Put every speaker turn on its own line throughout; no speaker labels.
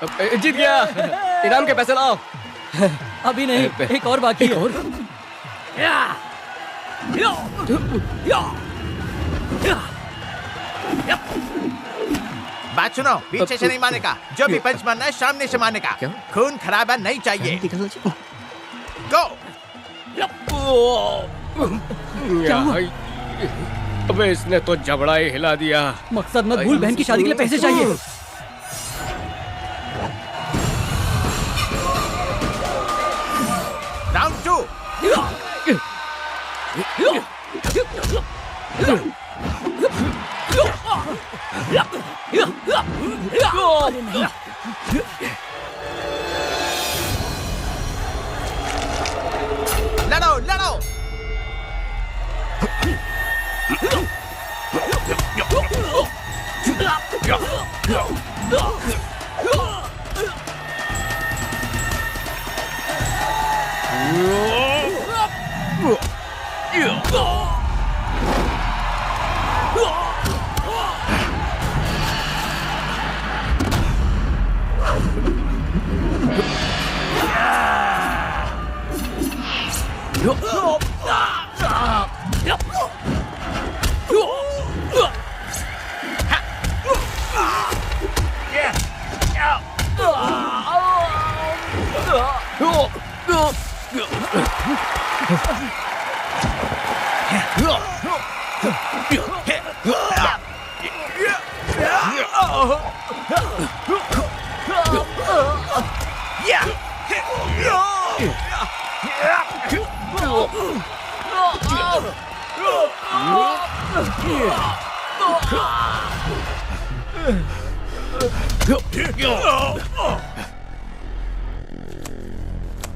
जीत गया। इनाम के पैसे लाओ।
अभी नहीं, एक और बाकी है।
बात सुनो, पीछे से नहीं मारने का। जो भी पंच मारना है सामने से मारने का। खून खराबा नहीं चाहिए। गो।
क्या हुआ? अबे इसने तो जबड़ा ही हिला दिया।
मकसद मत भूल, बहन की शादी के लिए पैसे चाहिए।
राउंड 2। लड़ो लड़ो।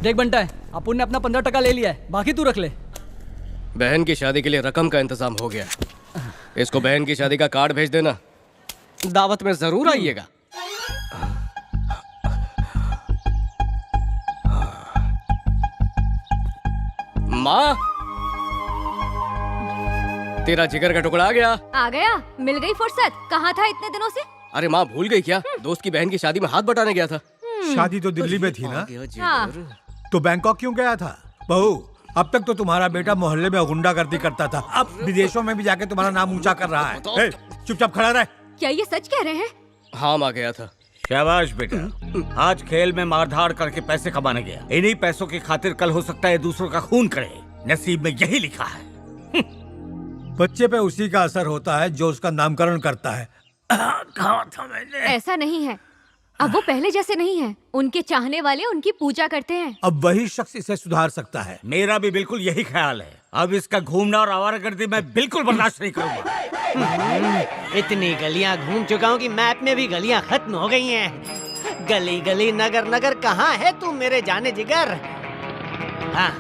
देख बंटा है, अपुन ने अपना 15% ले लिया है, बाकी तू रख ले।
बहन की शादी के लिए रकम का इंतजाम हो गया। इसको बहन की शादी का कार्ड भेज देना। दावत में जरूर आइएगा। माँ, तेरा जिगर का टुकड़ा आ गया।
आ गया, मिल गई फुर्सत। कहाँ था इतने दिनों से?
अरे माँ, भूल गई क्या? दोस्त की बहन की शादी में हाथ बटाने गया था।
शादी तो दिल्ली में थी ना?
हाँ।
तो बैंकॉक क्यों गया था? बहू, अब तक तो तुम्हारा बेटा मोहल्ले में गुंडागर्दी करता था, अब विदेशों में भी जाके तुम्हारा नाम ऊंचा कर रहा है। चुपचाप खड़ा रहे।
क्या ये सच कह रहे हैं?
हाँ माँ, गया था।
शाबाश बेटा, आज खेल में मारधाड़ करके पैसे कमाने गया। इन्हीं पैसों की खातिर कल हो सकता है दूसरों का खून करे। नसीब में यही लिखा है।
बच्चे पे उसी का असर होता है जो उसका नामकरण करता है। कहा था मैंने।
ऐसा नहीं है, अब वो पहले जैसे नहीं है। उनके चाहने वाले उनकी पूजा करते हैं।
अब वही शख्स इसे सुधार सकता है।
मेरा भी बिल्कुल यही ख्याल है। अब इसका घूमना और आवारागर्दी मैं बिल्कुल बर्दाश्त नहीं करूंगा।
इतनी गलियां घूम चुका हूँ कि मैप में भी गलियां खत्म हो गई हैं। गली गली नगर नगर कहाँ है तू मेरे जाने जिगर? हाँ,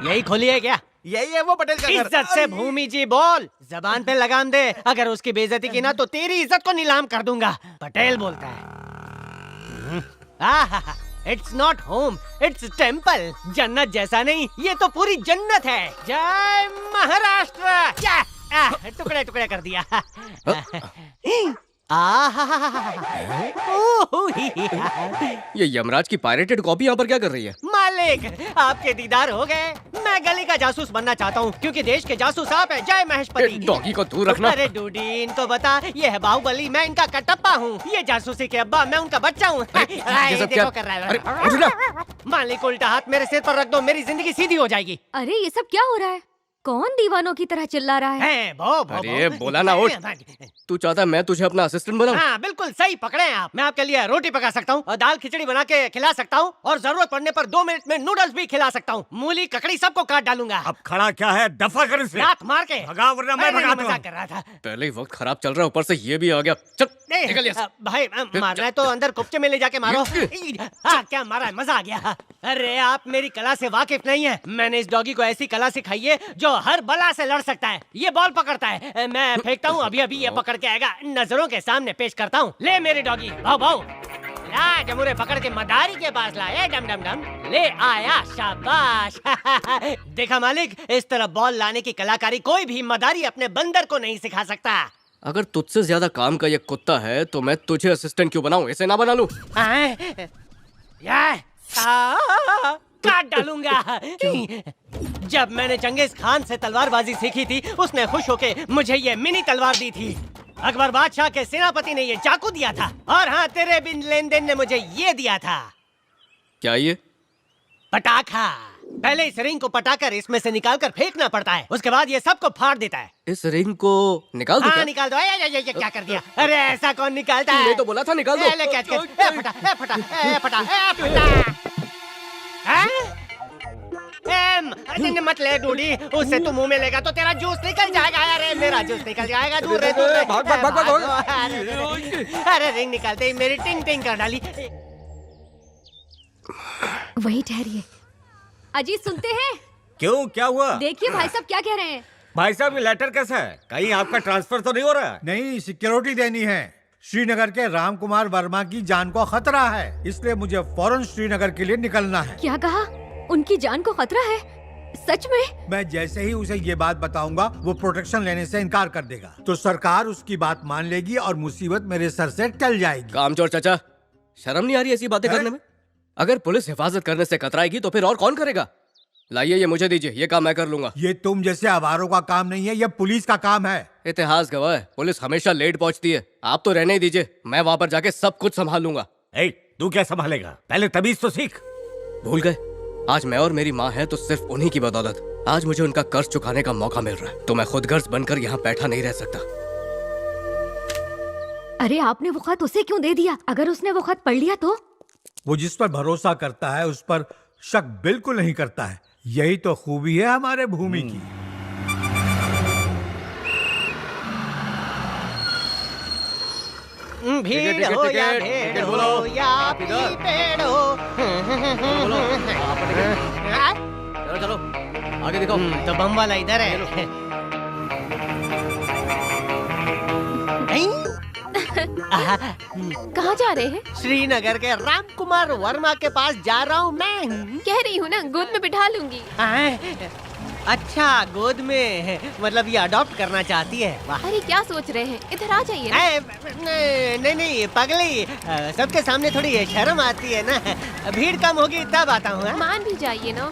यही खोली है क्या?
यही है वो पटेल का घर।
इज्जत से भूमि जी बोल, जबान पे लगाम दे। अगर उसकी बेइज्जती की ना तो तेरी इज्जत को नीलाम कर दूंगा। पटेल बोलता है। It's not home, its temple. जन्नत जैसा नहीं, ये तो पूरी जन्नत है। जय महाराष्ट्र। टुकड़े टुकड़े कर दिया।
ये यमराज की पायरेटेड कॉपी यहाँ पर क्या कर रही है?
मालिक, आपके दीदार हो गए। मैं गली का जासूस बनना चाहता हूँ क्योंकि देश के जासूस आप हैं। जय महेशपति।
डॉगी को दूर रखना।
अरे डूडी, इनको बता, ये है बाहुबली, मैं इनका कटप्पा हूँ। ये जासूसी के अब्बा, मैं उनका बच्चा हूँ। देखो कर रहा है। मालिक, उल्टा हाथ मेरे सिर पर रख दो, मेरी जिंदगी सीधी हो जाएगी।
अरे ये सब क्या हो रहा है? कौन दीवानों की तरह चिल्ला रहा है?
अरे बोला ना उठ। तू चाहता मैं तुझे अपना असिस्टेंट बनाऊं?
हाँ, बिल्कुल सही पकड़े हैं आप। मैं आपके लिए रोटी पका सकता हूँ और दाल खिचड़ी बना के खिला सकता हूँ और जरूरत पड़ने पर 2 मिनट में नूडल्स भी खिला सकता हूँ। मूली ककड़ी सबको काट डालूंगा।
अब खड़ा क्या है? दफा कर इसे।
लात मार के
भगा, वरना मैं भगाता हूँ।
मजाक कर रहा था।
पहले ही वक्त खराब चल रहा है, ऊपर से ये भी आ गया। चल निकल यहाँ से।
भाई, मारना है तो अंदर कुप्चे में ले जाके मारो। हाँ, क्या मारा है, मजा आ गया। अरे आप मेरी कला से वाकिफ नहीं है। मैंने इस डॉगी को ऐसी कला सिखाई है जो हर बला से लड़ सकता है। ये बॉल पकड़ता है, मैं फेंकता हूँ, अभी अभी ये पकड़ के आएगा। नजरों के सामने पेश करता हूँ। ले मेरे डॉगी, भाव भाव। ला जमुरे पकड़ के मदारी के पास लाए। डम डम डम, ले आया, शाबाश। देखा मालिक, इस तरह बॉल लाने की कलाकारी कोई भी मदारी अपने बंदर को नहीं सिखा सकता।
अगर तुझसे ज्यादा काम का ये कुत्ता है तो मैं तुझे असिस्टेंट क्यों बनाऊं? इसे ना बना लूं?
काट डालूंगा। जब मैंने चंगेज खान से तलवारबाजी सीखी थी, उसने खुश होके मुझे ये मिनी तलवार दी थी। अकबर बादशाह के सेनापति ने ये चाकू दिया था, और हाँ, तेरे बिन लेन देन ने मुझे ये दिया था।
क्या ये?
पटाखा। पहले इस रिंग को पटाकर इसमें से निकालकर फेंकना पड़ता है, उसके बाद ये सबको फाड़ देता है।
इस रिंग को निकाल दो?
हाँ,
क्या?
निकाल दो। ये क्या कर दिया? अरे ऐसा कौन निकालता है?
तूने तो बोला था निकाल दो।
ले कैच कैच। ए फटा, ए फटा, ए फटा, ए फटा। मत ले डूडी, उससे तू मुंह में लेगा तो तेरा जूस निकल जाएगा। अरे मेरा जूस निकल जाएगा। दूर रहे, दूर रहे।
भाग, भाग, भाग, भाग।
अरे रिंग निकालते ही मेरी टिंग टिंग कर डाली।
वही ठहरिए। अजीत सुनते हैं?
क्यों, क्या हुआ?
देखिए भाई साहब क्या कह रहे हैं।
भाई साहब, ये लेटर कैसा है? कहीं आपका ट्रांसफर तो नहीं हो रहा?
नहीं, सिक्योरिटी देनी है। श्रीनगर के राम कुमार वर्मा की जान को खतरा है, इसलिए मुझे फौरन श्रीनगर के लिए निकलना है।
क्या कहा? उनकी जान को खतरा है? सच में?
मैं जैसे ही उसे ये बात बताऊंगा, वो प्रोटेक्शन लेने से इनकार कर देगा, तो सरकार उसकी बात मान लेगी और मुसीबत मेरे सर से टल जाएगी।
कामचोर चाचा, शर्म नहीं आ रही ऐसी बातें करने में? अगर पुलिस हिफाजत करने से कतराएगी तो फिर और कौन करेगा? लाइए, ये मुझे दीजिए, ये काम मैं कर लूंगा।
ये तुम जैसे आवारों का काम नहीं है, ये पुलिस का काम है।
इतिहास गवाह है, पुलिस हमेशा लेट पहुंचती है। आप तो रहने ही दीजिए, मैं वहां पर जाके सब कुछ संभाल लूंगा।
तू क्या संभालेगा? पहले तमीज तो सीख।
भूल गए? आज मैं और मेरी माँ है तो सिर्फ उन्हीं की बदौलत आज मुझे उनका कर्ज चुकाने का मौका मिल रहा है, तो मैं खुद गर्ज बनकर यहाँ बैठा नहीं रह सकता।
अरे आपने वो खत उसे क्यों दे दिया? अगर उसने वो खत पढ़ लिया तो?
वो जिस पर भरोसा करता है उस पर शक बिल्कुल नहीं करता है। यही तो खूबी है हमारे भूमि की।
भीड़ हो या भेड़ हो या पेड़ हो।
चलो आगे दिखाओ।
तो बम वाला इधर है।
कहाँ जा रहे हैं?
श्रीनगर के राम कुमार वर्मा के पास जा रहा हूँ मैं।
कह रही हूँ ना, गोद में बिठा लूंगी।
अच्छा, गोद में, मतलब ये अडॉप्ट करना चाहती है। वाह।
अरे क्या सोच रहे हैं, इधर आ जाइए ना।
नहीं नहीं पगली, सबके सामने थोड़ी शर्म आती है ना। भीड़ कम होगी तब आता हूँ।
मान भी जाइए ना।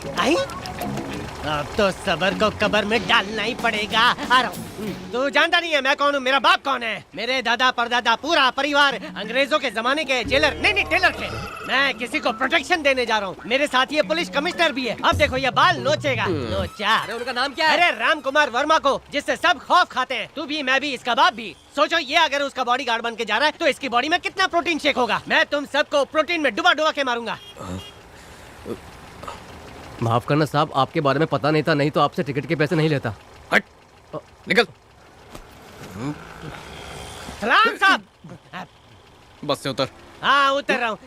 अब तो सबर को कब्र में डालना ही पड़ेगा। आ रहा हूँ। तू जानता नहीं है मैं कौन हूँ, मेरा बाप कौन है। मेरे दादा परदादा पूरा परिवार अंग्रेजों के जमाने के जेलर नहीं टेलर थे। मैं किसी को प्रोटेक्शन देने जा रहा हूँ। मेरे साथ ये पुलिस कमिश्नर भी है। अब देखो ये बाल नोचेगा। नोचा।
अरे उनका नाम क्या है?
अरे राम कुमार वर्मा को, जिससे सब खौफ खाते हैं। तू भी, मैं भी, इसका बाप भी। सोचो ये अगर उसका बॉडीगार्ड बन के जा रहा है तो इसकी बॉडी में कितना प्रोटीन शेक होगा। मैं तुम सबको प्रोटीन में डुबा डुबा के मारूंगा।
माफ करना साहब, आपके बारे में पता नहीं था, नहीं तो आपसे टिकट के पैसे नहीं लेता। हट, निकल।
सलाम साहब।
बस से उतर।
हाँ उतर रहा हूँ।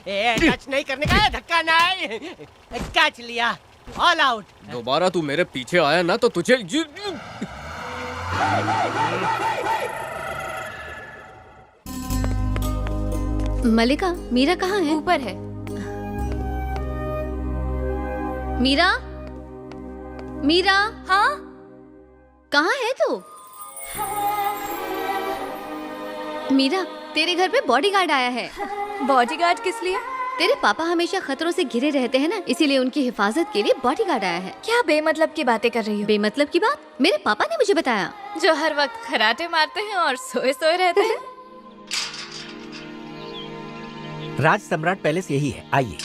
टच नहीं करने का, धक्का नहीं। कैच लिया, ऑल आउट।
दोबारा तू मेरे पीछे आया ना तो तुझे
मलिका, मीरा कहाँ है?
ऊपर है।
मीरा, मीरा।
हाँ?
कहाँ है तू? मीरा, तेरे घर पे बॉडीगार्ड आया है।
बॉडीगार्ड किस लिए?
तेरे पापा हमेशा खतरों से घिरे रहते हैं ना, इसीलिए उनकी हिफाजत के लिए बॉडीगार्ड आया है।
क्या बेमतलब की बातें कर रही हो?
बेमतलब की बात? मेरे पापा ने मुझे बताया।
जो हर वक्त खराटे मारते हैं और सोए सोए रहते हैं।
राज सम्राट पैलेस यही है, आइए।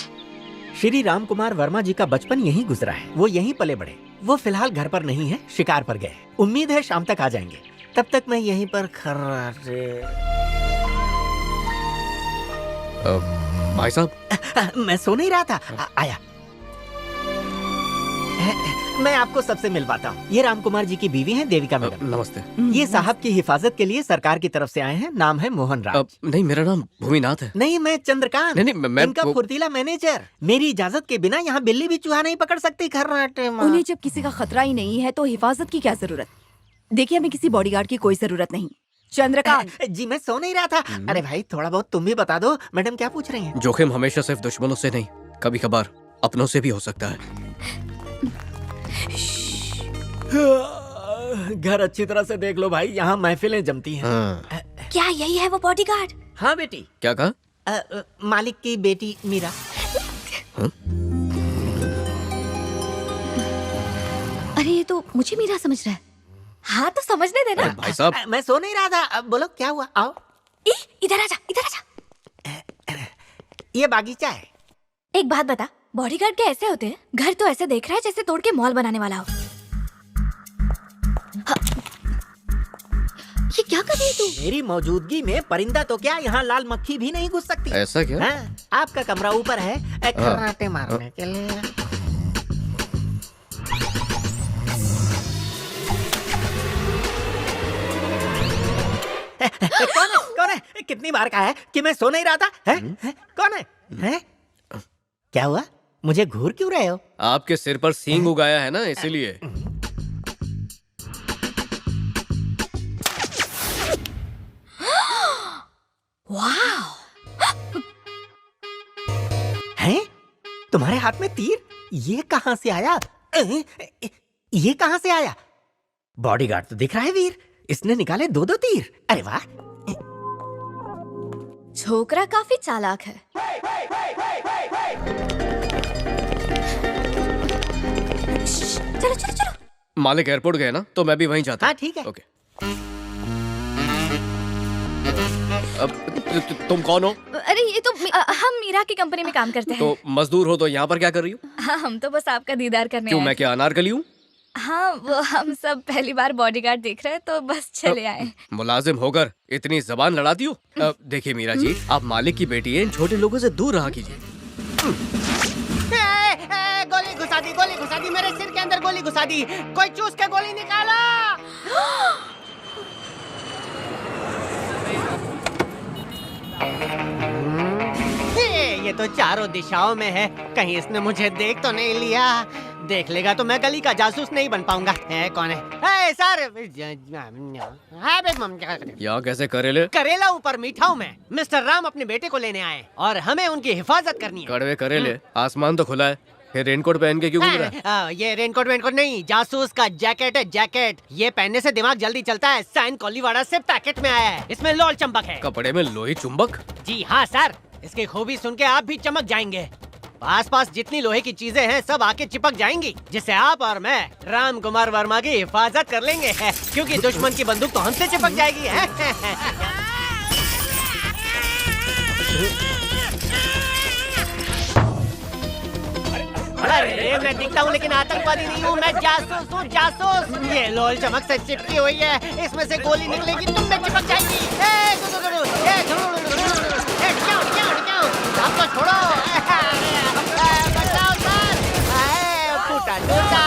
श्री राम कुमार वर्मा जी का बचपन यहीं गुजरा है, वो यहीं पले बढ़े। वो फिलहाल घर पर नहीं है, शिकार पर गए। उम्मीद है शाम तक आ जाएंगे, तब तक मैं यहीं पर खर्राटे।
भाई साहब,
मैं सो नहीं रहा था, आया। मैं आपको सबसे मिलवाता हूँ। ये राम कुमार जी की बीवी हैं, देविका मैडम।
नमस्ते।
ये साहब की हिफाजत के लिए सरकार की तरफ से आए हैं। नाम है मोहन राज।
नहीं, मेरा नाम भूमिनाथ है।
नहीं, मैं चंद्रकांत।
नहीं, मैं
इनका फुर्तीला मैनेजर। मेरी इजाजत के बिना यहाँ बिल्ली भी चूहा नहीं पकड़ सकती। खर्राटे मार।
उन्हें जब किसी का खतरा ही नहीं है तो हिफाजत की क्या जरूरत? देखिए, हमें किसी बॉडीगार्ड की कोई जरूरत नहीं। चंद्रकांत।
जी मैं सो नहीं रहा था। अरे भाई, थोड़ा बहुत तुम भी बता दो। मैडम क्या पूछ रही हैं?
जोखिम हमेशा सिर्फ दुश्मनों से नहीं, कभी कभार अपनों से भी हो सकता है।
घर अच्छी तरह से देख लो भाई, यहाँ महफिलें जमती हैं।
हाँ।
क्या यही है वो बॉडीगार्ड?
हाँ बेटी।
क्या कहा?
मालिक की बेटी मीरा।
अरे ये तो मुझे मीरा समझ रहा है।
हाँ तो समझने देना।
भाई साहब,
मैं सो नहीं रहा था। बोलो क्या हुआ? आओ।
इधर आजा, इधर आजा।
ये बागीचा है।
एक बात बता, बॉडीगार्ड के ऐसे होते हैं? घर तो ऐसे देख रहा है जैसे तोड़ के मॉल बनाने वाला हो।
ये क्या कर रही है तू?
मेरी मौजूदगी में परिंदा तो क्या, यहाँ लाल मक्खी भी नहीं घुस सकती।
ऐसा क्या?
हाँ, आपका कमरा ऊपर है कराटे मारने के लिए। कौन है? कौन है? कितनी बार कहा है कि मैं सो नहीं रहा था? है? कौन है? हैं? क्या हुआ? मुझे घूर क्यों रहे हो?
आपके सिर पर सींग उगाया है ना, इसीलिए।
हैं? तुम्हारे हाथ में तीर? ये कहां से आया? ये कहां से आया? बॉडीगार्ड तो दिख रहा है वीर, इसने निकाले 2-2 तीर। अरे वाह!
छोकरा काफी चालाक है। चलो चलो चलो।
मालिक एयरपोर्ट गए ना, तो मैं भी वहीं जाता हूँ।
हाँ ठीक है।
ओके। अब तुम कौन हो?
अरे ये तो हम मीरा की कंपनी में काम करते हैं।
तो मजदूर हो तो यहाँ पर क्या कर रही हो?
हाँ, हम तो बस आपका दीदार करने
क्यों,
आए
मैं क्या अनारकली हूँ?
हाँ, वो हम सब पहली बार बॉडीगार्ड देख रहे हैं तो बस चले आए।
मुलाजिम होकर इतनी जबान लड़ाती हो? देखिए मीरा जी, आप मालिक की बेटी है, इन छोटे लोगों से दूर रहा कीजिए।
गोली घुसा दी मेरे सिर के अंदर, गोली घुसा दी। कोई चूस के गोली निकालो। ये तो चारों दिशाओं में है, कहीं इसने मुझे देख तो नहीं लिया। देख लेगा तो मैं गली का जासूस नहीं बन पाऊंगा। है कौन है? सर,
यहाँ कैसे करेले?
करेला ऊपर मीठा हूँ मैं। मिस्टर राम अपने बेटे को लेने आए और हमें उनकी हिफाजत करनी है।
कड़वे करेले, आसमान तो खुला है, फिर रेनकोट पहन के क्यों घूम रहा है?
ये रेनकोट वेनकोट नहीं, जासूस का जैकेट है, जैकेट। ये पहनने से दिमाग जल्दी चलता है। साइन कोलीवाड़ा से पैकेट में आया है, इसमें लोल चंबक है।
कपड़े में लोही चुंबक?
जी हाँ सर, इसकी खूबी सुन के आप भी चमक जाएंगे। आस पास जितनी लोहे की चीजें हैं सब आके चिपक जाएंगी, जिससे आप और मैं राम कुमार वर्मा की हिफाजत कर लेंगे। क्योंकि दुश्मन की बंदूक तो हमसे चिपक जाएगी। अरे मैं दिखता हूँ लेकिन आतंकवादी नहीं हूँ, मैं जासूस हूँ, जासूस। ये लोल चमक से चिपकी हुई है, इसमें से गोली निकलेगी, तुम में चिपक जाएगी। आपको छोड़ो, बचाओ सर। फूटा टूटा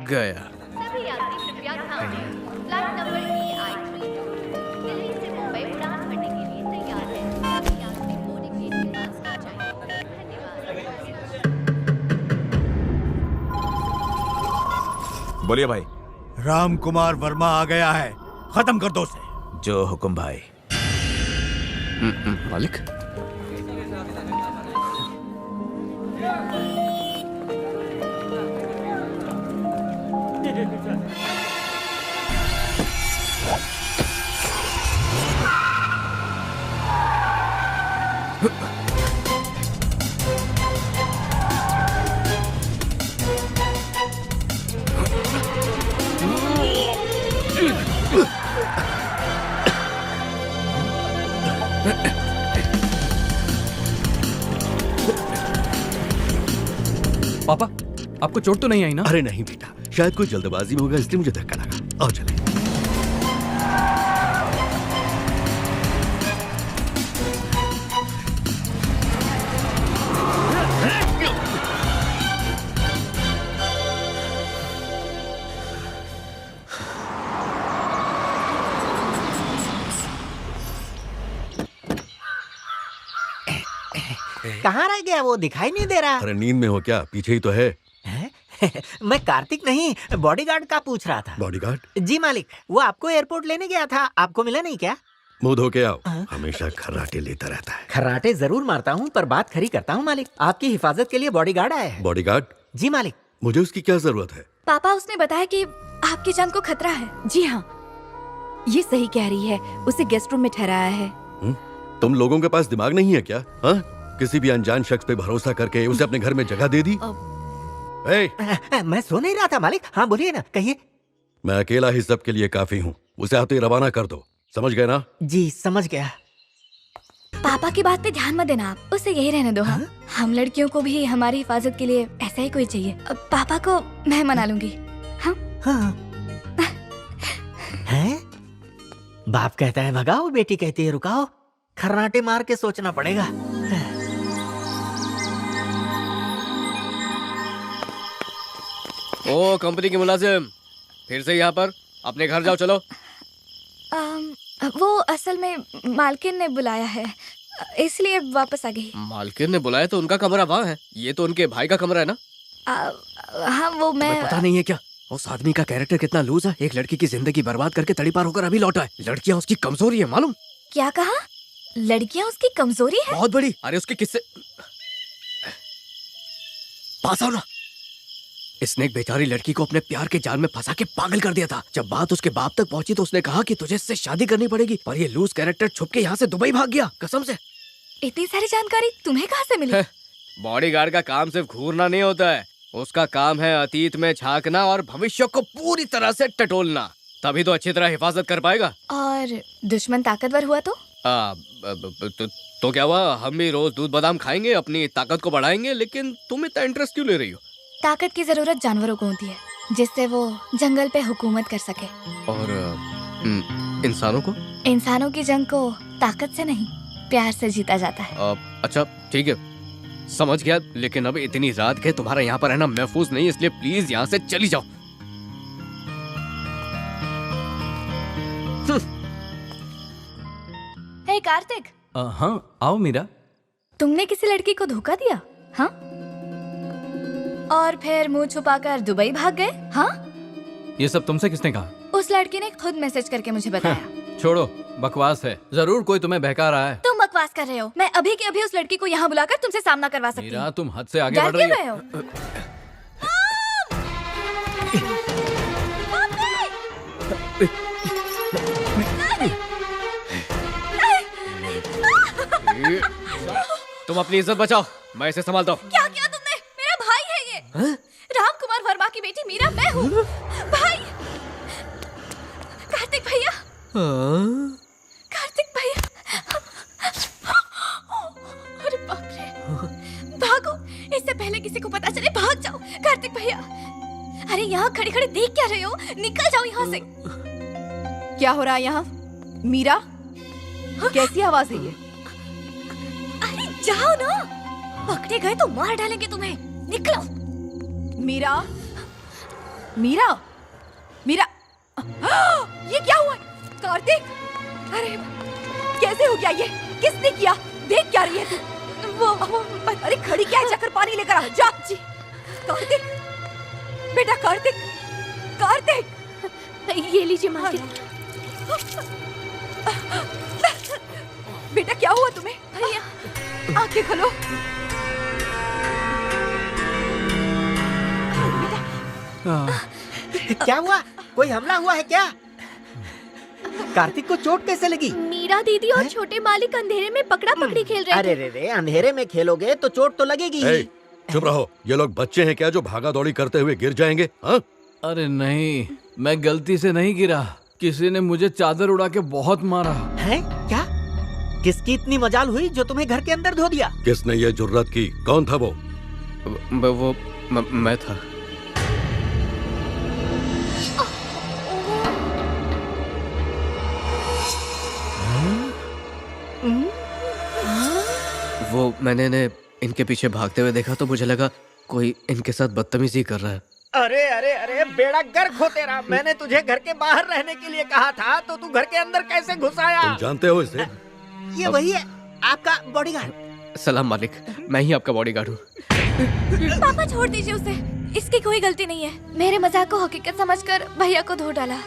गया।
सभी यात्री कृपया ध्यान दें। फ्लाइट नंबर EI32 दिल्ली से मुंबई उड़ान भरने के लिए तैयार है। सभी यात्री बोर्डिंग गेट के पास आ जाएं। धन्यवाद।
बोलिए भाई।
राम कुमार वर्मा आ गया है, खत्म कर दो उसे।
जो हुक्म भाई।
मालिक,
पापा, आपको चोट तो नहीं आई ना?
अरे नहीं बेटा, शायद कोई जल्दबाजी में होगा इसलिए मुझे धक्का लगा। आओ चले।
कहाँ रह गया वो? दिखाई नहीं दे रहा।
अरे नींद में हो क्या? पीछे ही तो है।
मैं कार्तिक नहीं, बॉडीगार्ड का पूछ रहा था।
बॉडीगार्ड?
जी मालिक, वो आपको एयरपोर्ट लेने गया था, आपको मिला नहीं क्या?
मुंह धो के आओ। हमेशा खर्राटे लेता रहता है।
खर्राटे जरूर मारता हूँ पर बात खरी करता हूँ मालिक। आपकी हिफाजत के लिए बॉडीगार्ड आया है।
बॉडीगार्ड?
जी मालिक,
मुझे उसकी क्या जरूरत है?
पापा उसने बताया कि आपकी जान को खतरा है।
जी हाँ, ये सही कह रही है। उसे गेस्ट रूम में ठहराया है।
तुम लोगों के पास दिमाग नहीं है क्या? हाँ, किसी भी अनजान शख्स पे भरोसा करके उसे अपने घर में जगह दे दी।
मैं सो नहीं रहा था मालिक। हाँ बोलिए ना, कहिए।
मैं अकेला ही सब के लिए काफी हूँ। उसे आते ही रवाना कर दो, समझ गए ना?
जी समझ गया।
पापा की बात पे ध्यान मत देना, आप उसे यही रहने दो। हाँ, हम लड़कियों को भी हमारी हिफाजत के लिए ऐसा ही कोई चाहिए। पापा को मैं मना लूंगी। हाँ,
हाँ। हैं? बाप कहता है भगाओ, बेटी कहती है रुकाओ। खर्राटे मार के सोचना पड़ेगा।
ओ कंपनी के मुलाजिम, फिर से यहाँ पर? अपने घर जाओ, चलो।
वो असल में मालकिन ने बुलाया है, इसलिए वापस आ गई।
मालकिन ने बुलाया तो उनका कमरा वहाँ है, ये तो उनके भाई का कमरा है ना?
हाँ वो मैं
पता नहीं है क्या उस आदमी का कैरेक्टर कितना लूज है। एक लड़की की जिंदगी बर्बाद करके तड़ी पार होकर अभी लौटा है। लड़कियाँ उसकी कमजोरी है, मालूम?
क्या कहा? लड़कियाँ उसकी कमजोरी है?
बहुत बड़ी। अरे उसके किस्से पास आओ ना। इसने एक बेचारी लड़की को अपने प्यार के जाल में फंसा के पागल कर दिया था। जब बात उसके बाप तक पहुंची तो उसने कहा कि तुझे इससे शादी करनी पड़ेगी, पर ये लूज कैरेक्टर छुप के यहाँ से दुबई भाग गया, कसम से।
इतनी सारी जानकारी तुम्हें कहाँ से मिली?
बॉडीगार्ड का काम सिर्फ घूरना नहीं होता है, उसका काम है अतीत में झांकना और भविष्य को पूरी तरह से टटोलना। तभी तो अच्छी तरह हिफाजत कर पाएगा।
और दुश्मन ताकतवर हुआ तो?
तो क्या हुआ? हम भी रोज दूध बादाम खाएंगे, अपनी ताकत को बढ़ाएंगे, लेकिन तुम इतना इंटरेस्ट क्यों ले रही हो?
ताकत की जरूरत जानवरों को होती है, जिससे वो जंगल पे हुकूमत कर सके।
और इंसानों को?
इंसानों की जंग को ताकत से नहीं, प्यार से जीता जाता है।
अच्छा ठीक है, समझ गया, लेकिन अब इतनी रात के तुम्हारा यहाँ पर रहना महफूज नहीं, इसलिए प्लीज यहाँ से चली जाओ।
हे कार्तिक।
हाँ आओ मीरा।
तुमने किसी लड़की को धोखा दिया? हाँ, और फिर मुंह छुपाकर दुबई भाग गए? हाँ,
ये सब तुमसे किसने कहा?
उस लड़की ने खुद मैसेज करके मुझे बताया।
छोड़ो, बकवास है। जरूर कोई तुम्हें बहका रहा है।
तुम बकवास कर रहे हो। मैं अभी के अभी उस लड़की को यहाँ बुलाकर तुमसे सामना करवा सकती हूँ।
मीरा तुम हद से आगे बढ़ रही हो।
तुम अपनी इज्जत बचाओ, मैं इसे संभालता हूँ।
क्या किया तुमने? मेरा भाई है ये। राम कुमार वर्मा की बेटी मीरा मैं हूँ। भाई कार्तिक भैया। कार्तिक भैया। अरे बाप रे, भागो, इससे पहले किसी को पता चले। भाग जाओ कार्तिक भैया। अरे यहाँ खड़े खड़े देख क्या रहे हो? निकल जाओ यहाँ से।
क्या हो रहा है यहाँ? मीरा, कैसी आवाज है ये?
अरे जाओ ना, पकड़े गए तो मार डालेंगे तुम्हें। निकलो।
मीरा, मीरा, मीरा, ये क्या हुआ? कार्तिक, अरे कैसे हो गया ये? किसने किया? देख क्या रही है तू? वो अरे खड़ी क्या है? जाकर पानी लेकर आ। जा। जी कार्तिक, बेटा कार्तिक, कार्तिक,
ये लीजिए मालकिन।
बेटा क्या हुआ तुम्हें?
भैया
आंखें खोलो।
क्या हुआ? कोई हमला हुआ है क्या? कार्तिक को चोट कैसे लगी?
मीरा दीदी और छोटे मालिक अंधेरे में पकड़ा पकड़ी खेल रहे थे।
अरे रे, अंधेरे में खेलोगे तो चोट तो लगेगी ही।
चुप रहो, ये लोग बच्चे हैं क्या जो भागा दौड़ी करते हुए गिर जाएंगे? हाँ?
अरे नहीं, मैं गलती से नहीं गिरा, किसी ने मुझे चादर उड़ा के बहुत मारा
है। क्या? किसकी इतनी मजाल हुई जो तुम्हें घर के अंदर धो दिया?
किसने ये जुर्रत की? कौन था वो?
मैं था। वो मैंने इनके पीछे भागते हुए देखा तो मुझे लगा कोई इनके साथ बदतमीजी कर रहा है।
अरे अरे अरे, बेड़ा गर्क हो तेरा। मैंने तुझे घर के बाहर रहने के लिए कहा था, तो तू घर के अंदर कैसे घुस आया?
तुम जानते हो इसे?
ये वही है आपका बॉडीगार्ड।
सलाम मालिक, मैं ही आपका बॉडीगार्ड हूँ।
पापा छोड़ दीजिए उसे, इसकी कोई गलती नहीं है। मेरे मजाक को हकीकत समझकर भैया को धो डाला।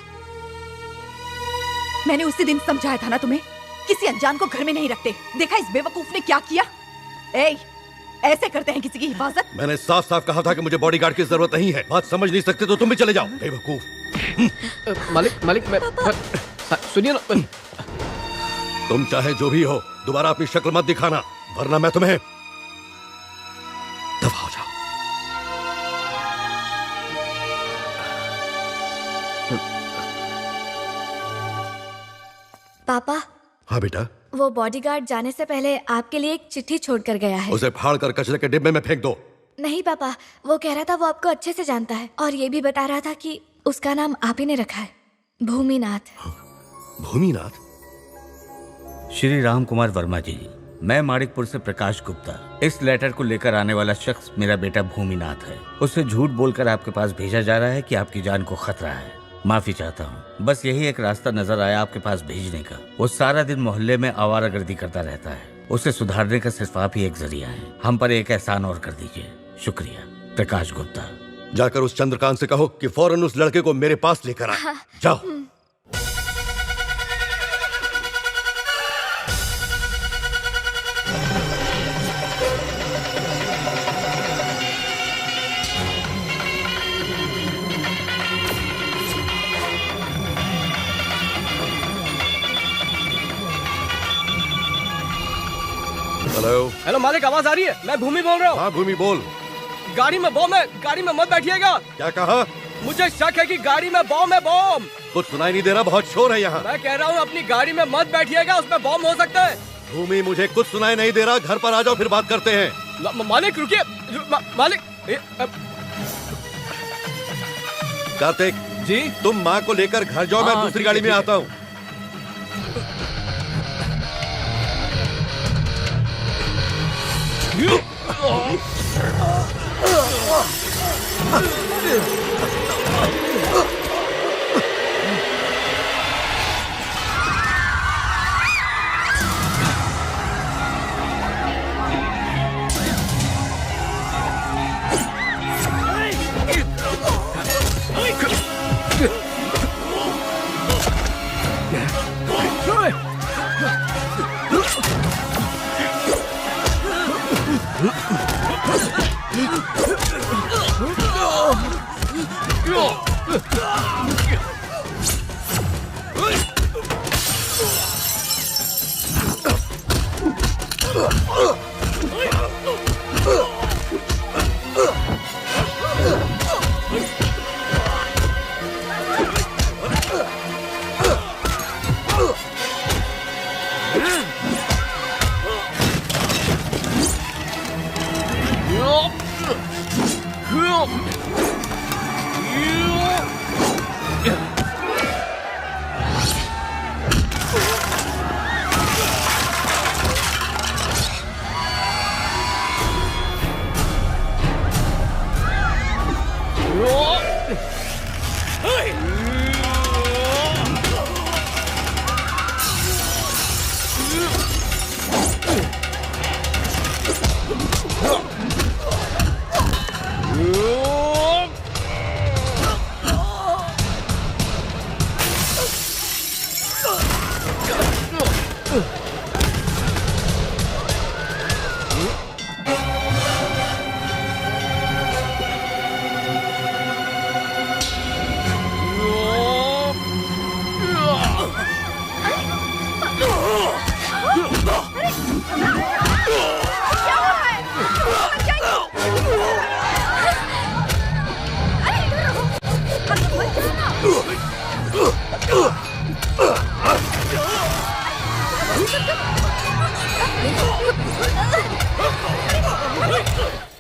मैंने उसी दिन समझाया था ना तुम्हें, किसी अनजान को घर में नहीं रखते। देखा इस बेवकूफ ने क्या किया? ए, ऐसे करते हैं किसी की हिफाजत?
मैंने साफ साफ कहा था कि मुझे बॉडीगार्ड की जरूरत नहीं है। बात समझ नहीं सकते तो तुम भी चले जाओ, बेवकूफ।
मालिक मैं सुनिए ना।
तुम चाहे जो भी हो, दोबारा अपनी शक्ल मत दिखाना, वरना मैं तुम्हें दफा हो जाओ।
पापा,
हाँ बेटा,
वो बॉडीगार्ड जाने से पहले आपके लिए एक चिट्ठी छोड़कर गया है।
उसे फाड़ कर कचरे के डिब्बे में फेंक दो।
नहीं पापा, वो कह रहा था वो आपको अच्छे से जानता है और ये भी बता रहा था कि उसका नाम आप ही ने रखा है, भूमिनाथ।
भूमिनाथ?
श्री राम कुमार वर्मा जी, मैं माणिकपुर से प्रकाश गुप्ता। इस लेटर को लेकर आने वाला शख्स मेरा बेटा भूमिनाथ है। उसे झूठ बोलकर आपके पास भेजा जा रहा है कि आपकी जान को खतरा है। माफी चाहता हूँ, बस यही एक रास्ता नजर आया आपके पास भेजने का। वो सारा दिन मोहल्ले में आवारागर्दी करता रहता है। उसे सुधारने का सिर्फ आप ही एक जरिया है। हम पर एक एहसान और कर दीजिए। शुक्रिया। प्रकाश गुप्ता।
जाकर उस चंद्रकांत से कहो कि फौरन उस लड़के को मेरे पास लेकर आए। जाओ। हेलो
हेलो मालिक, आवाज आ रही है? मैं भूमि बोल रहा हूँ।
हाँ भूमि बोल।
गाड़ी में बॉम्ब है, गाड़ी में मत बैठिएगा।
क्या कहा?
मुझे शक है कि गाड़ी में बॉम्ब है। बॉम्ब
कुछ सुनाई नहीं दे रहा, बहुत शोर है यहाँ।
मैं कह रहा हूँ अपनी गाड़ी में मत बैठिएगा, उसमें बॉम्ब हो सकता है।
भूमि मुझे कुछ सुनाई नहीं दे रहा, घर पर आ जाओ फिर बात करते हैं।
मालिक रुकिए, मालिक।
कार्तिक
जी?
तुम माँ को लेकर घर जाओ, मैं
हाँ,
दूसरी
ठीक
गाड़ी
है,
में
ठीक
आता हूँ।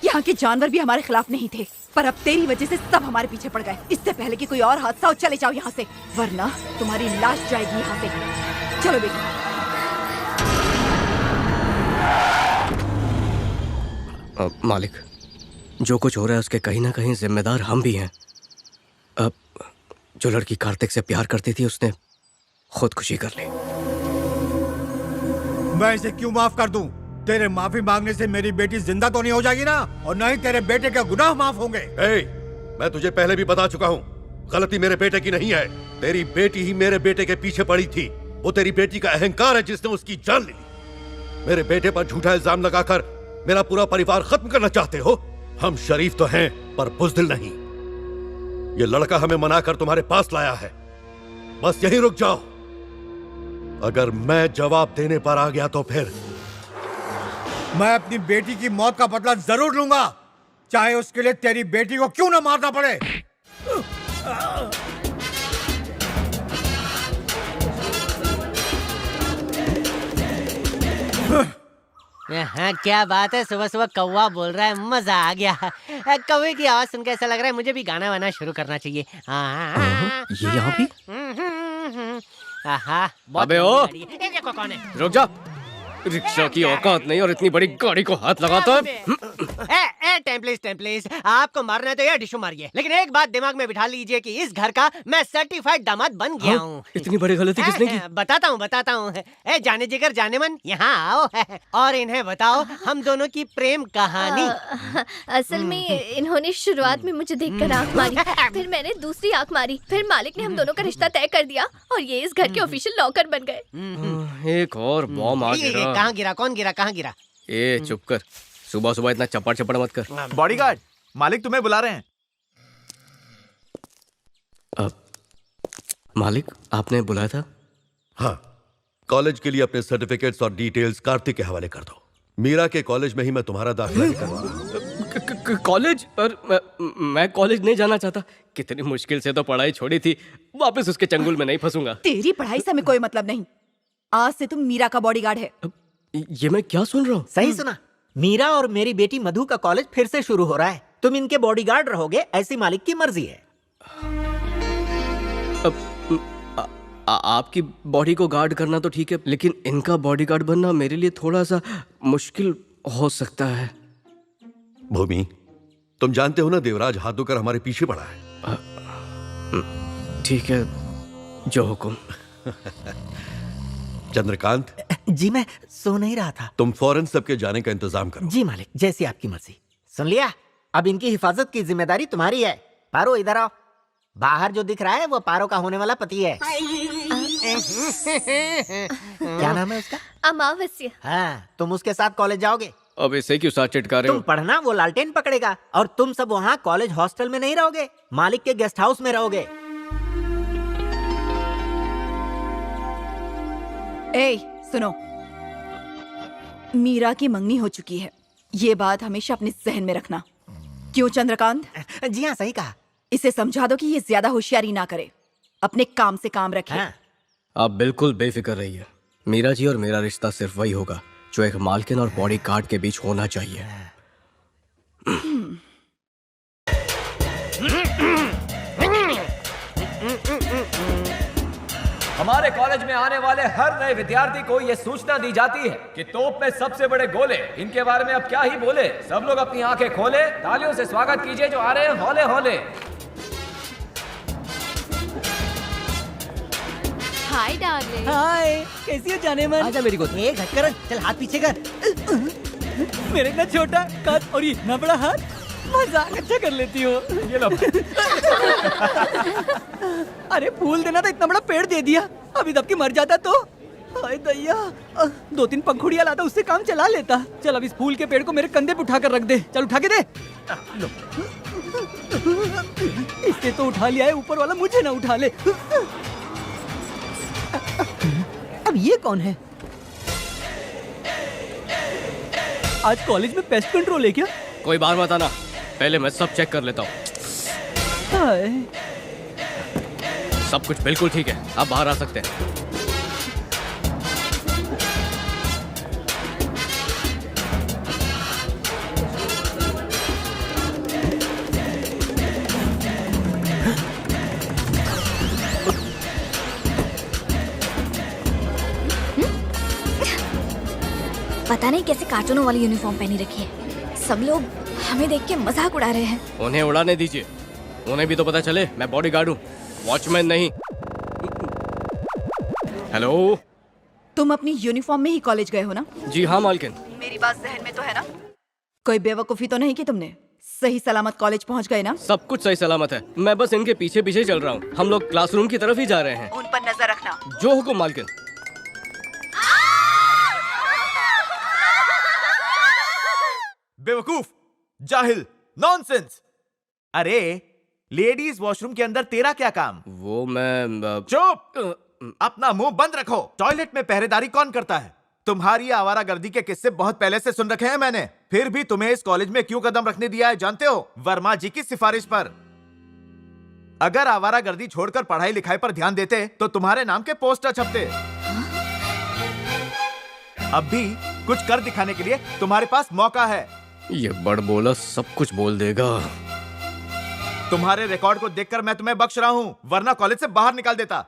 यहाँ के जानवर भी हमारे खिलाफ नहीं थे, पर अब तेरी वजह से सब हमारे पीछे पड़ गए। इससे पहले कि कोई और हादसा हो, चले जाओ यहाँ से, वरना तुम्हारी लाश जाएगी यहाँ से। चलो बेटी।
मालिक, जो कुछ हो रहा है उसके कहीं ना कहीं जिम्मेदार हम भी हैं। अब जो लड़की कार्तिक से प्यार करती थी उसने खुदकुशी कर ली।
मैं इसे क्यों माफ कर दूं? तेरे माफी मांगने से मेरी बेटी जिंदा तो नहीं हो जाएगी ना, और न ही तेरे बेटे के गुनाह माफ होंगे।
मैं तुझे पहले भी बता चुका हूँ, गलती मेरे बेटे की नहीं है। तेरी बेटी ही मेरे बेटे के पीछे पड़ी थी। वो तेरी बेटी का अहंकार है जिसने उसकी जान ले ली। मेरे बेटे पर झूठा इल्जाम लगाकर मेरा पूरा परिवार खत्म करना चाहते हो? हम शरीफ तो हैं पर बुज़दिल नहीं। ये लड़का हमें मनाकर तुम्हारे पास लाया है, बस यहीं रुक जाओ। अगर मैं जवाब देने पर आ गया तो फिर
मैं अपनी बेटी की मौत का बदला जरूर लूंगा, चाहे उसके लिए तेरी बेटी को क्यों ना मारना पड़े।
हाँ, क्या बात है, सुबह सुबह कौवा बोल रहा है, मजा आ गया। कौवे की आवाज सुन के ऐसा लग रहा है मुझे भी गाना वाना शुरू करना चाहिए।
ये यहाँ भी?
अबे
ओ!
देखो कौन है।
रुक जा, रिक्शा की औकात नहीं और इतनी बड़ी गाड़ी को हाथ लगाता है।
टाइम प्लीज, आपको मारना है तो ये डिशू मारिए, लेकिन एक बात दिमाग में बिठा लीजिए कि इस घर का मैं सर्टिफाइड दामाद बन गया हूँ।
इतनी बड़ी गलती किसने की?
बताता हूँ। ए जाने जिगर जाने मन, यहाँ आओ और इन्हें बताओ हम दोनों की प्रेम कहानी।
असल में इन्होंने शुरुआत में मुझे देखकर आंख मारी, फिर मैंने दूसरी आंख मारी, फिर मालिक ने हम दोनों का रिश्ता तय कर दिया और ये इस घर के ऑफिशियल नौकर बन गए।
एक और बॉम्ब आ गिरा।
कहाँ गिरा? कौन गिरा? कहाँ गिरा?
ए चुप कर, सुबह सुबह इतना चपड़ मत कर।
बॉडीगार्ड, मालिक तुम्हें बुला रहे हैं।
मालिक, आपने बुलाया था?
हाँ, कॉलेज के लिए अपने सर्टिफिकेट्स और डिटेल्स कार्तिक के हवाले कर दो। मीरा के कॉलेज में ही मैं तुम्हारा दाखिला नहीं करवा रहा।
कॉलेज? पर मैं कॉलेज नहीं जाना चाहता। कितनी मुश्किल से तो पढ़ाई छोड़ी थी, वापस उसके चंगुल में नहीं फंसूंगा।
तेरी पढ़ाई से हमें कोई मतलब नहीं। आज से तुम मीरा का बॉडीगार्ड है।
ये मैं क्या सुन रहा हूँ?
सही सुना। मीरा और मेरी बेटी मधु का कॉलेज फिर से शुरू हो रहा है। तुम इनके बॉडीगार्ड रहोगे, ऐसी मालिक की मर्जी है।
आपकी बॉडी को गार्ड करना तो ठीक है, लेकिन इनका बॉडीगार्ड बनना मेरे लिए थोड़ा सा मुश्किल हो सकता है।
भूमि, तुम जानते हो ना देवराज हाथ धोकर हमारे पीछे पड़ा है।
ठीक है, जो हुकुम।
चंद्रकांत
जी, मैं सो नहीं रहा था।
तुम फौरन सबके जाने का इंतजाम करो।
जी मालिक, जैसी आपकी मर्जी। सुन लिया? अब इनकी हिफाजत की जिम्मेदारी तुम्हारी है। पारो, इधर आओ। बाहर जो दिख रहा है वो पारो का होने वाला पति है। क्या नाम है उसका?
अमावस्या।
हाँ, तुम उसके साथ कॉलेज जाओगे।
अब इसे क्यों साथ चिटका रहे हो?
तुम पढ़ना, वो लालटेन पकड़ेगा, और तुम सब वहाँ कॉलेज हॉस्टल में नहीं रहोगे, मालिक के गेस्ट हाउस में रहोगे।
ए सुनो, मीरा की मंगनी हो चुकी है, ये बात हमेशा अपने जहन में रखना। क्यों चंद्रकांत?
जी हाँ, सही कहा।
इसे समझा दो कि ये ज्यादा होशियारी ना करे, अपने काम से काम रखे।
हाँ।
आप बिल्कुल बेफिक्र रहिए। मीरा जी और मेरा रिश्ता सिर्फ वही होगा जो एक मालकिन और बॉडी गार्ड के बीच होना चाहिए।
हमारे कॉलेज में आने वाले हर नए विद्यार्थी को यह सूचना दी जाती है कि तोप में सबसे बड़े गोले, इनके बारे में अब क्या ही बोले। सब लोग अपनी आंखें खोले, तालियों से स्वागत कीजिए जो आ रहे हैं हौले हौले।
Hi darling.
हाय, कैसी हो जाने मन? आजा मेरी गोद। एक हट कर, चल हाथ पीछे कर। मेरे इतना छोटा कद और इतना बड़ा हाथ, मजाक अच्छा कर लेती हो। ये लो। अरे फूल देना था, इतना बड़ा पेड़ दे दिया, अभी दब के मर जाता तो। हाय दैया, 2-3 पंखुड़ियां लाता, उससे काम चला लेता। चल अब इस फूल के पेड़ को मेरे कंधे पे उठा कर रख दे। चल उठा के दे। इससे तो उठा लिया है, ऊपर वाला मुझे ना उठा ले। अब ये कौन है? आज कॉलेज में पेस्ट कंट्रोल है क्या?
कोई बात मत आना, पहले मैं सब चेक कर लेता हूँ। सब कुछ बिल्कुल ठीक है, आप बाहर आ सकते हैं।
पता नहीं कैसे कार्टूनों वाली यूनिफॉर्म पहनी रखी है। सब लोग हमें देख के मजाक उड़ा रहे हैं।
उन्हें उड़ाने दीजिए, उन्हें भी तो पता चले मैं बॉडीगार्ड हूँ, वॉचमैन नहीं। हेलो,
तुम अपनी यूनिफॉर्म में ही कॉलेज गए हो ना?
जी हाँ मालकिन।
मेरी बात जहन में तो है ना? कोई बेवकूफी तो नहीं की तुमने? सही सलामत कॉलेज पहुंच गए ना?
सब कुछ सही सलामत है, मैं बस इनके पीछे पीछे चल रहा हूँ। हम लोग क्लासरूम की तरफ ही जा रहे हैं।
उन पर नजर रखना।
जो हुकुम मालकिन।
बेवकूफ, जाहिल, नॉनसेंस। अरे लेडीज वॉशरूम के अंदर तेरा क्या काम?
वो मैं
चुप! अपना मुंह बंद रखो। टॉयलेट में पहरेदारी कौन करता है? तुम्हारी आवारागर्दी के किस्से बहुत पहले से सुन रखे हैं मैंने। फिर भी तुम्हें इस कॉलेज में क्यों कदम रखने दिया है जानते हो? वर्मा जी की सिफारिश पर। अगर आवारागर्दी छोड़कर पढ़ाई लिखाई पर ध्यान देते तो तुम्हारे नाम के पोस्टर छपते। अब भी कुछ कर दिखाने के लिए तुम्हारे पास मौका है।
ये बड़ बोला सब कुछ बोल देगा।
तुम्हारे रिकॉर्ड को देखकर मैं तुम्हें बख्श रहा हूं, वरना कॉलेज से बाहर निकाल देता।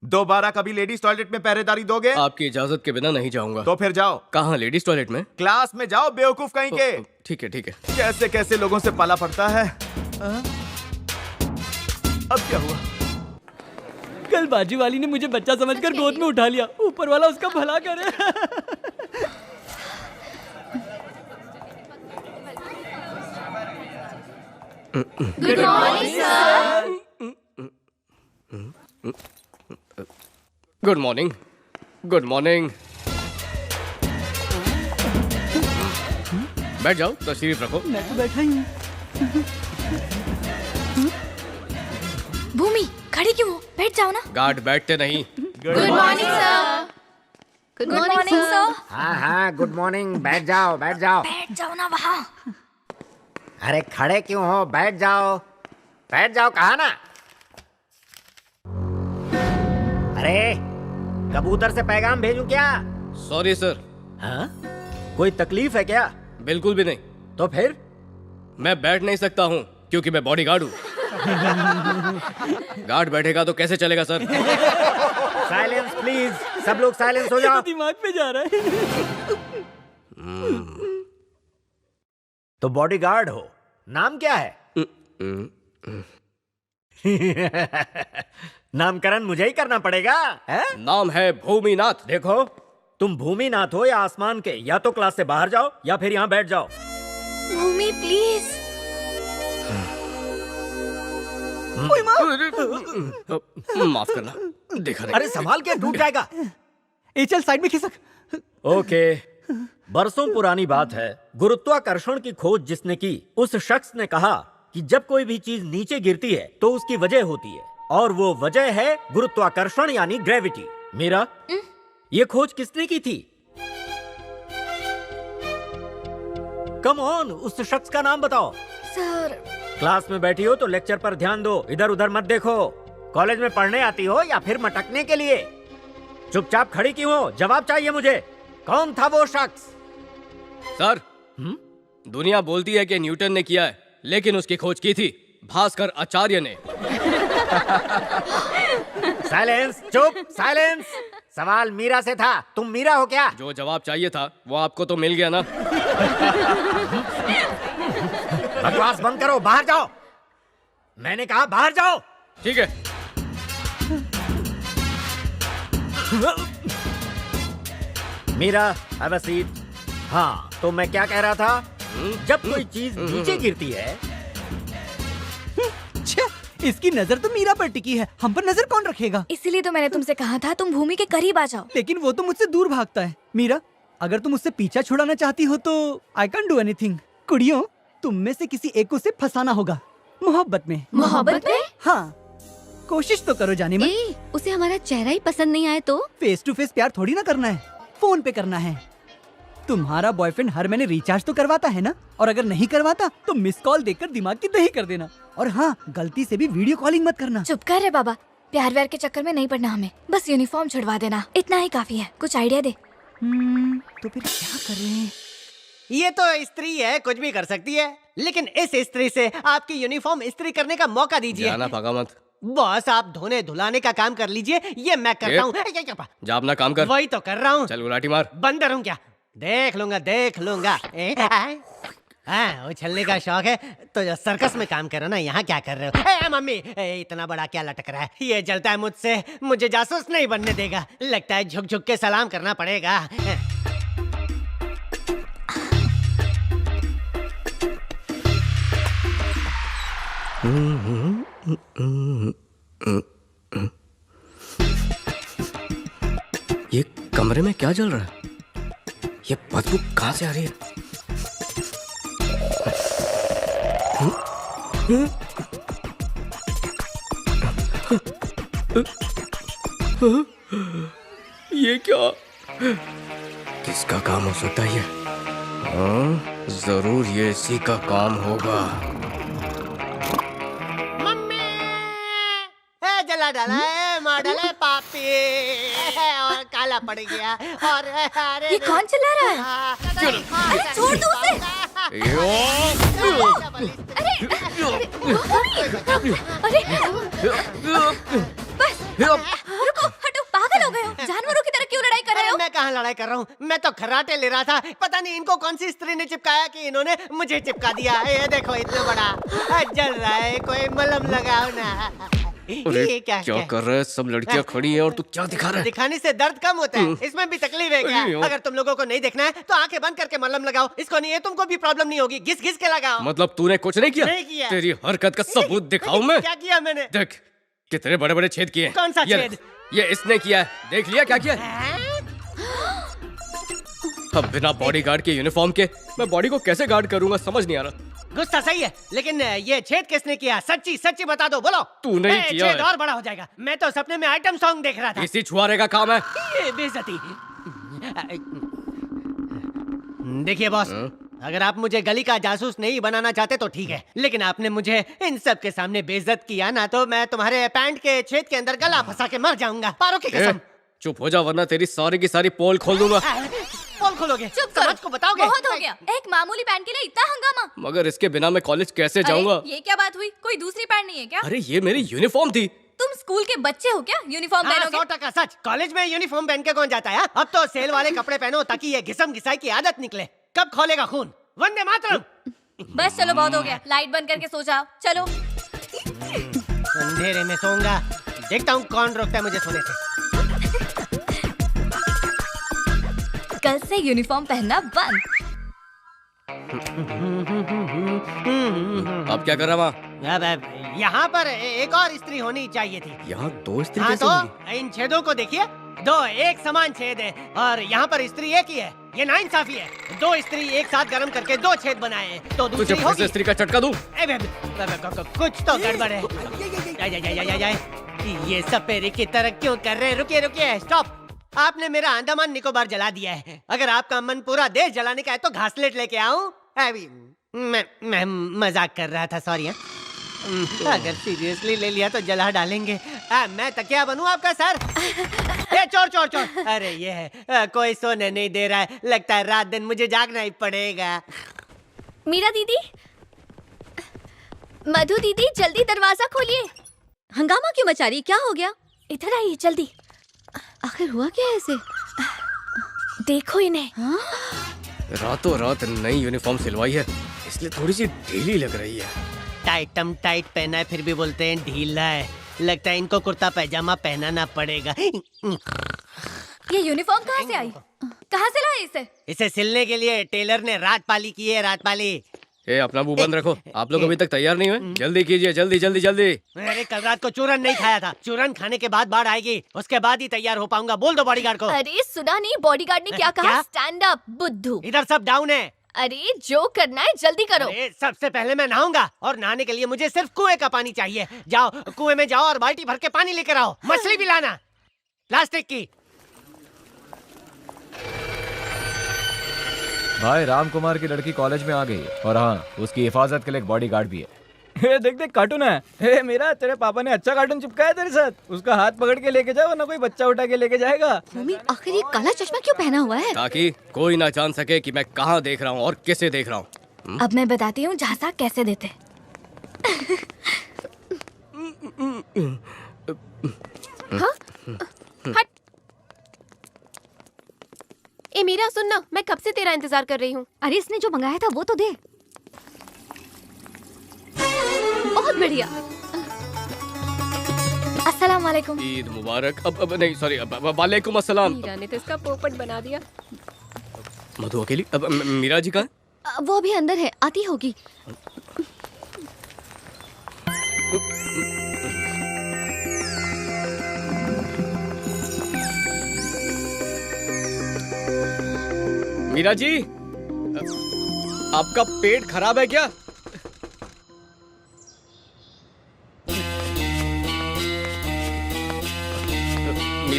दोबारा कभी लेडीज टॉयलेट में पहरेदारी दोगे?
आपकी इजाजत के बिना नहीं जाऊंगा।
तो फिर जाओ।
कहाँ? लेडीज टॉयलेट में?
क्लास में जाओ बेवकूफ कहीं के।
ठीक है ठीक है।
कैसे कैसे लोगों से पाला पड़ता है। अब क्या हुआ?
कल बाजू वाली ने मुझे बच्चा समझकर गोद में उठा लिया। ऊपर वाला उसका भला करे।
Good morning sir.
Good morning. Good morning. बैठ जाओ, तशरीफ रखो।
मैं तो बैठा ही हूँ।
भूमि खड़ी क्यों हो? बैठ जाओ ना।
गार्ड बैठते नहीं।
Good morning sir.
Good morning sir.
हाँ हाँ गुड मॉर्निंग। बैठ जाओ बैठ जाओ।
बैठ जाओ ना वहाँ।
अरे खड़े क्यों हो? बैठ जाओ बैठ जाओ, कहा ना। अरे कबूतर से पैगाम भेजूं क्या?
Sorry sir.
हाँ? कोई तकलीफ है क्या?
बिल्कुल भी नहीं।
तो फिर?
मैं बैठ नहीं सकता हूँ क्योंकि मैं बॉडीगार्ड हूँ। गार्ड बैठेगा तो कैसे चलेगा सर?
साइलेंस प्लीज, सब लोग साइलेंस हो जाओ।
दिमाग पे जा रहा है।
तो बॉडीगार्ड हो, नाम क्या है? नामकरण मुझे ही करना पड़ेगा है?
नाम है भूमिनाथ।
देखो तुम भूमिनाथ हो या आसमान के, या तो क्लास से बाहर जाओ या फिर यहाँ बैठ जाओ।
भूमि प्लीज।
माफ करना, देखा नहीं।
अरे संभाल के, टूट जाएगा।
ए चल साइड में खिसक।
ओके। बरसों पुरानी बात है, गुरुत्वाकर्षण की खोज जिसने की, उस शख्स ने कहा कि जब कोई भी चीज नीचे गिरती है तो उसकी वजह होती है, और वो वजह है गुरुत्वाकर्षण यानी ग्रेविटी। मीरा, ये खोज किसने की थी? कम ऑन, उस शख्स का नाम बताओ।
सर
क्लास में बैठी हो तो लेक्चर पर ध्यान दो, इधर उधर मत देखो। कॉलेज में पढ़ने आती हो या फिर मटकने के लिए? चुपचाप खड़ी क्यों हो? जवाब चाहिए मुझे। कौन था वो शख्स?
सर, दुनिया बोलती है कि न्यूटन ने किया है, लेकिन उसकी खोज की थी भास्कर आचार्य ने।
साइलेंस, चुप, साइलेंस। सवाल मीरा से था, तुम मीरा हो क्या?
जो जवाब चाहिए था वो आपको तो मिल गया ना।
बकवास बंद करो, बाहर जाओ। मैंने कहा बाहर जाओ।
ठीक है।
Meera, have a seat. हाँ, तो मैं क्या कह रहा था? जब कोई चीज नीचे गिरती है।
इसकी नजर तो मीरा पर टिकी है, हम पर नजर कौन रखेगा?
इसीलिए तो मैंने तुमसे कहा था तुम भूमि के करीब आ जाओ।
लेकिन वो तो मुझसे दूर भागता है। मीरा, अगर तुम उससे पीछा छुड़ाना चाहती हो तो आई कैन डू एनीथिंग। कुड़ियों, तुम में से किसी एक को उसे फंसाना होगा, मोहब्बत में।
मोहब्बत में?
हाँ, कोशिश तो करो जाने में।
उसे हमारा चेहरा ही पसंद नहीं आए तो?
फेस टू फेस प्यार थोड़ी ना करना है, फोन पे करना है। तुम्हारा बॉयफ्रेंड हर महीने रिचार्ज तो करवाता है ना, और अगर नहीं करवाता तो मिस कॉल देकर दिमाग की दही कर देना। और हाँ, गलती से भी वीडियो कॉलिंग मत करना।
चुप कर रे बाबा, प्यार व्यार के चक्कर में नहीं पड़ना हमें। बस यूनिफॉर्म छुड़वा देना, इतना ही काफी है। कुछ आइडिया दे।
तो फिर क्या करें?
ये तो स्त्री है, कुछ भी कर सकती है, लेकिन इस स्त्री से आपकी यूनिफॉर्म इस्त्री करने का मौका दीजिए।
जाना भागा मत।
बॉस, आप धोने धुलाने का काम कर लीजिए, ये मैं करता हूँ।
जा अपना काम कर।
वही तो कर रहा हूँ।
चल गुलाटी मार।
बंदर हूँ क्या? देख लूंगा देख लूंगा। हाँ, उछलने का शौक है तो जो सर्कस में काम करो ना, यहाँ क्या कर रहे हो? मम्मी, इतना बड़ा क्या लटक रहा है? ये जलता है मुझसे, मुझे जासूस नहीं बनने देगा। लगता है झुक झुक के सलाम करना पड़ेगा।
ये कमरे में क्या चल रहा है? ये बदबू कहाँ से आ रही है? ये क्या? किसका काम हो सकता है ये? हाँ, जरूर ये इसी का काम होगा।
जला डाला है, मार डाला है पापी, और काला पड़ गया। और अरे
ये कौन चिल्ला रहा है? अरे छोड़ दो उसे। बस रुको, हटो, पागल हो गए हो? जानवरों की तरह क्यों लड़ाई कर रहे हो?
मैं कहाँ लड़ाई कर रहा हूँ, मैं तो खर्राटे ले रहा था। पता नहीं इनको कौन सी स्त्री ने चिपकाया कि इन्होंने मुझे चिपका दिया। ये देखो इतना बड़ा जल रहा है, कोई मलहम लगाओ ना।
अरे
ये क्या
कर रहा है? सब लड़कियां खड़ी हैं और तू क्या दिखा रहा है?
दिखाने से दर्द कम होता है, इसमें भी तकलीफ है क्या? अगर तुम लोगों को नहीं देखना है तो आंखें बंद करके मलहम लगाओ। इसको नहीं है तुमको भी प्रॉब्लम नहीं होगी, घिस घिस के लगाओ।
मतलब तूने कुछ नहीं किया?
नहीं किया।
तेरी हरकत का सबूत दिखाऊं मैं?
क्या किया मैंने?
देख कितने बड़े बड़े छेद किए।
कौन सा
ये
छेद?
ये इसने किया है, देख लिया क्या किया है? अब बिना बॉडीगार्ड के यूनिफॉर्म के मैं बॉडी को कैसे गार्ड करूंगा, समझ नहीं आ रहा।
गुस्सा सही है, लेकिन ये छेद किसने किया? सच्ची सच्ची बता दो, बोलो।
तूने ही किया
छेद
है।
और बड़ा हो जाएगा। मैं तो सपने में आइटम सॉन्ग देख रहा था।
इसी छुआरे का काम है।
ये बेइज्जती। देखिए बॉस, अगर आप मुझे गली का जासूस नहीं बनाना चाहते तो ठीक है, लेकिन आपने मुझे इन सब के सामने बेइज्जत किया ना, तो मैं तुम्हारे पैंट के छेद के अंदर गला फंसा के मर जाऊंगा। पारो की कसम।
चुप हो जा वरना तेरी सारी की सारी पोल खोल दूंगा।
पोल खोलोगे?
चुप करो,
समाज को बताओगे?
बहुत हो गया। एक मामूली पैंट के लिए इतना हंगामा।
मगर इसके बिना मैं कॉलेज कैसे जाऊंगा?
अरे, ये क्या बात हुई? कोई दूसरी पैंट नहीं है क्या?
अरे ये मेरी यूनिफॉर्म थी।
तुम स्कूल के बच्चे हो क्या? यूनिफॉर्म पहनोगे?
100% सच। कॉलेज में यूनिफॉर्म पहन के कौन जाता है? अब तो सेल वाले कपड़े पहनो ताकि ये घिसम घिसाई की आदत निकले। कब खोलेगा खून? वंदे मातरम।
बस चलो, बहुत हो गया। लाइट बंद करके सो जाओ, चलो।
अंधेरे में सोऊंगा, देखता हूँ कौन रोकता है मुझे सोने से।
कल से यूनिफॉर्म पहनना बंद।
अब क्या कर रहा वहाँ?
अब यहाँ पर एक और स्त्री होनी चाहिए थी।
यहाँ दो स्त्री
हाँ
कैसे
तो
होंगी?
इन छेदों को देखिए, दो एक समान छेद है और यहाँ पर स्त्री एक ही है। ये नाइंसाफी है। दो स्त्री एक साथ गर्म करके दो छेद बनाए हैं, तो
तुझे
दूसरी
फिर
होगी।
से स्त्री का चटका दूं?
कुछ तो गड़बड़ है। ये सपेरे की तरह क्यों कर रहे हैं? रुकिए रुकिए, स्टॉप। आपने मेरा अंडमान निकोबार जला दिया है। अगर आपका मन पूरा देश जलाने का है तो घासलेट लेके आऊं? अभी मैं मजाक कर रहा था, सॉरी। अगर सीरियसली ले लिया तो जला डालेंगे। मैं तकिया बनूं आपका सर? ये चोर चोर चोर। अरे ये है, कोई सोने नहीं दे रहा है, लगता है रात दिन मुझे जागना ही पड़ेगा।
मीरा दीदी, मधु दीदी, जल्दी दरवाजा खोलिए।
हंगामा क्यों मचा रही? क्या हो गया?
इधर आइए जल्दी।
आखिर हुआ क्या ऐसे?
देखो इन्हें।
रातों रात नई यूनिफॉर्म सिलवाई है, इसलिए थोड़ी सी ढीली लग रही है।
टाइटम टाइट पहना है फिर भी बोलते हैं ढीला है। लगता है इनको कुर्ता पैजामा पहनाना पड़ेगा।
ये यूनिफॉर्म कहाँ से आई? कहाँ से लाए इसे?
इसे सिलने के लिए टेलर ने रात पाली की है, रात पाली।
ए, अपना मुंह बंद रखो। आप लोग अभी तक तैयार नहीं हुए? जल्दी कीजिए, जल्दी जल्दी जल्दी।
मैंने कल रात को चूरन नहीं खाया था। चूरन खाने के बाद बाढ़ आएगी, उसके बाद ही तैयार हो पाऊंगा। बोल दो बॉडीगार्ड को।
अरे सुना नहीं, बॉडीगार्ड ने क्या कहा? स्टैंड अप बुद्धू।
इधर सब डाउन है।
अरे जो करना है जल्दी करो।
अरे सबसे पहले मैं नहाऊंगा और नहाने के लिए मुझे सिर्फ कुएं का पानी चाहिए। जाओ कुएं में जाओ और बाल्टी भर के पानी लेकर आओ। मछली भी लाना, प्लास्टिक की।
भाई राम कुमार की लड़की कॉलेज में आ गई और हाँ, उसकी हिफाजत के लिए एक बॉडीगार्ड भी है। देख देख कार्टून है। मेरा तेरे पापा ने अच्छा कार्टून चिपकाया तेरे साथ। उसका हाथ पकड़ के लेके जाओ, वरना कोई बच्चा उठा के लेके जाएगा।
मम्मी, आखिर ये काला चश्मा क्यों पहना हुआ है?
ताकि कोई ना जान सके कि मैं कहाँ देख रहा हूँ और किसे देख रहा हूँ।
अब मैं बताती हूँ झांसा कैसे देते।
हाँ? हट। ए मीरा सुनना, मैं कब से तेरा इंतजार कर रही हूँ।
अरे इसने जो मंगाया था वो तो दे।
बहुत बढ़िया।
अस्सलाम वालेकुम।
ईद मुबारक। अब नहीं सॉरी, वालेकुम अस्सलाम।
मीरा ने तो इसका पोपट बना दिया।
मधु अकेली? अब मीरा जी कहाँ है?
वो अभी अंदर है, आती होगी।
मीरा जी, आपका पेट खराब है क्या?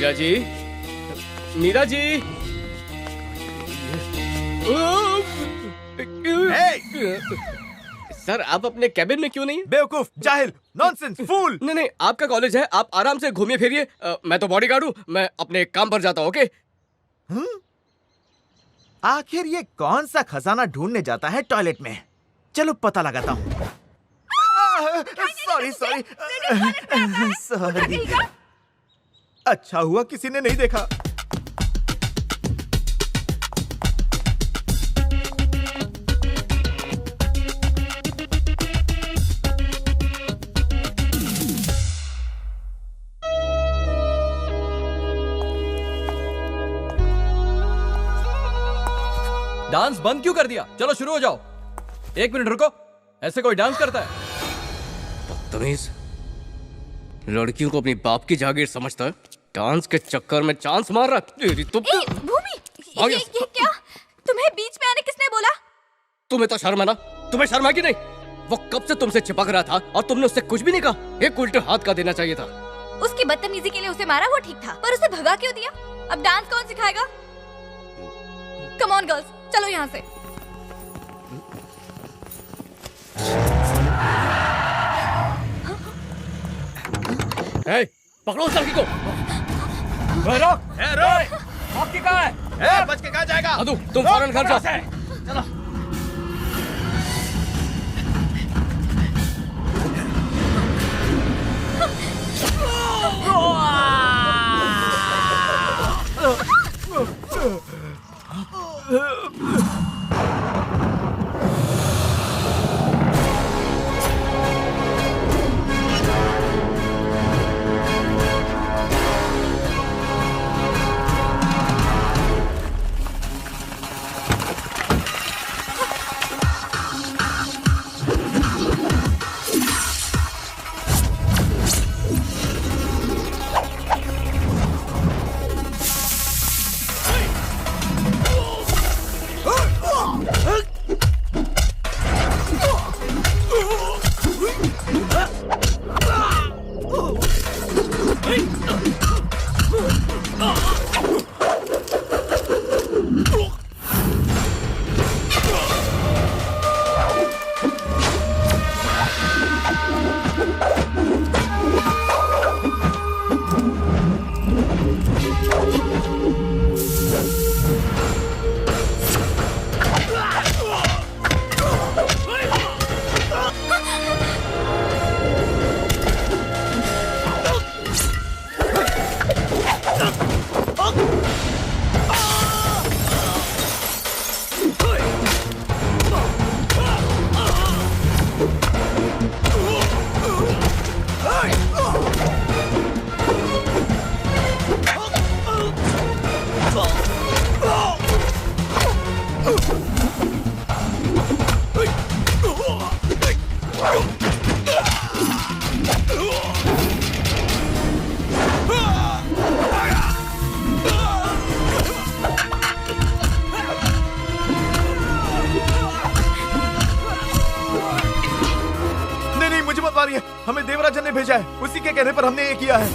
मीरा जी, मीरा जी। सर आप अपने कैबिन में क्यों नहीं?
बेवकूफ, जाहिल, नॉनसेंस, फूल।
नहीं नहीं, आपका कॉलेज है, आप आराम से घूमिए फिरिए। मैं तो बॉडीगार्ड हूँ, मैं अपने काम पर जाता हूँ। ओके?
आखिर ये कौन सा खजाना ढूंढने जाता है टॉयलेट में? चलो पता लगाता हूँ। Sorry sorry sorry. अच्छा हुआ किसी ने नहीं देखा।
डांस बंद क्यों कर दिया? चलो शुरू हो जाओ। 1 मिनट रुको, ऐसे कोई डांस करता है?
बदतमीज, लड़कियों को अपनी बाप की जागीर समझता है, डांस के चक्कर में चांस मार रहा है। तेरी तो
भूमि, ये क्या? तुम्हें बीच में आने किसने बोला?
तुम्हें तो शर्म है ना? तुम्हें शर्म है कि नहीं? वो कब से तुमसे चिपक रहा था और तुमने उससे कुछ भी नहीं कहा। एक उल्टे हाथ का देना चाहिए था।
उसकी बदतमीजी के लिए उसे मारा, वो ठीक था, पर उसे भगा क्यों दिया? अब डांस कौन सिखाएगा? कम ऑन गर्ल्स, चलो यहाँ से।
hey, पकड़ो उस लड़की को।
रोक, रोक।
हॉकी कहाँ है?
बच के कहाँ जाएगा?
अदू, तुम फौरन घर जाओ।
चलो। हमें देवराजन ने भेजा है, उसी के कहने पर हमने ये किया है।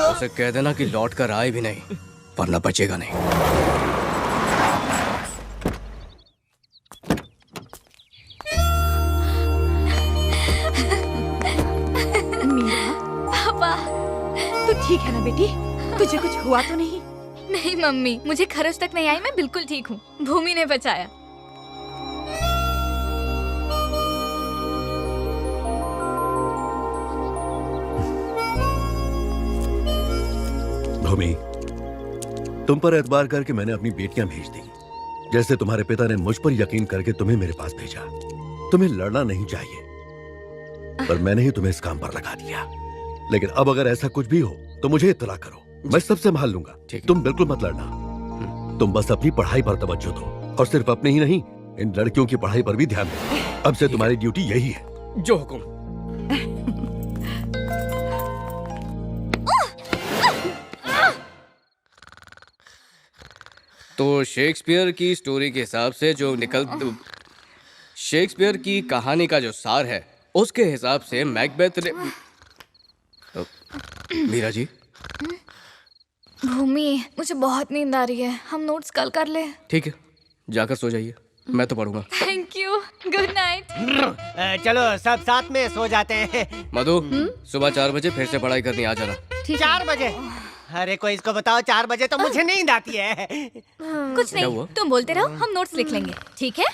उसे कह देना कि लौट कर आए भी नहीं, वरना बचेगा नहीं।
पापा, तू ठीक है ना बेटी? तुझे कुछ हुआ तो नहीं?
नहीं मम्मी, मुझे खरोच तक नहीं आई, मैं बिल्कुल ठीक हूँ। भूमि ने बचाया।
भूमि, तुम पर एतबार करके मैंने अपनी बेटियां भेज दी, जैसे तुम्हारे पिता ने मुझ पर यकीन करके तुम्हें मेरे पास भेजा। तुम्हें लड़ना नहीं चाहिए, पर मैंने ही तुम्हें इस काम पर लगा दिया। लेकिन अब अगर ऐसा कुछ भी हो तो मुझे इत्तला करो, मैं सब संभाल लूंगा। तुम बिल्कुल मत लड़ना। तुम बस अपनी पढ़ाई पर तवज्जो दो, और सिर्फ अपने ही नहीं, इन लड़कियों की पढ़ाई पर भी ध्यान दो। अब से तुम्हारी ड्यूटी यही है।
जो हुकुम। तो शेक्सपियर की स्टोरी के हिसाब से जो शेक्सपियर की कहानी का जो सार है उसके हिसाब से मैकबेथ ने मीरा जी
भूमि, मुझे बहुत नींद आ रही है, हम नोट्स कल कर ले।
ठीक है, जाकर सो जाइए, मैं तो पढ़ूंगा।
Thank you, good night.
चलो सब साथ में सो जाते हैं।
मधु, सुबह 4 बजे फिर से पढ़ाई करनी आ जाना।
4 बजे? अरे कोई इसको बताओ 4 बजे तो मुझे नींद आती है।
कुछ नहीं, तुम बोलते रहो, हम नोट्स लिख लेंगे, ठीक है?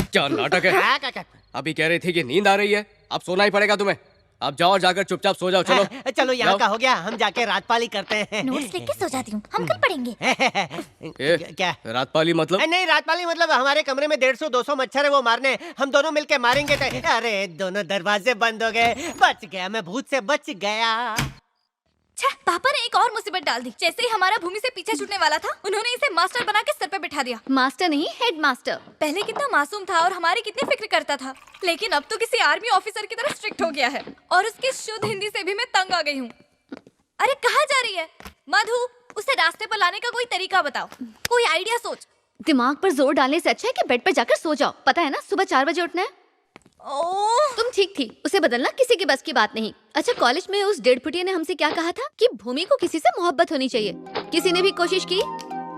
क्या नाटक है? अभी कह रही थी कि नींद आ रही है, अब सोना ही पड़ेगा तुम्हें। अब जाओ और जाकर चुपचाप सो जाओ। चलो
चलो, यहाँ का हो गया, हम जाके रातपाली करते हैं।
नोट्स लिख के सो जाती हूँ, हम कल पढ़ेंगे।
क्या रातपाली मतलब?
नहीं, रातपाली मतलब हमारे कमरे में 150-200 मच्छर है, वो मारने हम दोनों मिलके मारेंगे। अरे दोनों दरवाजे बंद हो गए, बच गया, मैं भूत से बच गया।
पापा ने एक और मुसीबत डाल दी। जैसे ही हमारा भूमि से पीछे छूटने वाला था, उन्होंने इसे मास्टर बना के सर पे बिठा दिया।
मास्टर नहीं, हेड मास्टर।
पहले कितना मासूम था और हमारी कितनी फिक्र करता था, लेकिन अब तो किसी आर्मी ऑफिसर की तरह स्ट्रिक्ट हो गया है। और उसकी शुद्ध हिंदी से भी मैं तंग आ गई हूँ। अरे कहाँ जा रही है मधु? उसे रास्ते पर लाने का कोई तरीका बताओ, कोई आइडिया सोच।
दिमाग पर जोर डालने से अच्छा है कि बेड पर जाकर सो जाओ। पता है ना, सुबह 4 बजे उठना है। तुम ठीक थी, उसे बदलना किसी की बस की बात नहीं। अच्छा, कॉलेज में उस 1.5 फुटिया ने हमसे क्या कहा था कि भूमि को किसी से मोहब्बत होनी चाहिए। किसी ने भी कोशिश की?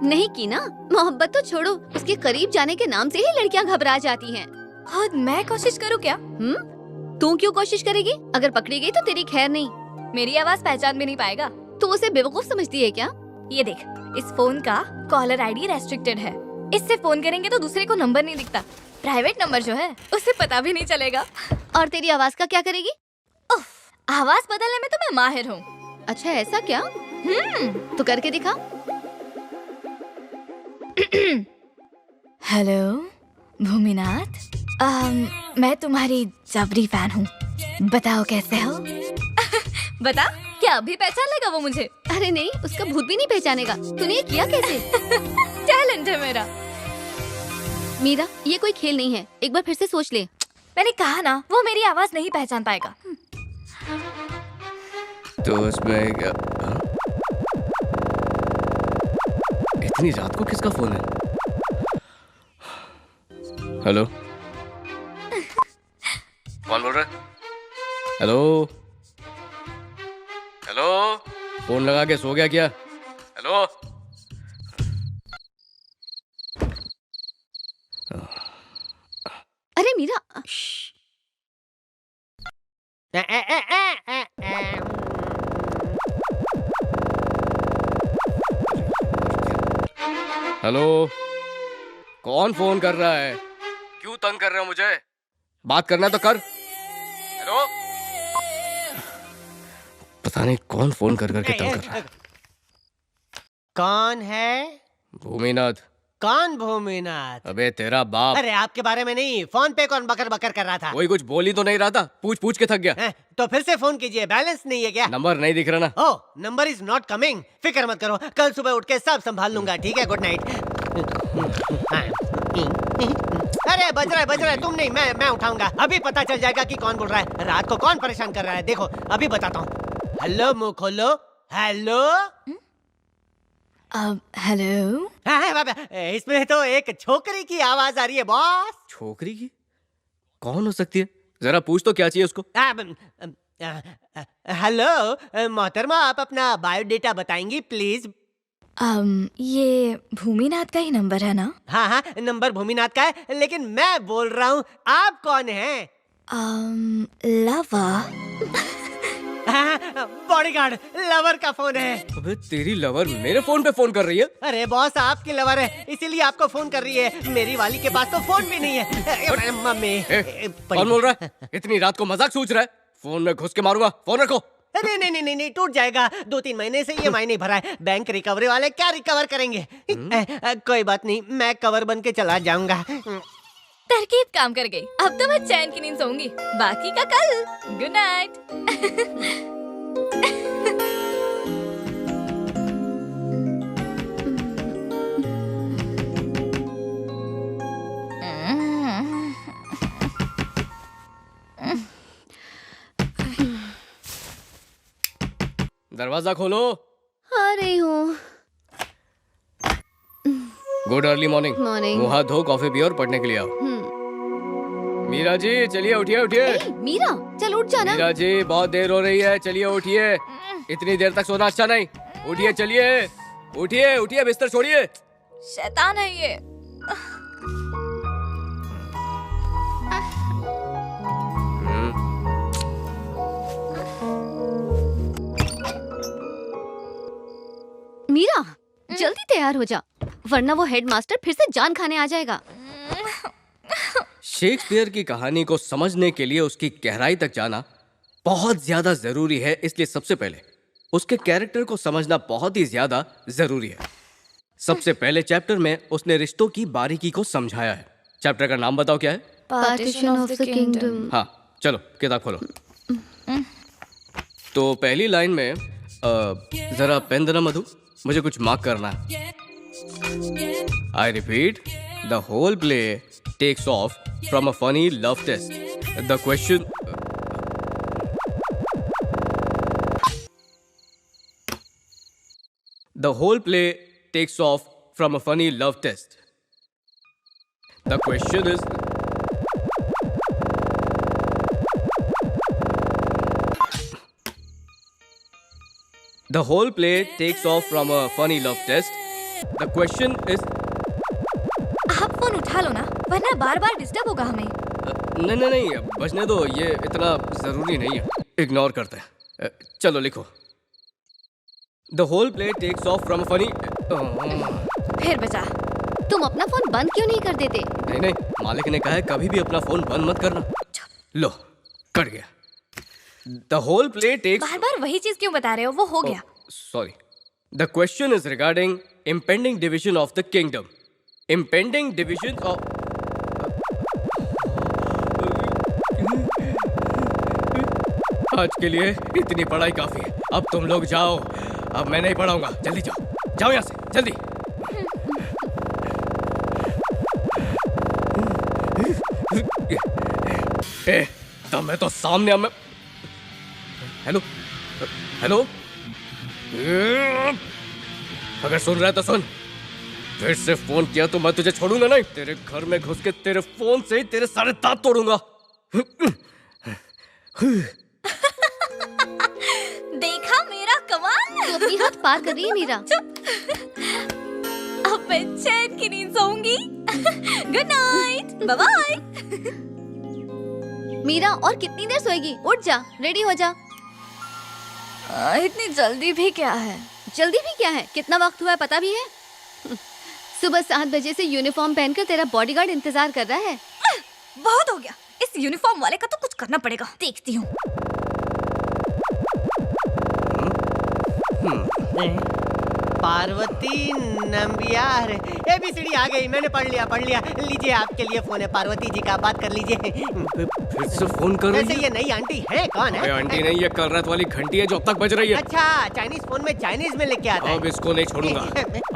नहीं की ना। मोहब्बत तो छोड़ो, उसके करीब जाने के नाम से ही लड़कियां घबरा जाती हैं।
खुद मैं कोशिश करूँ क्या?
तू क्यों कोशिश करेगी? अगर पकड़ी गई तो तेरी खैर नहीं।
मेरी आवाज पहचान भी नहीं पाएगा।
तू उसे बेवकूफ समझती है क्या?
ये देख, इस फोन का कॉलर आईडी रेस्ट्रिक्टेड है। इससे फोन करेंगे तो दूसरे को नंबर नहीं दिखता। प्राइवेट नंबर जो है उसे पता भी नहीं चलेगा।
और तेरी आवाज का क्या करेगी?
आवाज बदलने में तो मैं माहिर हूँ।
अच्छा, ऐसा क्या? तो करके दिखा।
हेलो भूमिनाथ, मैं तुम्हारी जबरी फैन हूँ। बताओ कैसे हो? बता, क्या अभी पहचान लेगा वो मुझे?
अरे नहीं, उसका भूत भी नहीं पहचानेगा। तूने ये किया कैसे?
टैलेंट है मेरा।
मीरा, ये कोई खेल नहीं है, एक बार फिर से सोच ले।
मैंने कहा ना, वो मेरी आवाज नहीं पहचान पाएगा।
तो उसमें इतनी रात को किसका फोन है? हेलो, कौन बोल रहा है? हेलो हेलो, फोन लगा के सो गया क्या? हेलो,
अरे मीरा,
हेलो, कौन फोन कर रहा है? क्यों तंग कर रहे हो मुझे? बात करना तो कर। हेलो, पता नहीं कौन फोन कर करके तंग कर रहा है।
कौन है?
भूमिनाथ।
कौन भूमिनाथ?
अबे तेरा बाप।
अरे आपके बारे में नहीं, फोन पे कौन बकर बकर कर रहा था?
कोई कुछ बोल ही तो नहीं रहा था, पूछ पूछ के थक गया।
तो फिर से फोन कीजिए, बैलेंस नहीं है क्या?
नंबर नहीं दिख रहा ना।
ओह, नंबर इज नॉट कमिंग। फिक्र मत करो, कल सुबह उठ के सब संभाल लूंगा। ठीक है, गुड नाइट। अरे बज रहा है, तुम नहीं, मैं उठाऊंगा। अभी पता चल जाएगा कि कौन बोल रहा है, रात को कौन परेशान कर रहा है। देखो अभी बताता हूँ। हेलो, मुंह खोलो। Hello
hello.
इसमें तो एक छोकरी की आवाज आ रही है बॉस।
छोकरी की? कौन हो सकती है? जरा पूछ तो क्या चाहिए उसको।
हेलो मोहतरमा, आप अपना बायोडेटा बताएंगी प्लीज?
ये भूमिनाथ का ही नंबर है ना?
हाँ हाँ, नंबर भूमिनाथ का है, लेकिन मैं बोल रहा हूँ आप कौन हैं?
लवर।
बॉडीगार्ड, लवर का फोन है।
अबे तेरी लवर मेरे फोन पे फोन कर रही है?
अरे बॉस, आपकी लवर है इसीलिए आपको फोन कर रही है। मेरी वाली के पास तो फोन भी नहीं है। मम्मी।
कौन बोल रहा है? इतनी रात को मजाक सूझ रहा है? फोन में घुस के मारूंगा, फोन रखो।
नहीं, टूट जाएगा। 2-3 महीने से EMI नहीं भरा है। बैंक रिकवरी वाले क्या रिकवर करेंगे? कोई बात नहीं, मैं कवर बन के चला जाऊंगा।
तरकीब काम कर गई। अब तो मैं चैन की नींद सोऊंगी, बाकी का कल। Good night.
दरवाजा खोलो।
आ रही हूँ।
Good early morning.
मॉर्निंग।
मुंह हाथ धो, कॉफी पियो और पढ़ने के लिए आओ। मीरा जी चलिए उठिए उठिए।
मीरा चल उठ जाना।
मीरा जी बहुत देर हो रही है, चलिए उठिए। इतनी देर तक सोना अच्छा नहीं। उठिए चलिए, उठिए उठिए, बिस्तर छोड़िए।
शैतान है ये।
मीरा जल्दी तैयार हो जा, वरना वो हेडमास्टर फिर से जान खाने आ जाएगा।
शेक्सपियर की कहानी को समझने के लिए उसकी गहराई तक जाना बहुत ज्यादा जरूरी है, इसलिए सबसे पहले उसके कैरेक्टर को समझना बहुत ही ज्यादा जरूरी है। सबसे पहले चैप्टर में उसने रिश्तों की बारीकी को समझाया है। चैप्टर का नाम बताओ क्या है?
Partition of the kingdom.
हाँ चलो किताब खोलो। तो पहली लाइन में जरा पेन देना मधु, मुझे कुछ मार्क करना है। I repeat, the whole play takes off from a funny love test. The question The whole play takes off from a funny love test. The question is, the whole play takes off from a funny love test. The question is,
आप phone उठा लो ना, वरना बार बार disturb होगा हमें।
नहीं बजने दो, ये इतना जरूरी नहीं है, इग्नोर करते हैं। चलो लिखो। The whole play takes off from a funny
फिर बचा।
तुम अपना फोन बंद क्यों नहीं कर देते?
नहीं, मालिक ने कहा है कभी भी अपना फोन बंद मत करना। लो कट गया। The whole play takes
बार बार वही चीज क्यों बता रहे हो? वो हो गया।
Sorry. The question is regarding impending division of the kingdom. Impending division of आज के लिए इतनी पढ़ाई काफी है। अब तुम लोग जाओ, अब मैं नहीं पढ़ाऊंगा। जल्दी जाओ, जाओ यहाँ से जल्दी। तब मैं तो सामने मैं हेलो हेलो, अगर सुन रहा है तो सुन, फिर से फोन किया तो मैं तुझे छोड़ूंगा नहीं। तेरे घर में घुस के तेरे फोन से ही तेरे सारे दांत तोड़ूंगा।
देखा मेरा कमाल।
तू अपनी हाथ पार कर रही है मीरा।
अब मैं चैन की नींद सोऊंगी। Good night, bye bye.
Meera और कितनी देर सोएगी? उठ जा, रेडी हो जा।
इतनी जल्दी भी क्या है?
जल्दी भी क्या है? कितना वक्त हुआ है पता भी है? सुबह 7 बजे से यूनिफॉर्म पहनकर तेरा बॉडीगार्ड इंतजार कर रहा है।
बहुत हो गया, इस यूनिफॉर्म वाले का तो कुछ करना पड़ेगा। देखती हूँ।
पार्वती नंबियार, ABCD आ गई। मैंने पढ़ लिया। लीजिए आपके लिए फोन है, पार्वती जी का, बात कर लीजिए।
फिर से फोन कर रही
वैसे ये नई आंटी है? कौन है?
आंटी नहीं, ये कल रात वाली घंटी है जो अब तक बज रही है।
अच्छा, चाइनीज फोन में चाइनीज में लेके आता है।
अब इसको नहीं छोड़ूंगा।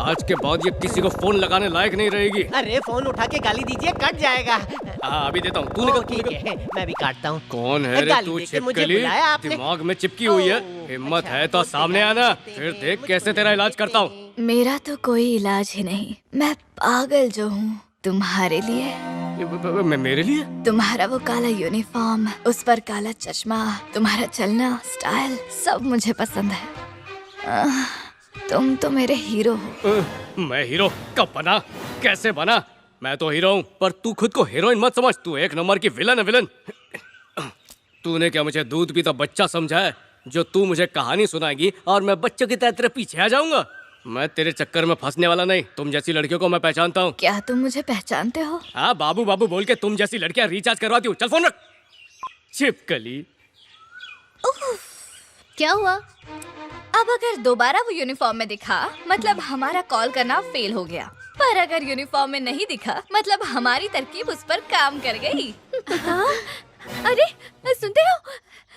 आज के बाद ये किसी को फोन लगाने लायक नहीं रहेगी।
अरे फोन उठा के गाली दीजिए, कट जाएगा।
अभी देता हूँ, तू निकल।
ठीक है, मैं भी काटता हूँ।
कौन है रे तू? छिपकली, दिमाग में चिपकी हुई है। हिम्मत है तो सामने आना, फिर देख कैसे तेरा इलाज करता हूँ।
मेरा तो कोई इलाज ही नहीं, मैं पागल जो हूँ तुम्हारे लिए।
मेरे लिए?
तुम्हारा वो काला यूनिफॉर्म, उस पर काला चश्मा, तुम्हारा चलना, स्टाइल, सब मुझे पसंद है। तुम तो मेरे हीरो हो।
मैं हीरो कब बना? कैसे बना? मैं तो हीरो हूँ, पर तू खुद को हीरोइन मत समझ। तू एक नंबर की विलन है, विलन। तूने क्या मुझे दूध पीता बच्चा समझा है जो तू मुझे कहानी सुनाएगी और मैं बच्चों की तरह तेरे पीछे आ जाऊंगा? मैं तेरे चक्कर में फंसने वाला नहीं। तुम जैसी लड़कियों को मैं पहचानता हूँ।
क्या तुम मुझे पहचानते हो?
हाँ, बाबू बाबू बोल के तुम जैसी लड़कियां रिचार्ज करवाती हूँ। चल फोन रख। छिपकली।
क्या हुआ?
अब अगर दोबारा वो यूनिफॉर्म में दिखा, मतलब हमारा कॉल करना फेल हो गया। पर अगर यूनिफॉर्म में नहीं दिखा, मतलब हमारी तरकीब उस पर काम कर गई।
अरे सुनते हो?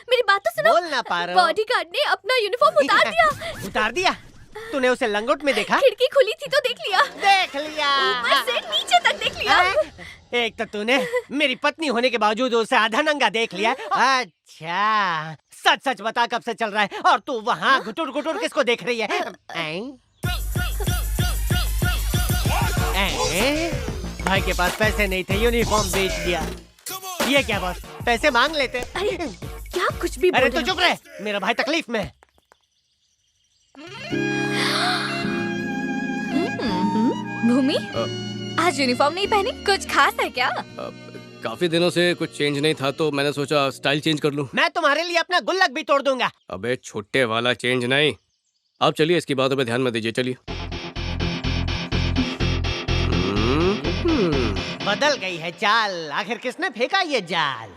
मेरी बात तो सुनो।
बोलना पारो।
बॉडीगार्ड ने अपना यूनिफॉर्म उतार दिया।
उतार दिया? तूने उसे लंगोट में देखा?
खिड़की खुली थी तो देख लिया।
देख लिया।
ऊपर से नीचे तक देख लिया।
एक तो तूने मेरी पत्नी होने के बावजूद उसे आधा नंगा देख लिया। अच्छा, सच सच बता कब से चल रहा है और तू वहाँ घुटुर घुटुर किसको देख रही है? भाई के पास पैसे नहीं थे, यूनिफॉर्म बेच दिया। ये क्या बॉस, पैसे मांग लेते।
अरे क्या कुछ भी
अरे
बोल
तू
रहे हो?
चुप रहे, मेरा भाई तकलीफ में है।
भूमि, आज यूनिफॉर्म नहीं पहनी, कुछ खास है क्या?
काफी दिनों से कुछ चेंज नहीं था तो मैंने सोचा स्टाइल चेंज कर लूं।
मैं तुम्हारे लिए अपना गुल्लक भी तोड़ दूंगा।
अबे छोटे वाला चेंज नहीं। आप चलिए, इसकी बातों पे ध्यान मत दीजिए, चलिए।
बदल गई है चाल, आखिर किसने फेंका ये जाल?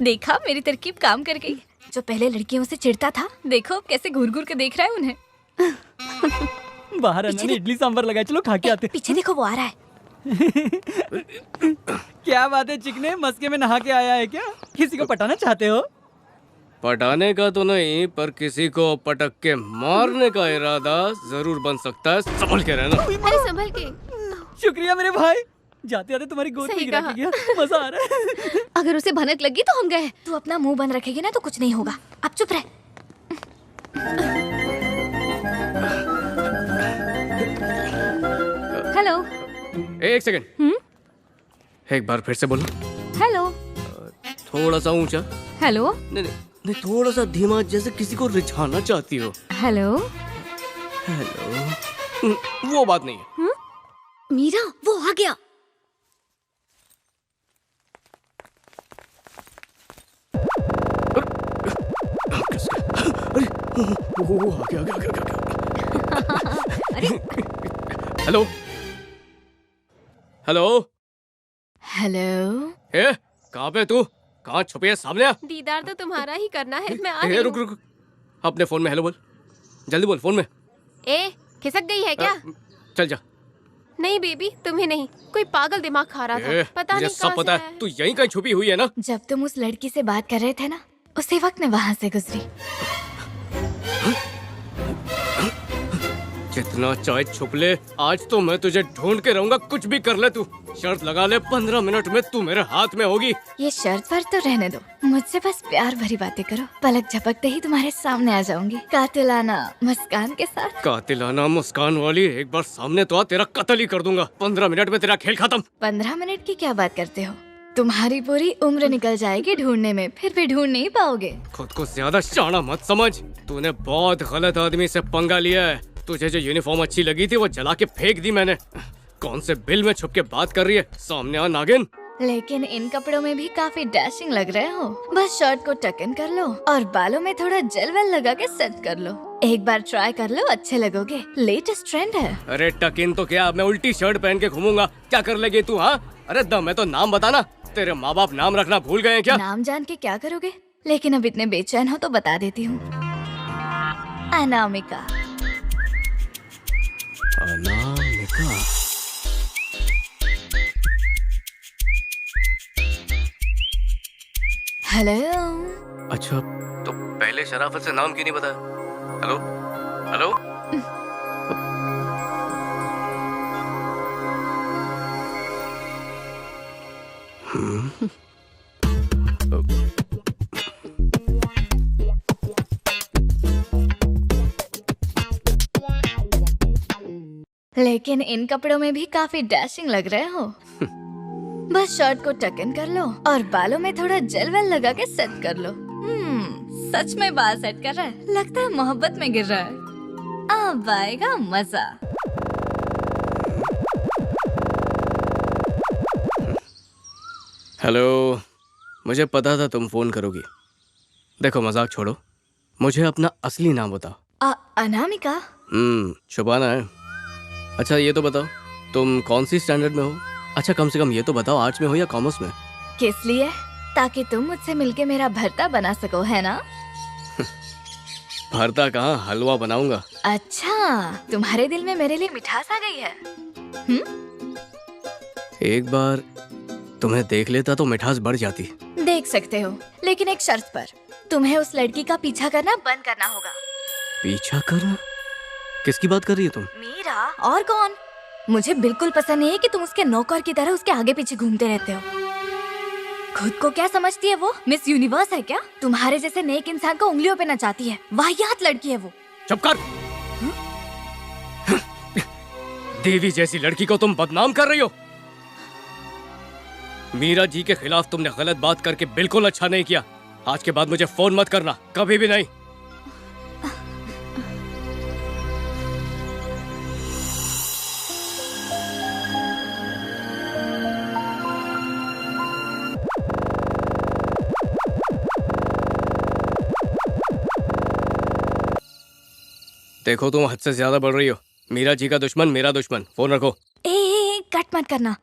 देखा, मेरी तरकीब काम कर गई। जो पहले लड़कियों से चिढ़ता था, देखो अब कैसे घूर घूर के देख रहा है उन्हें।
बाहर अन्ना ने इडली सांभर लगाया, चलो खा के आते।
पीछे देखो, वो आ रहा है।
क्या बात है चिकने, मस्के में नहा के आया है क्या? किसी को पटाना चाहते हो?
पटाने का तो नहीं, पर किसी को पटक के मारने का इरादा जरूर बन सकता है। संभल के रहना।
अरे संभल के।
शुक्रिया मेरे भाई, जाते जाते तुम्हारी गोद में गिरा के गया, मजा आ रहा है।
अगर उसे भनक लगी तो हम गए।
तू अपना मुंह बंद रखेगी ना तो कुछ नहीं होगा। अब चुप रह।
हेलो।
एक सेकंड। एक बार फिर से बोलो।
हेलो।
थोड़ा सा ऊंचा।
हेलो।
नहीं नहीं नहीं, थोड़ा सा धीमा, जैसे किसी को रिझाना चाहती हो।
हेलो।
हेलो। वो बात नहीं है।
मीरा, वो आ गया।
अरे वो आ गया,
अरे
हेलो हेलो
हेलो।
ए, कहाँ पे तू? कहाँ छुपी है? सामने आ।
दीदार तो तुम्हारा ही करना है, मैं आ
ए,
रही
रुक
हूँ।
रुक। अपने फोन में हेलो बोल, जल्दी बोल फोन में।
ए, खिसक गई है क्या?
चल जा।
नहीं बेबी, तुम्हें नहीं, कोई पागल दिमाग खा रहा था। पता
मुझे
नहीं
सब पता है, तू यहीं कहीं छुपी हुई है ना।
जब तुम उस लड़की से बात कर रहे थे ना, उसी वक्त मैं वहाँ से गुजरी।
जितना चाहे छुप ले, आज तो मैं तुझे ढूंढ के रहूंगा। कुछ भी कर ले तू। शर्त लगा ले, 15 मिनट में तू मेरे हाथ में होगी।
ये शर्त पर तो रहने दो, मुझसे बस प्यार भरी बातें करो। पलक झपकते ही तुम्हारे सामने आ जाऊंगी, कातिलाना मुस्कान के साथ।
कातिलाना मुस्कान वाली, एक बार सामने तो आ, तेरा कत्ल ही कर दूंगा। 15 मिनट में तेरा खेल खत्म।
15 मिनट की क्या बात करते हो? तुम्हारी पूरी उम्र निकल जाएगी ढूंढने में, फिर भी ढूंढ नहीं पाओगे।
खुद को ज्यादा शाना मत समझ। तूने बहुत गलत आदमी से पंगा लिया है। तुझे जो यूनिफॉर्म अच्छी लगी थी वो जला के फेंक दी मैंने। कौन से बिल में छुप के बात कर रही है? सामने आ नागिन।
लेकिन इन कपड़ों में भी काफी डैशिंग लग रहे हो। बस शर्ट को टक इन कर लो और बालों में थोड़ा जेल वेल लगा के सेट कर लो। एक बार ट्राई कर लो, अच्छे लगोगे। लेटेस्ट ट्रेंड है।
अरे टक इन तो क्या, मैं उल्टी शर्ट पहन के घूमूंगा। क्या कर लेगी तू? हाँ, अरे दम है तो नाम बताना। तेरे माँ बाप नाम रखना भूल गए हैं क्या?
नाम जान के क्या करोगे? लेकिन अब इतने बेचैन हो तो बता देती हूँ। अनामिका।
अनामिका।
हेलो।
अच्छा, तो पहले शराफत से नाम क्यों नहीं बताया? Hello hello.
लेकिन इन कपड़ों में भी काफी डैशिंग लग रहे हो। बस शर्ट को टक इन कर लो और बालों में थोड़ा जेल वेल लगा के सेट कर लो। सच में बाल सेट कर रहा है, लगता है मोहब्बत में गिर रहा है। अब आएगा मजा।
हेलो, मुझे पता था तुम फोन करोगी। देखो मजाक छोड़ो, मुझे अपना असली नाम बताओ।
अनामिका।
छुपाना है। अच्छा ये तो बताओ, तुम कौन सी स्टैंडर्ड में हो? अच्छा कम से कम ये तो बताओ, आर्ट्स में हो या कॉमर्स में?
किस लिए? ताकि तुम मुझसे मिलके मेरा भरता बना सको, है ना?
भरता कहाँ, हलवा बनाऊंगा।
अच्छा, तुम्हारे दिल में मेरे लिए मिठास आ गई है।
एक बार तुम्हें देख लेता तो मिठास बढ़ जाती।
देख सकते हो, लेकिन एक शर्त पर। तुम्हें उस लड़की का पीछा करना बंद करना होगा।
पीछा करना? किसकी बात कर रही है तुम?
मीरा। और कौन? मुझे बिल्कुल पसंद नहीं है कि तुम उसके नौकर की तरह उसके आगे पीछे घूमते रहते हो। खुद को क्या समझती है वो? मिस यूनिवर्स है क्या? तुम्हारे जैसे नेक इंसान को उंगलियों पे नचाती है। वाहियात लड़की है वो।
चुप कर। देवी जैसी लड़की को तुम बदनाम कर रही हो। मीरा जी के खिलाफ तुमने गलत बात करके बिल्कुल अच्छा नहीं किया। आज के बाद मुझे फोन मत करना, कभी भी नहीं। देखो तुम हद से ज्यादा बढ़ रही हो। मीरा जी का दुश्मन मेरा दुश्मन। फोन रखो।
ए, कट मत करना।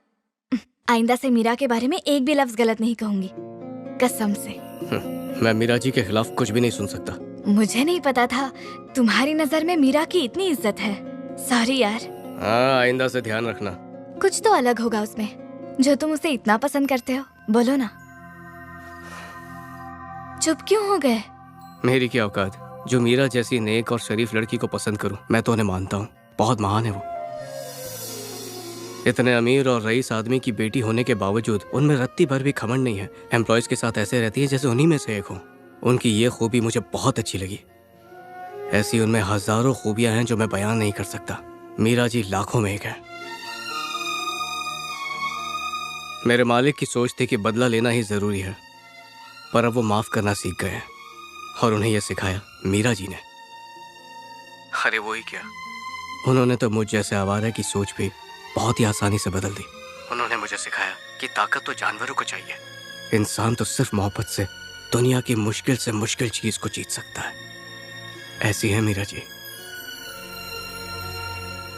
आइंदा से मीरा के बारे में एक भी लफ्ज गलत नहीं कहूंगी, कसम से।
मैं मीरा जी के खिलाफ कुछ भी नहीं सुन सकता।
मुझे नहीं पता था तुम्हारी नजर में मीरा की इतनी इज्जत है। सॉरी यार।
हाँ, आइंदा से ध्यान रखना।
कुछ तो अलग होगा उसमें जो तुम उसे इतना पसंद करते हो। बोलो ना। चुप क्यों हो गए?
मेरी क्या औकात जो मीरा जैसी नेक और शरीफ लड़की को पसंद करूं। मैं तो उन्हें मानता हूँ, बहुत महान है वो। इतने अमीर और रईस आदमी की बेटी होने के बावजूद उनमें रत्ती भर भी घमंड नहीं है। एम्प्लॉयज के साथ ऐसे रहती है जैसे उन्हीं में से एक हो। उनकी ये खूबी मुझे बहुत अच्छी लगी। ऐसी उनमें हजारों खूबियां हैं जो मैं बयान नहीं कर सकता। मीरा जी लाखों में एक है। मेरे मालिक की सोच थी कि बदला लेना ही जरूरी है, पर अब वो माफ करना सीख गए हैं और उन्हें यह सिखाया मीरा जी ने। अरे वो ही क्या, उन्होंने तो मुझ जैसे आवारा की सोच भी बहुत ही आसानी से बदल दी। उन्होंने मुझे सिखाया कि ताकत तो जानवरों को चाहिए, इंसान तो सिर्फ मोहब्बत से दुनिया की मुश्किल से मुश्किल चीज को जीत सकता है। ऐसी है मीरा जी।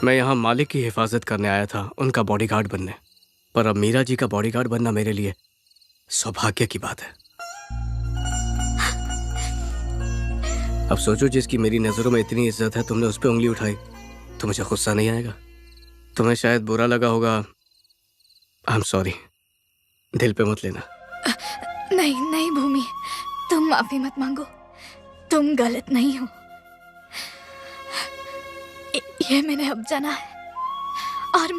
मैं यहाँ मालिक की हिफाजत करने आया था, उनका बॉडीगार्ड बनने, पर अब मीरा जी का बॉडीगार्ड बनना मेरे लिए सौभाग्य की बात है। अब सोचो, जिसकी मेरी नजरों में इतनी इज्जत है, तुमने उस पर उंगली उठाई तो मुझे गुस्सा नहीं आएगा? तुम्हें शायद बुरा लगा होगा। आई एम सॉरी, दिल पे मत लेना।
नहीं नहीं भूमि, तुम माफी मत मांगो। तुम गलत नहीं हो। ये मैंने अब जाना है और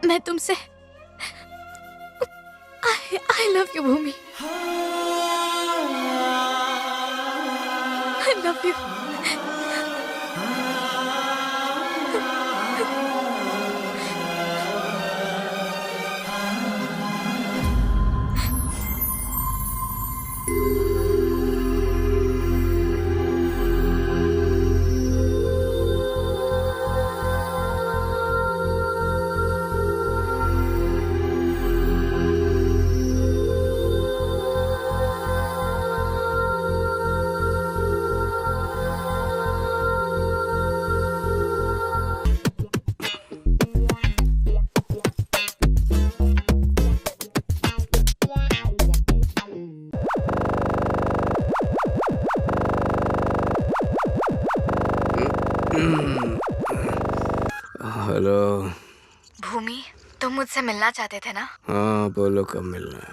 मैं तुमसे I love you Bhumi. I love you.
Hello
Bhumi, तुम मुझसे मिलना चाहते थे ना?
हाँ बोलो, कब मिलना है?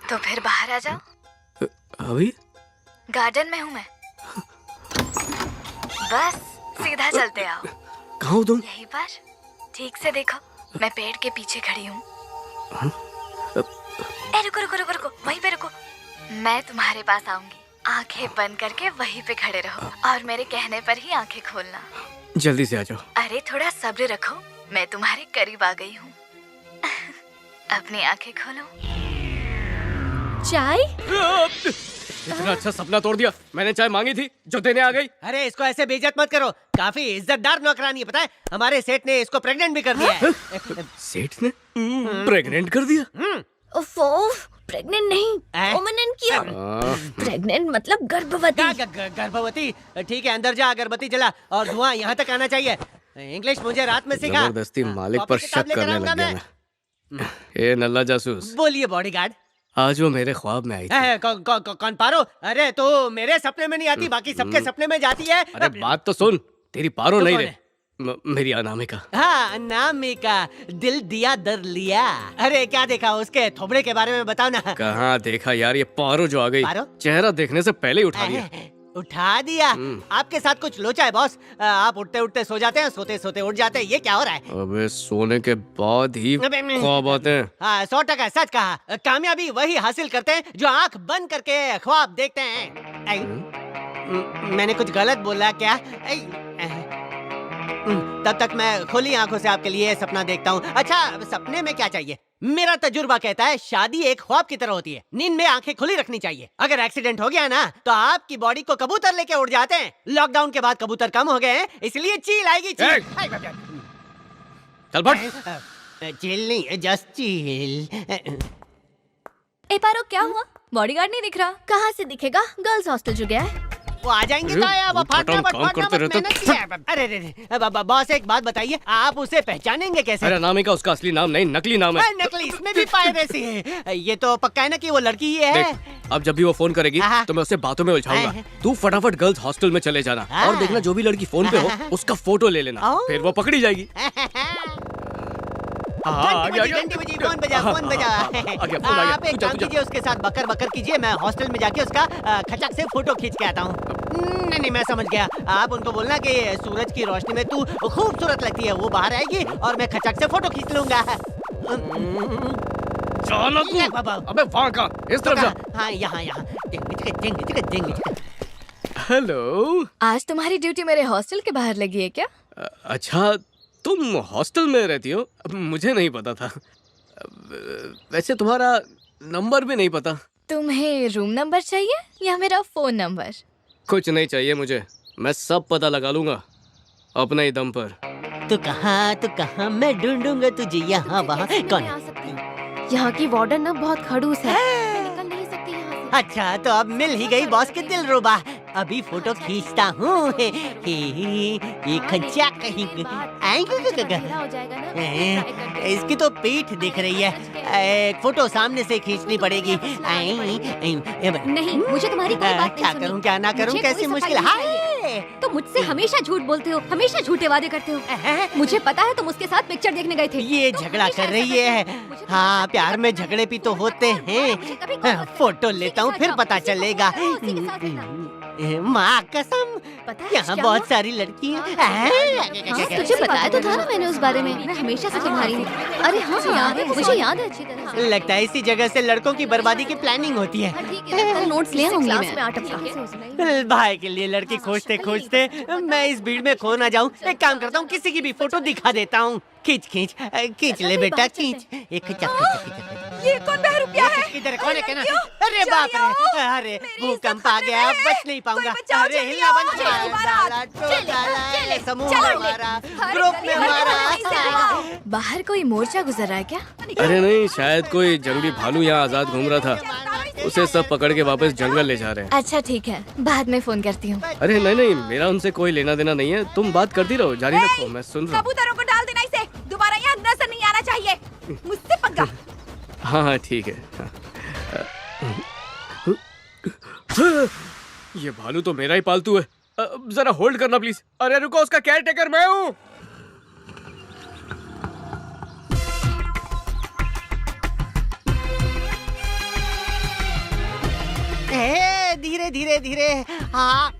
तो फिर बाहर आ जाओ।
अभी
गार्डन में हूँ मैं। बस सीधा चलते आओ।
कहाँ हो तुम?
यहीं पर, ठीक से देखो, मैं पेड़ के पीछे खड़ी हूँ। रुको रुको रुको रुको, वहीं पे रुको। मैं तुम्हारे पास आऊंगी। आंखें बंद करके वहीं पे खड़े रहो और मेरे कहने पर ही आंखें खोलना।
जल्दी से आ जाओ।
अरे थोड़ा सब्र रखो, मैं तुम्हारे करीब आ गई हूँ। अपनी आंखें खोलो। चाय?
इतना अच्छा सपना तोड़ दिया। मैंने चाय मांगी थी जो देने आ गई।
अरे इसको ऐसे बेइज्जत मत करो। काफी इज्जतदार नौकरानी है, पता है? हमारे सेठ ने इसको प्रेग्नेंट भी कर दिया है।
सेठ ने प्रेग्नेंट कर दिया?
ओफो, प्रेग्नेंट नहीं, परमानेंट किया। प्रेग्नेंट मतलब गर्भवती।
गर्भवती? ठीक है, अंदर जा, अगरबत्ती जला और धुआं यहाँ तक आना चाहिए। इंग्लिश मुझे रात में सीखा।
जबरदस्ती मालिक पर शक करने लग गया मैं। ए नल्ला जासूस।
बोलिए बॉडीगार्ड।
आज वो मेरे ख्वाब में आई थी।
कौन पारो? अरे तो मेरे सपने में नहीं आती, बाकी सबके सपने में जाती है।
अरे बात तो सुन, तेरी पारो
तो
नहीं
कौन
रे, मेरी अनामिका।
हाँ, अनामिका, दिल दिया दर लिया। अरे क्या देखा उसके थोबड़े के बारे में बताओ ना।
कहाँ देखा यार, ये पारो जो आ गई,
पारो?
चेहरा देखने से पहले ही उठा लिया।
उठा दिया। आपके साथ कुछ लोचा है बॉस। आप उठते उठते सो जाते हैं, सोते सोते उठ जाते हैं, ये क्या हो रहा है?
अबे सोने के बाद ही ख्वाब आते हैं।
हाँ 100% सच कहा। कामयाबी वही हासिल करते हैं जो आंख बंद करके ख्वाब देखते हैं। मैंने कुछ गलत बोला क्या? तब तक मैं खुली आंखों से आपके लिए सपना देखता हूँ। अच्छा सपने में क्या चाहिए? मेरा तजुर्बा कहता है शादी एक ख्वाब की तरह होती है, नींद में आंखें खुली रखनी चाहिए। अगर एक्सीडेंट हो गया ना तो आपकी बॉडी को कबूतर लेके उड़ जाते हैं। लॉकडाउन के बाद कबूतर कम हो गए हैं, इसलिए चील आएगी। चील
चल फट।
चील नहीं, जस्ट चील।
ए पारो क्या हुआ? बॉडीगार्ड नहीं दिख रहा।
कहाँ से दिखेगा? गर्ल्स हॉस्टल जो गया है।
वो आ जाएंगे ताया, वो मेहनत की है। अरे रे बॉस एक बात बताइए, आप उसे पहचानेंगे कैसे?
अरे नामिका उसका असली नाम नहीं, नकली नाम है।
नकली, इसमें भी पायरेसी है। ये तो पक्का है ना कि वो लड़की ही है।
देख, अब जब भी वो फोन करेगी तो मैं उसे बातों में उलझाऊंगा। तू फटाफट गर्ल्स हॉस्टल में चले जाना और देखना जो भी लड़की फोन पे हो उसका फोटो ले लेना, फिर वो पकड़ी जाएगी।
घंटी बजी, फोन बजा, फोन बजा। आप एक काम कीजिए, उसके साथ बकर बकर कीजिए, मैं हॉस्टल में जाके उसका खचक से फोटो खींच के आता हूँ। नहीं मैं समझ गया। आप उनको बोलना कि सूरज की रोशनी में तू खूबसूरत लगती है, वो बाहर आएगी और मैं खचक से फोटो खींच लूंगा।
अबे वहाँ का, इस तरफ जा।
हाँ यहाँ।
हेलो,
आज तुम्हारी ड्यूटी मेरे हॉस्टल के बाहर लगी है क्या?
अच्छा तुम हॉस्टल में रहती हो? मुझे नहीं पता था। वैसे तुम्हारा नंबर भी नहीं पता।
तुम्हें रूम नंबर चाहिए या मेरा फोन नंबर?
कुछ नहीं चाहिए मुझे, मैं सब पता लगा लूंगा अपने ही दम पर।
तू कहाँ मैं ढूंढूंगा तुझे यहाँ वहाँ। कौन?
यहाँ की वार्डन ना बहुत खड़ूस है, निकल नहीं सकती यहाँ से।
अच्छा तो अब मिल ही गई बॉस के दिलरुबा। अभी फोटो खींचता हूँ। ये खच्चा कहीं इसकी तो पीठ दिख रही है, एक फोटो सामने से खींचनी पड़ेगी।
नहीं, मुझे तुम्हारी कोई बात
क्या
नहीं
करूँ क्या ना करूँ, कैसी मुश्किल है।
तुम मुझसे हमेशा झूठ बोलते हो, हमेशा झूठे वादे करते हो। मुझे पता है तुम उसके साथ पिक्चर देखने गए थे।
ये झगड़ा कर रही है। हाँ प्यार में झगड़े भी तो होते हैं। फोटो लेता हूँ फिर पता चलेगा। माँ कसम, यहाँ बहुत सारी लड़कियाँ।
तुझे बताया तो था ना मैंने उस बारे में, मैं हमेशा से तुम्हारी हूँ। अरे हाँ याद है, मुझे याद है अच्छी तरह।
लगता है इसी जगह से लड़कों की बर्बादी की प्लानिंग होती है।
कल नोट्स ले आऊंगी मैं।
भाई के लिए लड़की खोजते खोजते मैं इस भीड़ में खो ना जाऊँ, एक काम करता हूँ किसी की भी फोटो दिखा देता हूँ। खींच ले बेटा, खींच।
ये कौन बहरूपिया है?
किधर कौन है? कहना। अरे बाप रे, अरे भूकंप आ गया, बच नहीं पाऊंगा। अरे हिलना बंद कर। समूह हमारा, ग्रुप में हमारा।
बाहर कोई मोर्चा गुजर रहा है क्या?
अरे नहीं, शायद कोई जंगली भालू यहाँ आजाद घूम रहा था, उसे सब पकड़ के वापस जंगल ले जा रहे हैं।
अच्छा ठीक है, बाद में फोन करती हूँ।
अरे नहीं, मेरा उनसे कोई लेना देना नहीं है, तुम बात करती रहो, जारी रखो, मैं सुन रहा हूँ।
कबूतरों को डाल देना इसे, दोबारा यहाँ नजर नहीं आना चाहिए। मुझसे पंगा।
हाँ ठीक है। ये भालू तो मेरा ही पालतू है, जरा होल्ड करना प्लीज। अरे रुको, उसका केयर टेकर मैं हूँ।
धीरे धीरे धीरे। हाँ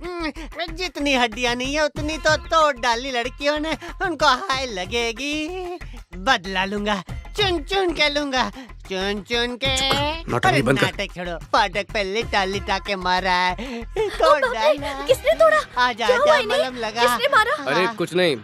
जितनी हड्डियां नहीं है उतनी तो तोड़ डाली लड़कियों ने, उनको हाय लगेगी। बदला लूंगा, चुन चुन के लूंगा, चुन चुन के। अरे नाटक छोड़ो, फाटक पे लिटा के मारा है, तोड़ डाला।
किसने तोड़ा?
आजा आजा, मलहम लगा।
किसने मारा?
अरे कुछ नहीं,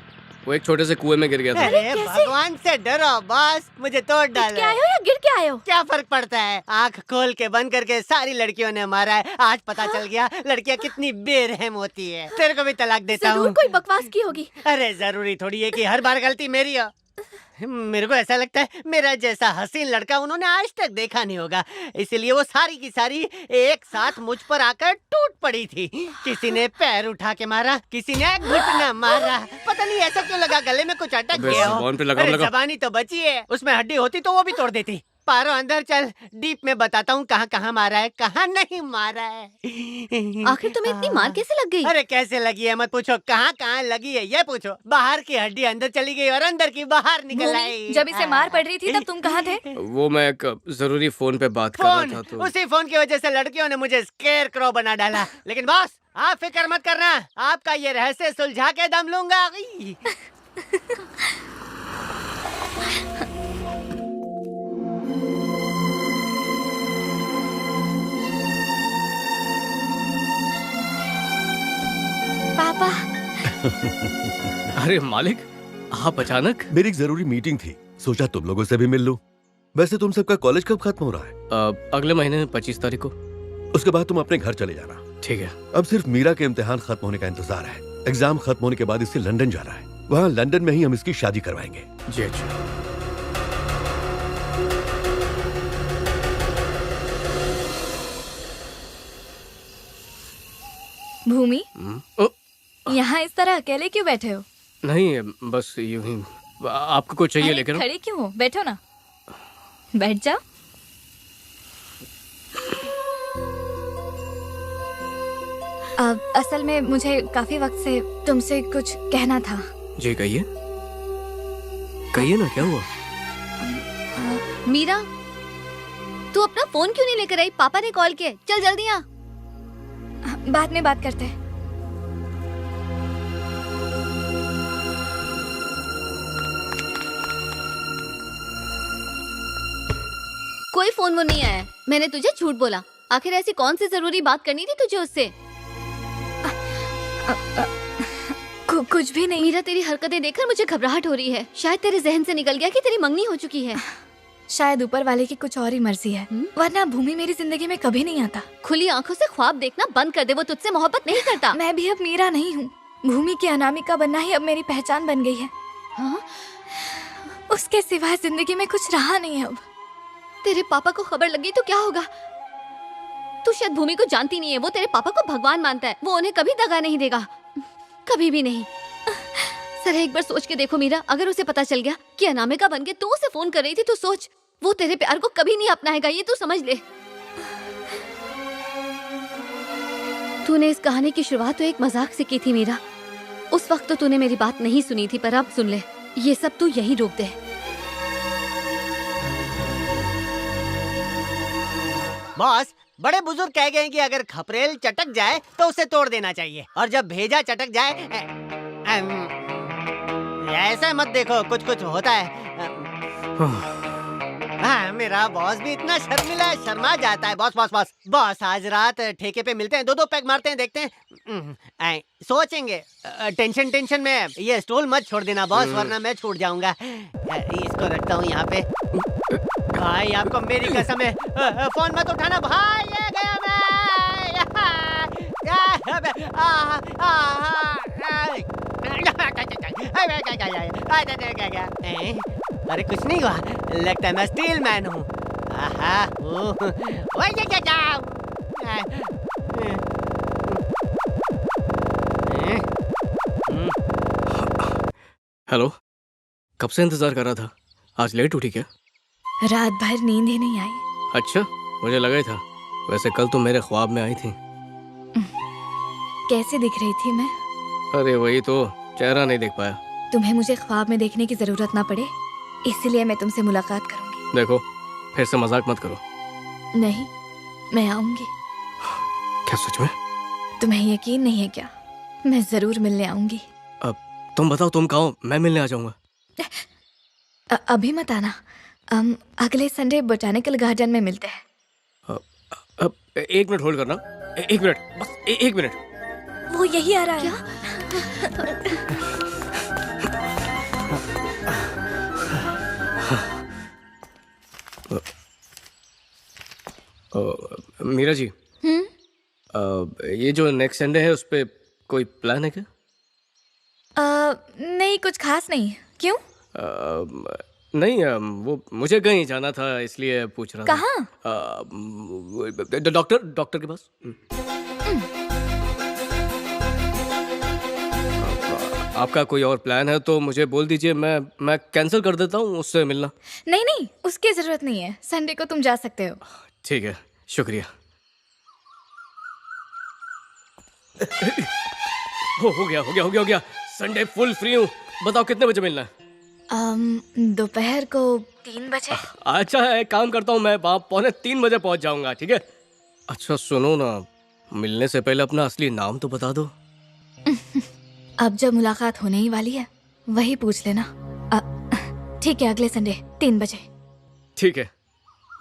वो एक छोटे से कुएं में गिर गया था।
अरे भगवान से डरो बस, मुझे तोड़ डाला।
क्या आए हो या गिर के आए हो?
क्या फर्क पड़ता है, आंख खोल के बंद करके सारी लड़कियों ने मारा है। आज पता चल गया लड़कियां कितनी बेरहम होती है। तेरे को भी तलाक देता हूँ।
जरूर कोई बकवास की होगी।
अरे जरूरी थोड़ी है कि हर बार गलती मेरी हो। मेरे को ऐसा लगता है मेरा जैसा हसीन लड़का उन्होंने आज तक देखा नहीं होगा, इसीलिए वो सारी की सारी एक साथ मुझ पर आकर टूट पड़ी थी। किसी ने पैर उठा के मारा, किसी ने घुटना मारा, पता नहीं ऐसा क्यों लगा गले में कुछ अटक गया हो।
ज़बान पे लगाम लगा।
ज़बानी तो बची है, उसमें हड्डी होती तो वो भी तोड़ देती। पारो अंदर चल, डीप में बताता हूँ कहाँ कहाँ मारा है, कहाँ नहीं मारा है।
आखिर तुम्हें इतनी मार कैसे लग गई?
अरे कैसे लगी है मत पूछो, कहाँ कहाँ लगी है ये पूछो। बाहर की हड्डी अंदर चली गई और अंदर की बाहर निकल आई।
जब इसे मार पड़ रही थी तब तुम कहाँ थे?
वो मैं एक जरूरी फोन पे बात कर रहा था तो
उसी फोन की वजह से लड़कियों ने मुझे स्केयर क्रो बना डाला। लेकिन बॉस आप फिक्र मत करना, आपका ये रहस्य सुलझा के दम लूंगा।
पापा।
अरे मालिक, आप अचानक?
मेरी एक जरूरी मीटिंग थी, सोचा तुम लोगों से भी मिल लूं। वैसे तुम सबका कॉलेज कब खत्म हो रहा है?
अगले महीने 25 तारीख को।
उसके बाद तुम अपने घर चले जाना।
ठीक है।
अब सिर्फ मीरा के इम्तिहान खत्म होने का इंतजार है। एग्जाम खत्म होने के बाद इससे लंदन जाना है, वहाँ लंदन में ही हम इसकी शादी करवाएंगे।
जी अच्छा।
भूमि, यहाँ इस तरह अकेले क्यों बैठे हो?
नहीं, बस यूं ही। आपको कुछ चाहिए लेकर?
खड़े क्यों हो? बैठो ना। बैठ जाओ। असल में मुझे काफी वक्त से तुमसे कुछ कहना था।
जी कहिए। कहिए ना, क्या हुआ?
मीरा, तू अपना फोन क्यों नहीं लेकर आई? पापा ने कॉल किया, चल जल्दी आ।
बाद में बात करते हैं।
कोई फोन वो नहीं आया। मैंने तुझे झूठ बोला। आखिर ऐसी कौन सी जरूरी बात करनी थी तुझे उससे?
कुछ भी नहीं।
मीरा, तेरी हरकतें देखकर मुझे घबराहट हो रही है। शायद तेरे जहन से निकल गया कि तेरी मंगनी हो चुकी है।
शायद ऊपर वाले की कुछ और ही मर्जी है, वरना भूमि मेरी जिंदगी में कभी नहीं आता।
खुली आंखों से ख्वाब देखना बंद कर दे, वो तुझसे मोहब्बत नहीं करता।
मैं भी अब मीरा नहीं हूँ। भूमि की अनामिका बनना ही अब मेरी पहचान बन गई है।
हाँ?
उसके सिवाय जिंदगी में कुछ रहा नहीं अब।
तेरे पापा को खबर लगी तो क्या होगा? तू शायद भूमि को जानती नहीं है। वो तेरे पापा को भगवान मानता है। वो उन्हें कभी दगा नहीं देगा, कभी भी नहीं। सर एक बार सोच के देखो मीरा, अगर उसे पता चल गया कि अनामिका बन के तू उसे फोन कर रही थी तो सोच, वो तेरे प्यार को कभी नहीं अपनाएगा, ये तू समझ ले। तूने इस कहानी की शुरुआत तो एक मजाक से की थी मीरा। उस वक्त तो तूने मेरी बात नहीं सुनी थी, पर अब सुन ले, ये सब तू यहीं रोक दे।
बॉस, बड़े बुजुर्ग कह गए हैं कि अगर खपरेल चटक जाए तो उसे तोड़ देना चाहिए, और जब भेजा चटक जाए ऐसा मत देखो, कुछ कुछ होता है। हाँ, मेरा बॉस भी इतना शर्मिला है, शर्मा जाता है। बॉस बॉस बॉस बॉस, आज रात ठेके पे मिलते हैं, 2-2 पैग मारते हैं, देखते हैं। सोचेंगे। टेंशन में ये स्टूल मत छोड़ देना बॉस, वरना मैं छूट जाऊंगा। इसको रखता हूँ यहाँ पे। भाई आपको मेरी कसम है, फोन मत उठाना भाई, ये गया मैं। अरे कुछ नहीं हुआ, लगता है मैं स्टील मैन हूँ।
हेलो, कब से इंतजार कर रहा था? आज लेट उठी क्या?
रात भर नींद ही नहीं आई।
अच्छा, मुझे लगा ही था। वैसे कल तुम मेरे ख्वाब में आई थी।
कैसे दिख रही थी मैं?
अरे वही तो, चेहरा नहीं देख पाया।
तुम्हें मुझे ख्वाब में देखने की जरूरत ना पड़े, इसलिए मैं तुमसे मुलाकात करूंगी।
देखो, फिर से मजाक मत करो।
नहीं, मैं आऊंगी।
क्या सच में?
तुम्हें यकीन नहीं है क्या? मैं जरूर मिलने आऊंगी।
अब तुम बताओ, तुम कहो, मैं मिलने आ जाऊंगा।
अभी मत आना, अगले संडे बोटानिकल गार्डन में मिलते हैं।
अब 1 मिनट होल्ड करना। 1 मिनट, बस 1 मिनट।
वो यही आ रहा है।
मीरा जी, ये जो नेक्स्ट संडे है उस पे कोई प्लान है क्या?
नहीं, कुछ खास नहीं। क्यों?
नहीं, वो मुझे कहीं जाना था इसलिए पूछ रहा था।
कहाँ?
डॉक्टर के पास। आपका कोई और प्लान है तो मुझे बोल दीजिए, मैं कैंसिल कर देता हूँ उससे मिलना।
नहीं नहीं, उसकी जरूरत नहीं है। संडे को तुम जा सकते हो।
ठीक है, शुक्रिया। हो गया। संडे फुल फ्री हूँ। बताओ कितने बजे मिलना है?
दोपहर को 3 बजे।
अच्छा है, एक काम करता हूँ, मैं वहाँ 2:45 बजे पहुँच जाऊँगा। ठीक है? अच्छा सुनो ना, मिलने से पहले अपना असली नाम तो बता दो।
अब जब मुलाकात होने ही वाली है, वही पूछ लेना। ठीक है, अगले संडे 3 बजे।
ठीक है,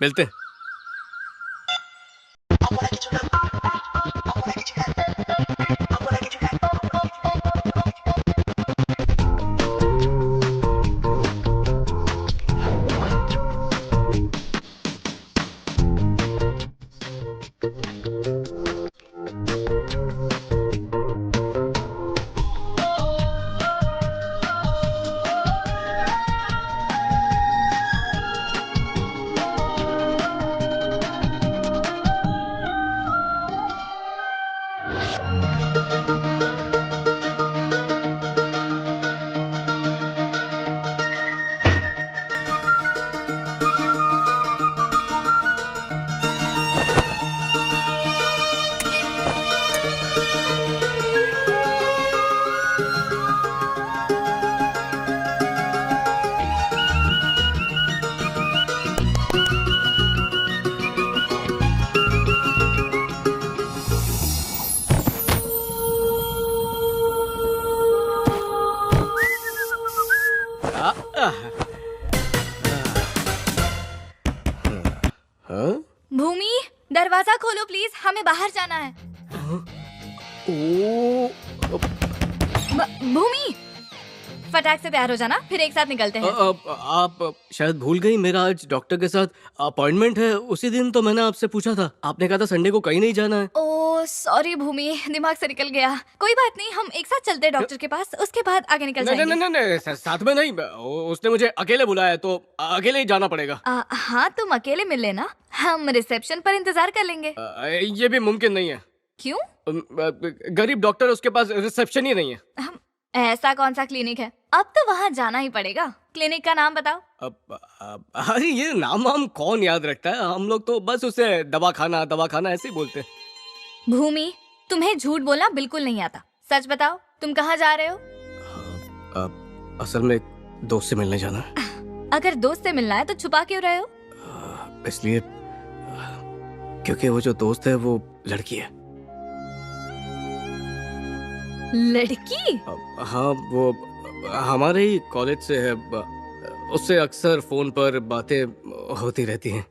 मिलते हैं।
भूमि, दरवाजा खोलो प्लीज, हमें बाहर जाना है। भूमि, फटाक से तैयार हो जाना, फिर एक साथ निकलते हैं।
आप शायद भूल गई, मेरा आज डॉक्टर के साथ अपॉइंटमेंट है। उसी दिन तो मैंने आपसे पूछा था, आपने कहा था संडे को कहीं नहीं जाना है।
ओह सॉरी भूमि, दिमाग से निकल गया। कोई बात नहीं, हम एक साथ चलते हैं डॉक्टर के पास, उसके बाद आगे निकल जाएंगे।
नहीं, साथ में नहीं। उसने मुझे अकेले बुलाया तो अकेले ही जाना पड़ेगा।
हाँ, तुम अकेले मिल लेना, हम रिसेप्शन पर इंतजार कर लेंगे।
ये भी मुमकिन नहीं है।
क्यों?
गरीब डॉक्टर, उसके पास रिसेप्शन ही नहीं है।
ऐसा कौन सा क्लिनिक है? अब तो वहाँ जाना ही पड़ेगा। क्लिनिक का नाम बताओ।
अरे ये नाम कौन याद रखता है, हम लोग तो बस उसे दवाखाना ऐसे ही बोलते हैं।
भूमि, तुम्हें झूठ बोलना बिल्कुल नहीं आता, सच बताओ, तुम कहाँ जा रहे हो?
असल में एक दोस्त से मिलने जाना है।
अगर दोस्त से मिलना है तो छुपा क्यों रहे हो?
इसलिए क्योंकि वो जो दोस्त है वो लड़की है।
लड़की?
हाँ, वो हमारे ही कॉलेज से है। उससे अक्सर फोन पर बातें होती रहती हैं।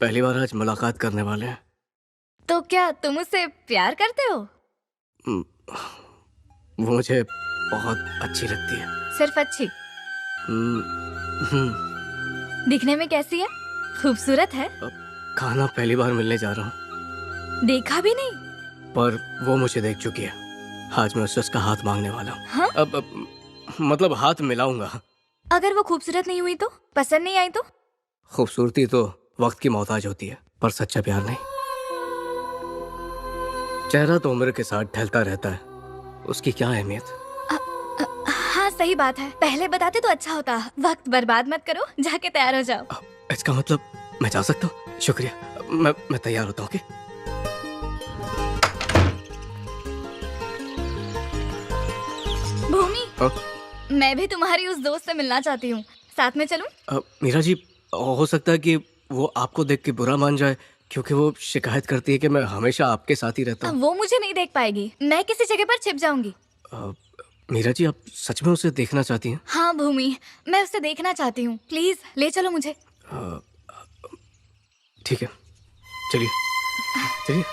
पहली बार आज मुलाकात करने वाले हैं।
तो क्या तुम उससे प्यार करते हो?
वो मुझे बहुत अच्छी लगती है।
सिर्फ अच्छी? दिखने में कैसी है? खूबसूरत है?
खाना पहली बार मिलने जा रहा हूँ।
देखा भी नहीं?
पर वो मुझे देख चुकी है। आज मैं उसका हाथ मांगने वाला हूँ।
हाँ?
अब मतलब हाथ मिलाऊंगा।
अगर वो खूबसूरत नहीं हुई तो? पसंद नहीं आई तो?
खूबसूरती तो वक्त की मोहताज होती है, पर सच्चा प्यार नहीं। चेहरा तो उम्र के साथ ढलता रहता है, उसकी क्या अहमियत।
हाँ सही बात है, पहले बताते तो अच्छा होता। वक्त बर्बाद मत करो, जाके तैयार हो जाओ।
इसका मतलब मैं जा सकता हूँ? शुक्रिया, मैं तैयार होता हूँ।
भूमि, मैं भी तुम्हारी उस दोस्त से मिलना चाहती हूँ, साथ में चलूं?
मीरा जी, हो सकता है कि वो आपको देख के बुरा मान जाए, क्योंकि वो शिकायत करती है कि मैं हमेशा आपके साथ ही रहता हूँ।
वो मुझे नहीं देख पाएगी, मैं किसी जगह पर छिप जाऊंगी।
मीरा जी, आप सच में उसे देखना चाहती हैं?
हाँ भूमि, मैं उसे देखना चाहती हूँ, प्लीज ले चलो मुझे।
ठीक है, चलिए चलिए।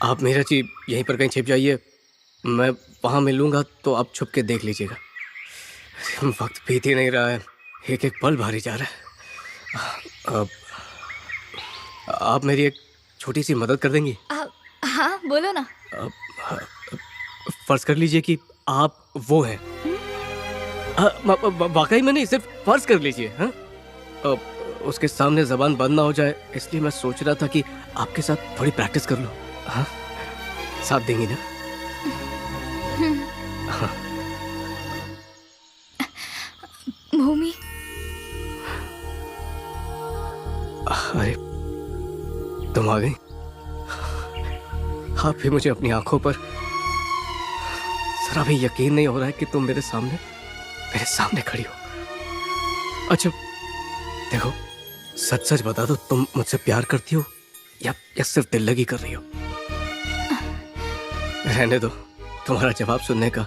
आप मीरा जी यहीं पर कहीं छिप जाइए, मैं वहाँ मिलूंगा तो आप छुप के देख लीजिएगा। वक्त बीत ही नहीं रहा है, एक एक पल भारी जा रहा है। आप मेरी एक छोटी सी मदद कर देंगी?
हाँ बोलो ना।
फर्ज कर लीजिए कि आप वो हैं। वाकई में नहीं, सिर्फ फर्ज कर लीजिए। हाँ? उसके सामने जबान बंद ना हो जाए, इसलिए मैं सोच रहा था कि आपके साथ थोड़ी प्रैक्टिस कर लूं। हाँ, साथ देंगी ना? हाँ।
भूमि,
अरे तुम आ गई। आप भी मुझे अपनी आंखों पर जरा भी यकीन नहीं हो रहा है कि तुम मेरे सामने खड़ी हो। अच्छा देखो, सच सच बता दो, तुम मुझसे प्यार करती हो या सिर्फ दिल लगी कर रही हो? रहने दो, तुम्हारा जवाब सुनने का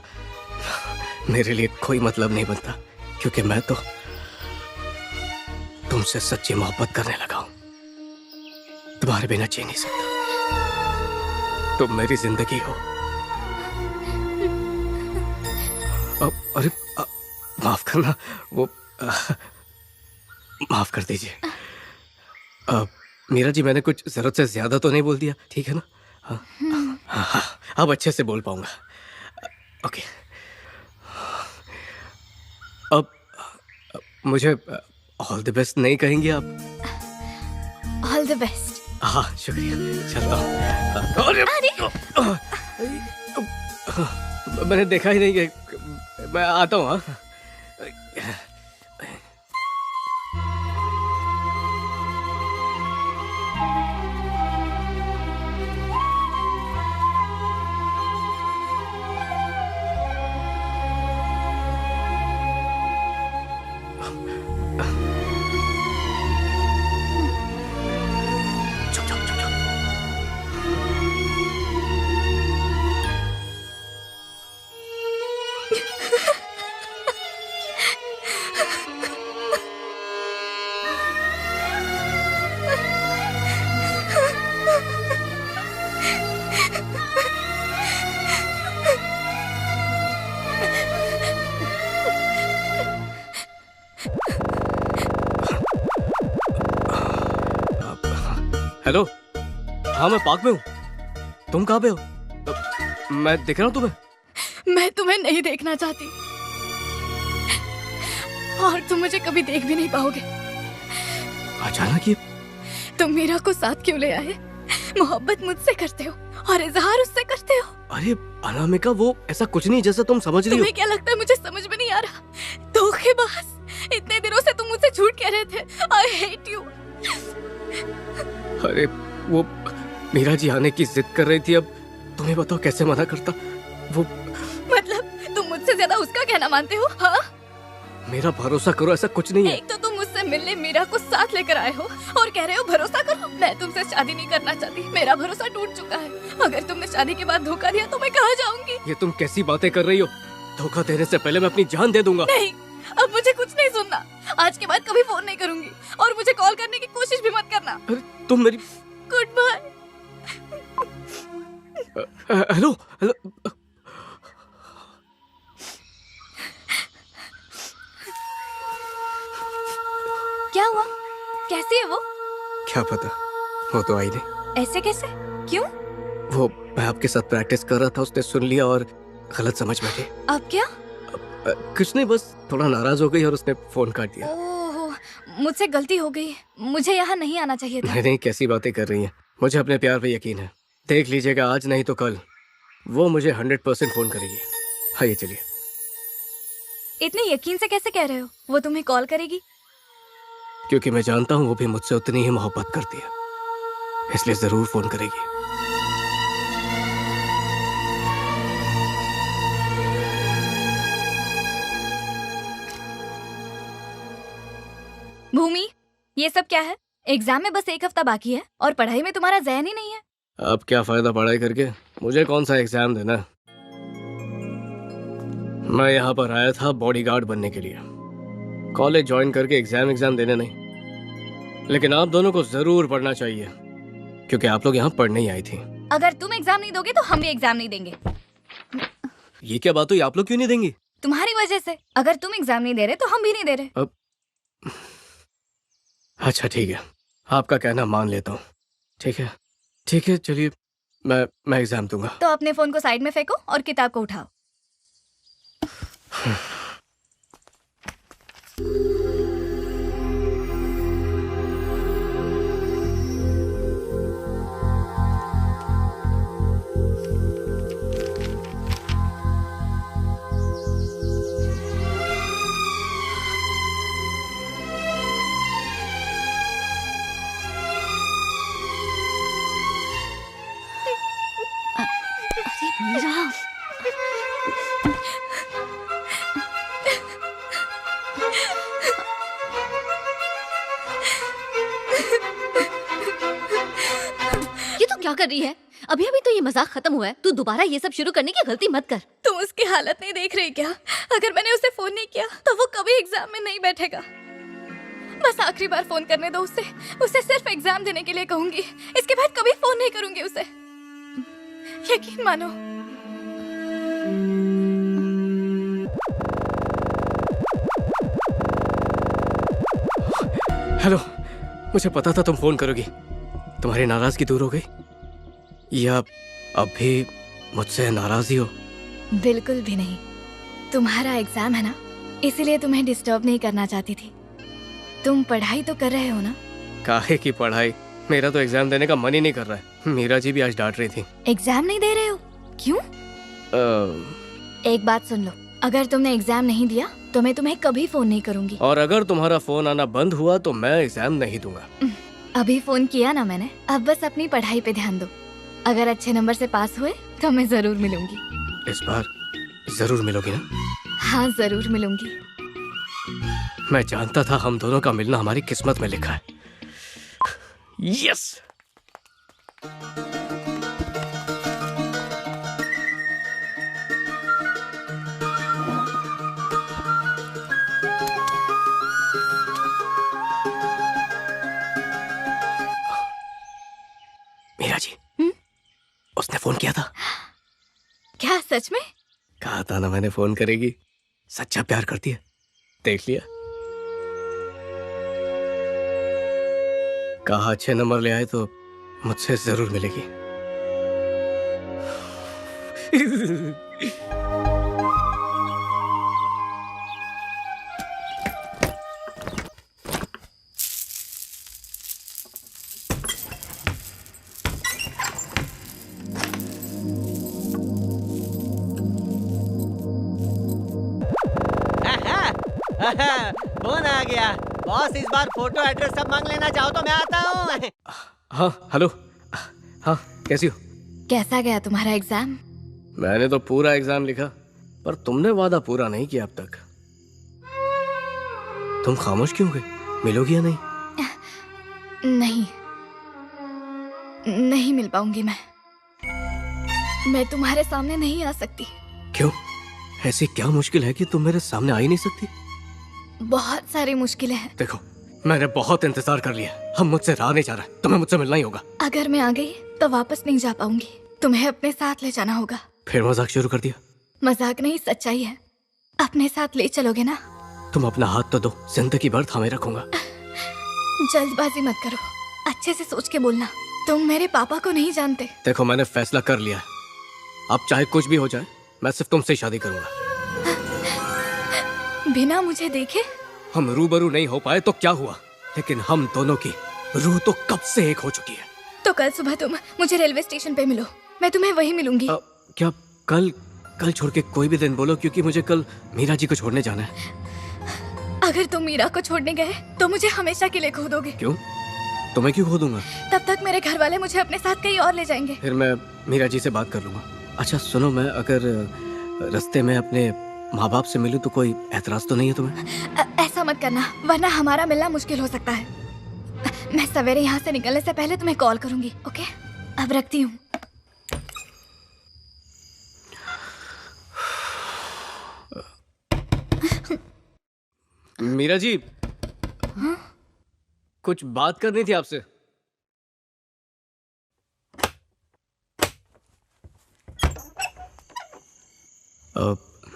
मेरे लिए कोई मतलब नहीं बनता, क्योंकि मैं तो तुमसे सच्ची मोहब्बत करने लगा हूं। तुम्हारे बिना जी नहीं सकता। तुम मेरी जिंदगी हो। अरे माफ करना, वो माफ कर दीजिए। मीरा जी, मैंने कुछ जरूरत से ज्यादा तो नहीं बोल दिया, ठीक है ना? हाँ, हाँ, हाँ, अब अच्छे से बोल पाऊंगा। ओके, अब मुझे ऑल द बेस्ट नहीं कहेंगे आप?
All the best.
हाँ, शुक्रिया। चलता हूँ। मैंने देखा ही नहीं कि मैं आता हूँ। हाँ, हेलो। हाँ, मैं पार्क में हूँ। तुम कहाँ पे हो? मैं दिख रहा हूँ तुम्हें?
मैं तुम्हें नहीं देखना चाहती और तुम मुझे कभी देख भी नहीं पाओगे।
अचानक ये?
तुम मीरा को साथ क्यों ले आए? मोहब्बत मुझसे करते हो और इजहार उससे करते हो।
अरे अनामिका, वो ऐसा कुछ नहीं जैसा तुम समझ रही हो।
तुम्हें क्या लगता है मुझे समझ में नहीं आ रहा? धोखेबाज, इतने दिनों से तुम मुझसे झूठ कह रहे थे। I hate you.
अरे वो मीरा जी आने की जिद कर रही थी, अब तुम्हें बताओ कैसे मना करता? वो
मतलब तुम मुझसे ज्यादा उसका कहना मानते हो? हाँ,
मेरा भरोसा करो, ऐसा कुछ नहीं है।
एक तो तुम मुझसे मिलने मीरा को साथ लेकर आए हो और कह रहे हो भरोसा करो। मैं तुमसे शादी नहीं करना चाहती, मेरा भरोसा टूट चुका है। अगर तुमने शादी के बाद धोखा दिया तो मैं कहाँ जाऊंगी?
ये तुम कैसी बातें कर रही हो? धोखा देने से पहले मैं अपनी जान दे दूंगा।
नहीं, अब मुझे कुछ नहीं सुनना। आज के बाद कभी फोन नहीं करूंगी और मुझे कॉल करने की कोशिश भी मत करना।
अरे तुम मेरी...
गुड बाय।
Hello hello.
क्या हुआ? कैसी है वो?
क्या पता, वो तो आई नहीं।
ऐसे कैसे? क्यों?
वो मैं आपके साथ प्रैक्टिस कर रहा था, उसने सुन लिया और गलत समझ बैठी।
अब क्या?
कुछ नहीं, बस थोड़ा नाराज हो गई और उसने फोन काट दिया।
ओह, मुझसे गलती हो गई। मुझे यहाँ नहीं आना चाहिए था।
नहीं, कैसी बातें कर रही हैं। मुझे अपने प्यार पे यकीन है। देख लीजिएगा, आज नहीं तो कल वो मुझे 100% फोन करेगी। हाँ, ये चलिए।
इतने यकीन से कैसे कह रहे हो वो तुम्हें कॉल करेगी?
क्योंकि मैं जानता हूँ वो भी मुझसे उतनी ही मोहब्बत करती है, इसलिए जरूर फोन करेगी।
भूमि, ये सब क्या है? एग्जाम में बस 1 हफ्ता बाकी है और पढ़ाई में तुम्हारा ज़हन ही नहीं है।
अब क्या फायदा पढ़ाई करके? मुझे कौन सा एग्जाम देना? मैं यहाँ पर आया था बॉडीगार्ड बनने के लिए, कॉलेज ज्वाइन करके एग्जाम देने नहीं। लेकिन आप दोनों को जरूर पढ़ना चाहिए, क्योंकि आप लोग यहाँ पढ़ने ही आई थी।
अगर तुम एग्जाम नहीं दोगे तो हम भी एग्जाम नहीं देंगे।
ये क्या बात हुई? आप लोग क्यों नहीं देंगी?
तुम्हारी वजह से। अगर तुम एग्जाम नहीं दे रहे तो हम भी नहीं दे रहे।
अब अच्छा ठीक है, आपका कहना मान लेता हूँ। ठीक है, चलिए मैं एग्जाम दूंगा।
तो अपने फोन को साइड में फेंको और किताब को उठाओ।
क्या कर रही है? अभी अभी तो ये मजाक खत्म हुआ है, तू दोबारा ये सब शुरू करने की गलती मत कर।
तुम उसकी हालत नहीं देख रही क्या? अगर मैंने उसे फोन नहीं किया तो वो कभी एग्जाम में नहीं बैठेगा। बस आखिरी बार फोन करने दो उसे। उसे सिर्फ एग्जाम देने के लिए कहूंगी, इसके बाद कभी फोन नहीं करूंगी उसे, यकीन मानो।
हेलो, मुझे पता था तुम फोन करोगी। तुम्हारी नाराजगी दूर हो गई या अब भी मुझसे नाराज ही हो?
बिल्कुल भी नहीं। तुम्हारा एग्जाम है ना, इसीलिए तुम्हें डिस्टर्ब नहीं करना चाहती थी। तुम पढ़ाई तो कर रहे हो ना?
काहे की पढ़ाई? मेरा तो एग्जाम देने का मन ही नहीं कर रहा है। मीरा जी भी आज डांट रही थी।
एग्जाम नहीं दे रहे हो? क्यों? एक बात सुन लो, अगर तुमने एग्जाम नहीं दिया तो मैं तुम्हें कभी फोन नहीं करूंगी।
और अगर तुम्हारा फोन आना बंद हुआ तो मैं एग्जाम नहीं दूंगा।
अभी फोन किया ना मैंने, अब बस अपनी पढ़ाई पे ध्यान दो। अगर अच्छे नंबर से पास हुए तो मैं जरूर मिलूंगी।
इस बार जरूर मिलोगी ना?
हाँ जरूर मिलूंगी।
मैं जानता था हम दोनों का मिलना हमारी किस्मत में लिखा है। यस। मीरा जी, उसने फोन किया था।
क्या सच में?
कहा था ना मैंने फोन करेगी। सच्चा प्यार करती है, देख लिया। कहा अच्छे नंबर ले आए तो मुझसे जरूर मिलेगी।
फोन आ गया। बॉस इस बार फोटो एड्रेस सब मांग लेना, चाहो तो मैं आता हूँ।
हाँ हेलो। हाँ कैसी हो?
कैसा गया तुम्हारा एग्जाम?
मैंने तो पूरा एग्जाम लिखा, पर तुमने वादा पूरा नहीं किया अब तक। तुम खामोश क्यों गए? मिलोगी या नहीं?
नहीं, नहीं मिल पाऊंगी मैं तुम्हारे सामने नहीं आ सकती।
क्यों? ऐसी क्या मुश्किल है कि तुम मेरे सामने आ ही नहीं सकती?
बहुत सारी मुश्किलें हैं।
देखो, मैंने बहुत इंतजार कर लिया, हम मुझसे रहा नहीं जा रहा, तुम्हें मुझसे मिलना ही होगा।
अगर मैं आ गई तो वापस नहीं जा पाऊंगी, तुम्हें अपने साथ ले जाना होगा।
फिर मजाक शुरू कर दिया?
मजाक नहीं, सच्चाई है। अपने साथ ले चलोगे ना?
तुम अपना हाथ तो दो, जिंदगी भर थामे रखूंगा।
जल्दबाजी मत करो, अच्छे से सोच के बोलना। तुम मेरे पापा को नहीं जानते।
देखो मैंने फैसला कर लिया है, अब चाहे कुछ भी हो जाए मैं सिर्फ तुमसे शादी करूंगा।
बिना मुझे देखे?
हम रूबरू नहीं हो पाए तो क्या हुआ, लेकिन हम दोनों की रूह तो कब से एक हो चुकी है।
तो कल सुबह तुम मुझे रेलवे स्टेशन पे मिलो, मैं तुम्हें वहीं मिलूंगी।
क्या कल छोड़ के कोई भी दिन बोलो, क्योंकि मुझे कल मीरा जी को छोड़ने जाना है।
अगर तुम मीरा को छोड़ने गए तो मुझे हमेशा के लिए खो दोगे।
क्यों? तुम्हें क्यों खो दूंगा?
तब तक मेरे घर वाले मुझे अपने साथ कहीं और ले जाएंगे।
फिर मैं मीरा जी से बात कर लूंगा। अच्छा सुनो, मैं अगर रास्ते में अपने माँ बाप से मिलूं तो कोई एतराज तो नहीं है तुम्हें?
ऐसा मत करना, वरना हमारा मिलना मुश्किल हो सकता है। मैं सवेरे यहाँ से निकलने से पहले तुम्हें कॉल करूंगी, ओके? अब रखती हूँ।
मीरा जी,
हाँ?
कुछ बात करनी थी आपसे।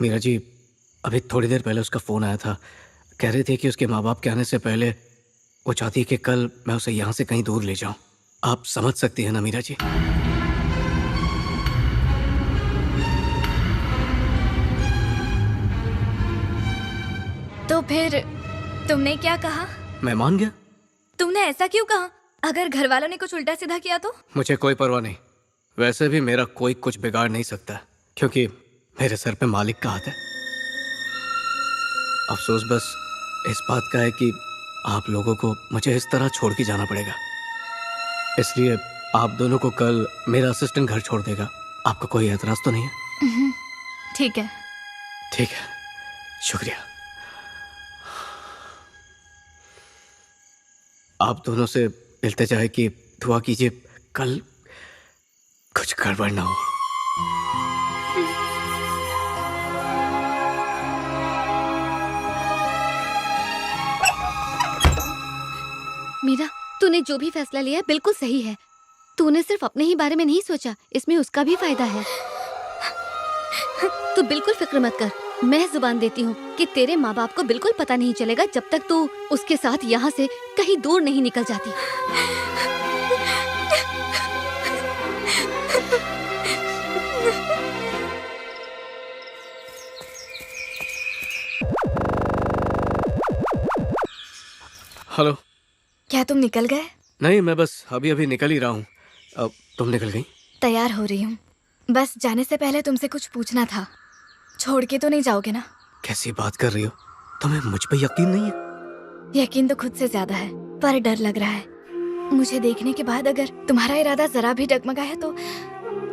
मीरा जी, अभी थोड़ी देर पहले उसका फोन आया था, कह रही थी कि उसके माँ बाप के आने से पहले वो चाहती है कि कल मैं उसे यहाँ से कहीं दूर ले जाऊं। आप समझ सकती हैं ना मीरा जी?
तो फिर तुमने क्या कहा?
मैं मान गया।
तुमने ऐसा क्यों कहा? अगर घर वालों ने कुछ उल्टा सीधा किया तो?
मुझे कोई परवाह नहीं, वैसे भी मेरा कोई कुछ बिगाड़ नहीं सकता, क्योंकि मेरे सर पे मालिक का हाथ है। अफसोस बस इस बात का है कि आप लोगों को मुझे इस तरह छोड़ के जाना पड़ेगा, इसलिए आप दोनों को कल मेरा असिस्टेंट घर छोड़ देगा। आपका कोई एतराज तो नहीं है?
ठीक है।
ठीक है, शुक्रिया। आप दोनों से इल्तिजा है कि दुआ कीजिए, कल कुछ गड़बड़ ना हो।
मीरा, तूने जो भी फैसला लिया है बिल्कुल सही है। तूने सिर्फ अपने ही बारे में नहीं सोचा, इसमें उसका भी फायदा है। तू बिल्कुल फिक्र मत कर। मैं जुबान देती हूँ कि तेरे माँ बाप को बिल्कुल पता नहीं चलेगा जब तक तू उसके साथ यहाँ से कहीं दूर नहीं निकल जाती।
हेलो।
क्या तुम निकल गए?
नहीं, मैं बस अभी अभी निकल ही रहा हूँ। अब तुम निकल गई?
तैयार हो रही हूँ। बस जाने से पहले तुमसे कुछ पूछना था। छोड़ के तो नहीं जाओगे ना?
कैसी बात कर रही हो? तुम्हें मुझ पे यकीन नहीं है?
यकीन तो खुद से ज्यादा है, पर डर लग रहा है। मुझे देखने के बाद अगर तुम्हारा इरादा जरा भी डगमगा है तो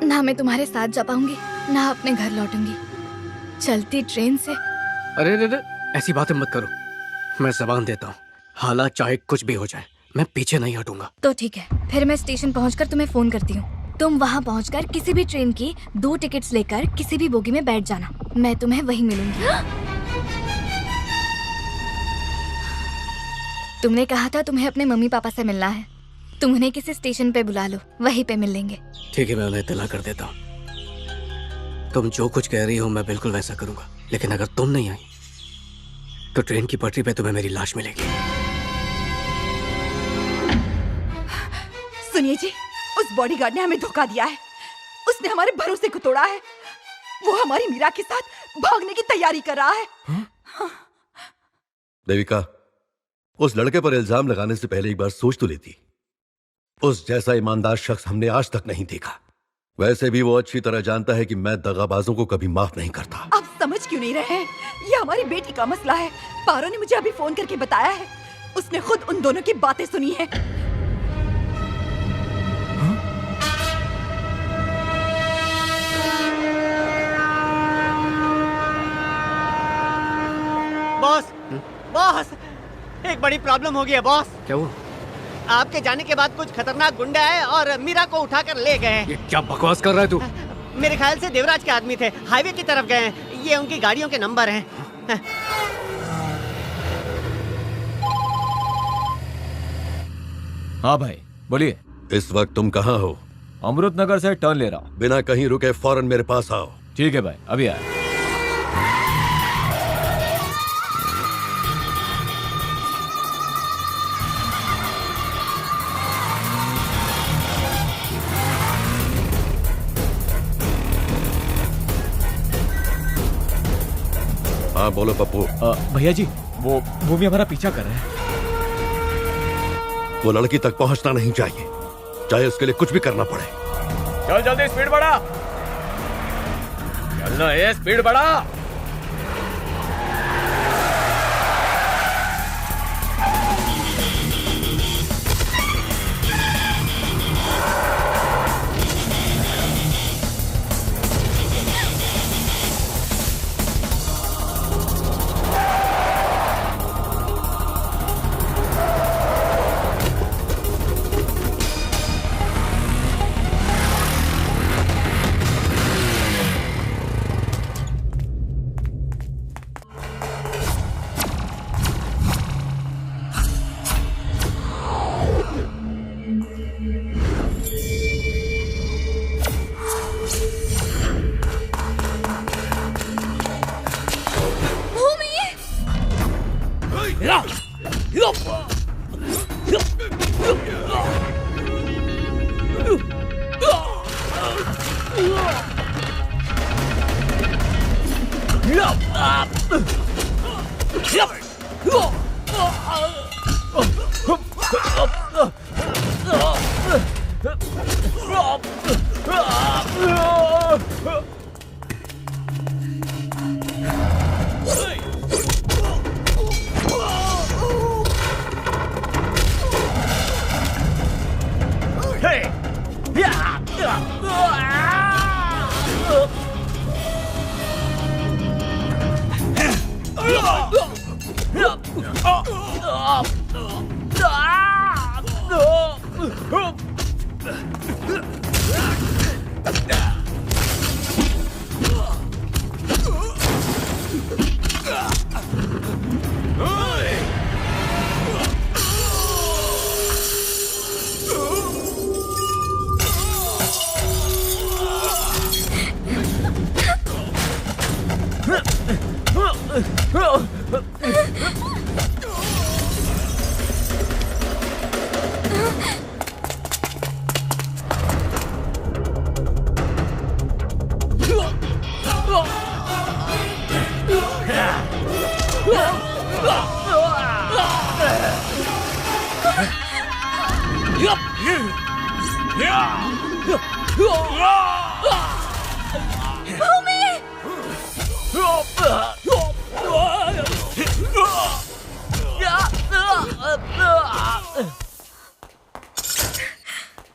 ना मैं तुम्हारे साथ जा पाऊंगी, ना अपने घर लौटूंगी। चलती ट्रेन से।
अरे अरे, ऐसी बातें मत करो। मैं जबान देता हूँ, हालात चाहे कुछ भी हो जाए, मैं पीछे नहीं हटूंगा।
तो ठीक है, फिर मैं स्टेशन पहुंचकर तुम्हें फोन करती हूँ। तुम वहाँ पहुंचकर किसी भी ट्रेन की 2 टिकट्स लेकर किसी भी बोगी में बैठ जाना। मैं तुम्हें वहीं मिलूंगी। तुमने कहा था तुम्हें अपने मम्मी पापा से मिलना है। तुम उन्हें किसी स्टेशन पे बुला लो, वहीं पे मिल लेंगे।
ठीक है, मैं उन्हें इत्तला कर देता हूँ। तुम जो कुछ कह रही हो मैं बिल्कुल वैसा करूंगा, लेकिन अगर तुम नहीं आई तो ट्रेन की पटरी पे तुम्हें मेरी लाश मिलेगी।
सुनिए जी, उस बॉडीगार्ड ने हमें धोखा दिया है। उसने हमारे भरोसे को तोड़ा है। वो हमारी मीरा के साथ भागने की तैयारी कर रहा है।
देविका, उस लड़के पर इल्जाम लगाने से पहले एक बार सोच तो लेती। उस जैसा ईमानदार शख्स हमने आज तक नहीं देखा। वैसे भी वो अच्छी तरह जानता है कि मैं दगाबाजों को कभी माफ नहीं करता।
आप समझ क्यों नहीं रहे? ये हमारी बेटी का मसला है। पारो ने मुझे अभी फोन करके बताया है। उसने खुद उन दोनों की बातें सुनी है।
बॉस, बॉस, एक बड़ी प्रॉब्लम हो गई है बॉस।
क्या हुआ?
आपके जाने के बाद कुछ खतरनाक गुंडा है और मीरा को उठाकर ले गए हैं।
ये क्या बकवास कर रहा है तू?
मेरे ख्याल से देवराज के आदमी थे, हाईवे की तरफ गए हैं। ये उनकी गाड़ियों के नंबर हैं।
हाँ भाई बोलिए।
इस वक्त तुम कहाँ हो?
अमृत नगर से टर्न ले रहा हूँ।
बिना कहीं रुके फौरन मेरे पास आओ।
ठीक है भाई, अभी आया।
हाँ बोलो पप्पू।
भैया जी, वो भूमि हमारा पीछा कर रहा है।
वो लड़की तक पहुंचना नहीं चाहिए, चाहे उसके लिए कुछ भी करना पड़े।
चल जल्दी, स्पीड बढ़ा। चलना है, स्पीड बढ़ा।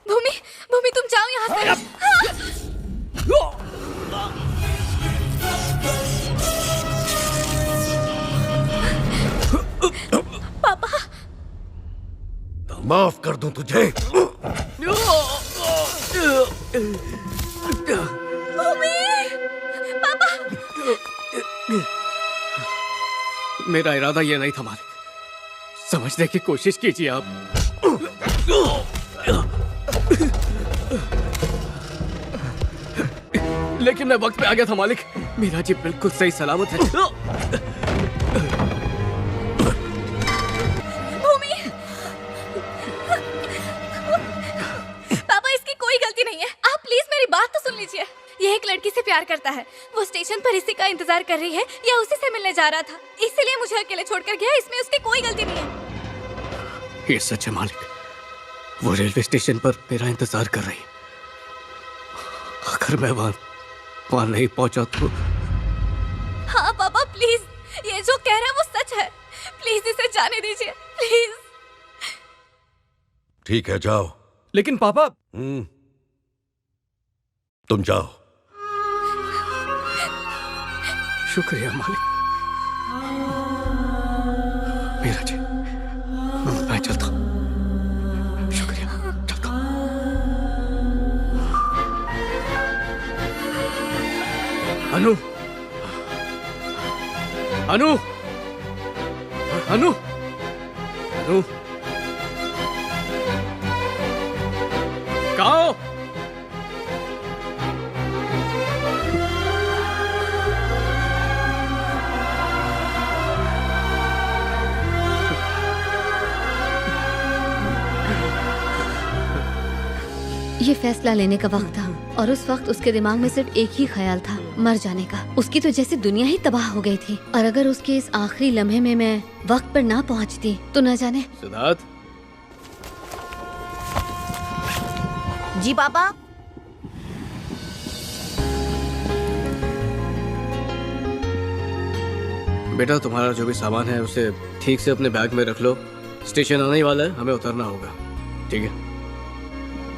भूमि, भूमि तुम जाओ यहाँ से। पापा,
माफ कर दूं तुझे।
भूमि, पापा।
मेरा इरादा ये नहीं था मालिक, समझने की कोशिश कीजिए आप। लेकिन मैं वक्त पे आ गया था मालिक, मीरा जी बिल्कुल सही सलामत है।
भूमि, पापा इसकी कोई गलती नहीं है, आप प्लीज मेरी बात तो सुन लीजिए। ये एक लड़की से प्यार करता है, वो स्टेशन पर इसी का इंतजार कर रही है या उसी से मिलने जा रहा था, इसलिए मुझे अकेले छोड़कर गया। इसमें उसकी कोई गलती नहीं है।
ये सच है मालिक, वो रेलवे स्टेशन पर मेरा इंतजार कर रही है। अगर मैं वहां नहीं पहुंचा तो।
हाँ पापा प्लीज, ये जो कह रहा है वो सच है, प्लीज इसे जाने दीजिए प्लीज।
ठीक है जाओ।
लेकिन पापा।
तुम जाओ।
शुक्रिया मालिक। मीरा जी, मैं चलता हूँ। शुक्रिया, चलता हूँ। अनु, अनु, अनु, अनु, कहाँ हो?
ये फैसला लेने का वक्त था और उस वक्त उसके दिमाग में सिर्फ एक ही ख्याल था, मर जाने का। उसकी तो जैसे दुनिया ही तबाह हो गई थी और अगर उसके इस आखिरी लम्हे में मैं वक्त पर ना पहुंचती तो न जाने।
सिद्धार्थ।
जी पापा।
बेटा तुम्हारा जो भी सामान है उसे ठीक से अपने बैग में रख लो। स्टेशन आने ही वाला है, हमें उतरना होगा। ठीक है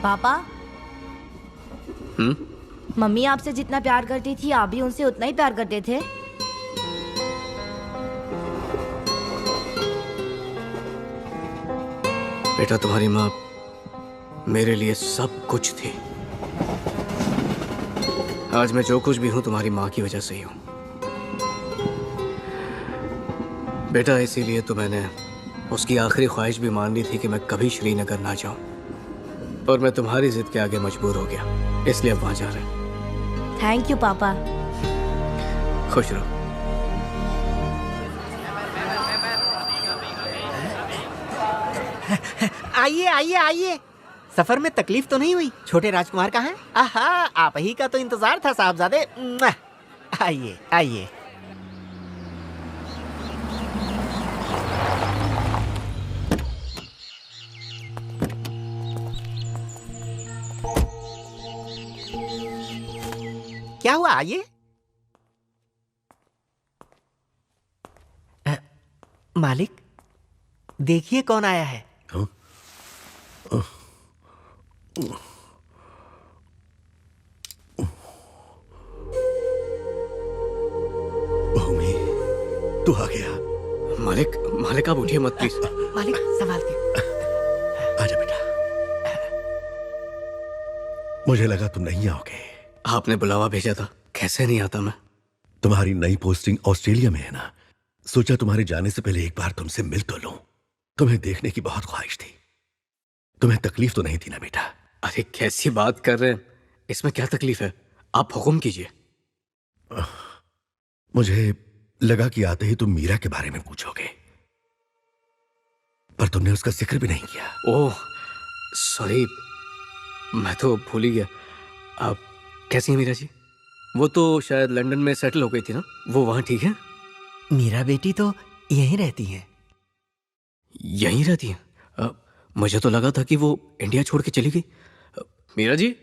पापा। मम्मी आपसे जितना प्यार करती थी आप भी उनसे उतना ही प्यार करते थे।
बेटा तुम्हारी माँ मेरे लिए सब कुछ थी। आज मैं जो कुछ भी हूं तुम्हारी माँ की वजह से ही हूं। बेटा इसीलिए तो मैंने उसकी आखिरी ख्वाहिश भी मान ली थी कि मैं कभी श्रीनगर ना जाऊं, और मैं तुम्हारी जिद के आगे मजबूर हो गया, इसलिए अब वहां जा रहे हैं।
थैंक यू पापा।
खुश रहो।
आइए आइए आइए। सफर में तकलीफ तो नहीं हुई? छोटे राजकुमार कहाँ हैं? आहा, आप ही का तो इंतजार था साहबजादे। आइए आइए। क्या हुआ? आइए। मालिक देखिए कौन आया है।
भूमि, तू आ गया।
मालिक, मालिक आप उठिए मत प्लीज।
मालिक संभाल के।
आजा बेटा। मुझे लगा तुम नहीं आओगे।
आपने बुलावा भेजा था, कैसे नहीं आता मैं।
तुम्हारी नई पोस्टिंग ऑस्ट्रेलिया में है ना, सोचा तुम्हारे जाने से पहले एक बार तुमसे मिल तो लूं। तुम्हें देखने की बहुत ख्वाहिश थी। तुम्हें तकलीफ तो नहीं थी ना बेटा?
अरे कैसी बात कर रहे हैं, इसमें क्या तकलीफ है, आप हुक्म कीजिए।
मुझे लगा कि आते ही तुम मीरा के बारे में पूछोगे, पर तुमने उसका जिक्र भी नहीं किया।
ओह सॉरी, मैं तो भूल ही गया। आप कैसी हैं मीरा जी? वो तो शायद लंदन में सेटल हो गई थी ना, वो वहाँ ठीक है?
मीरा बेटी तो यहीं रहती है।
यहीं रहती है? मुझे तो लगा था कि वो इंडिया छोड़ के चली गई। मीरा जी,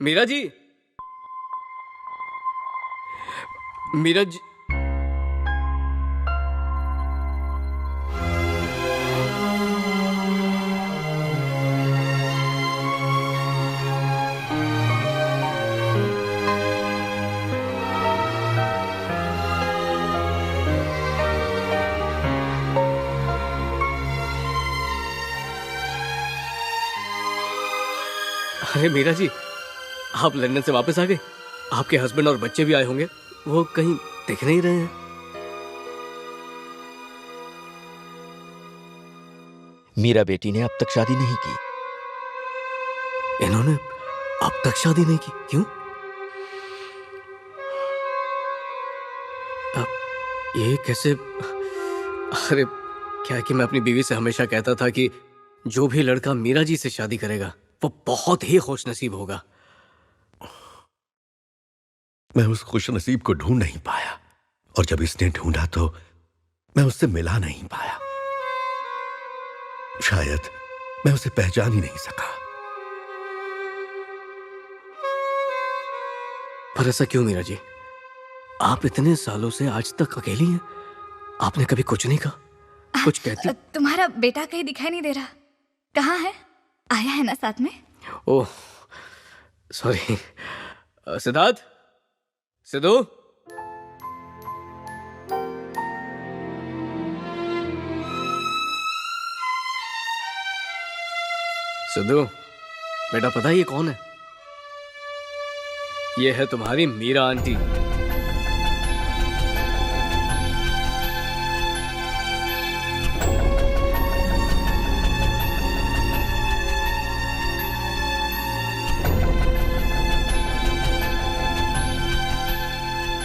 मीरा जी, मीरा जी। अरे मीरा जी, आप लंदन से वापस आ गए? आपके हस्बैंड और बच्चे भी आए होंगे, वो कहीं दिख नहीं रहे हैं।
मीरा बेटी ने अब तक शादी नहीं की।
इन्होंने अब तक शादी नहीं की? क्यों? अब ये कैसे? अरे क्या है कि मैं अपनी बीवी से हमेशा कहता था कि जो भी लड़का मीरा जी से शादी करेगा वो बहुत ही खुशनसीब होगा।
मैं उस खुशनसीब को ढूंढ नहीं पाया, और जब इसने ढूंढा तो मैं उससे मिला नहीं पाया। शायद मैं उसे पहचान ही नहीं सका।
पर ऐसा क्यों मीरा जी? आप इतने सालों से आज तक अकेली हैं, आपने कभी कुछ नहीं कहा? कुछ कहती?
तुम्हारा बेटा कहीं दिखाई नहीं दे रहा, कहाँ है? आया है ना साथ में?
Oh sorry. सिद्धार्थ, सिद्धू, सिद्धू बेटा, पता है ये कौन है? ये है तुम्हारी मीरा आंटी।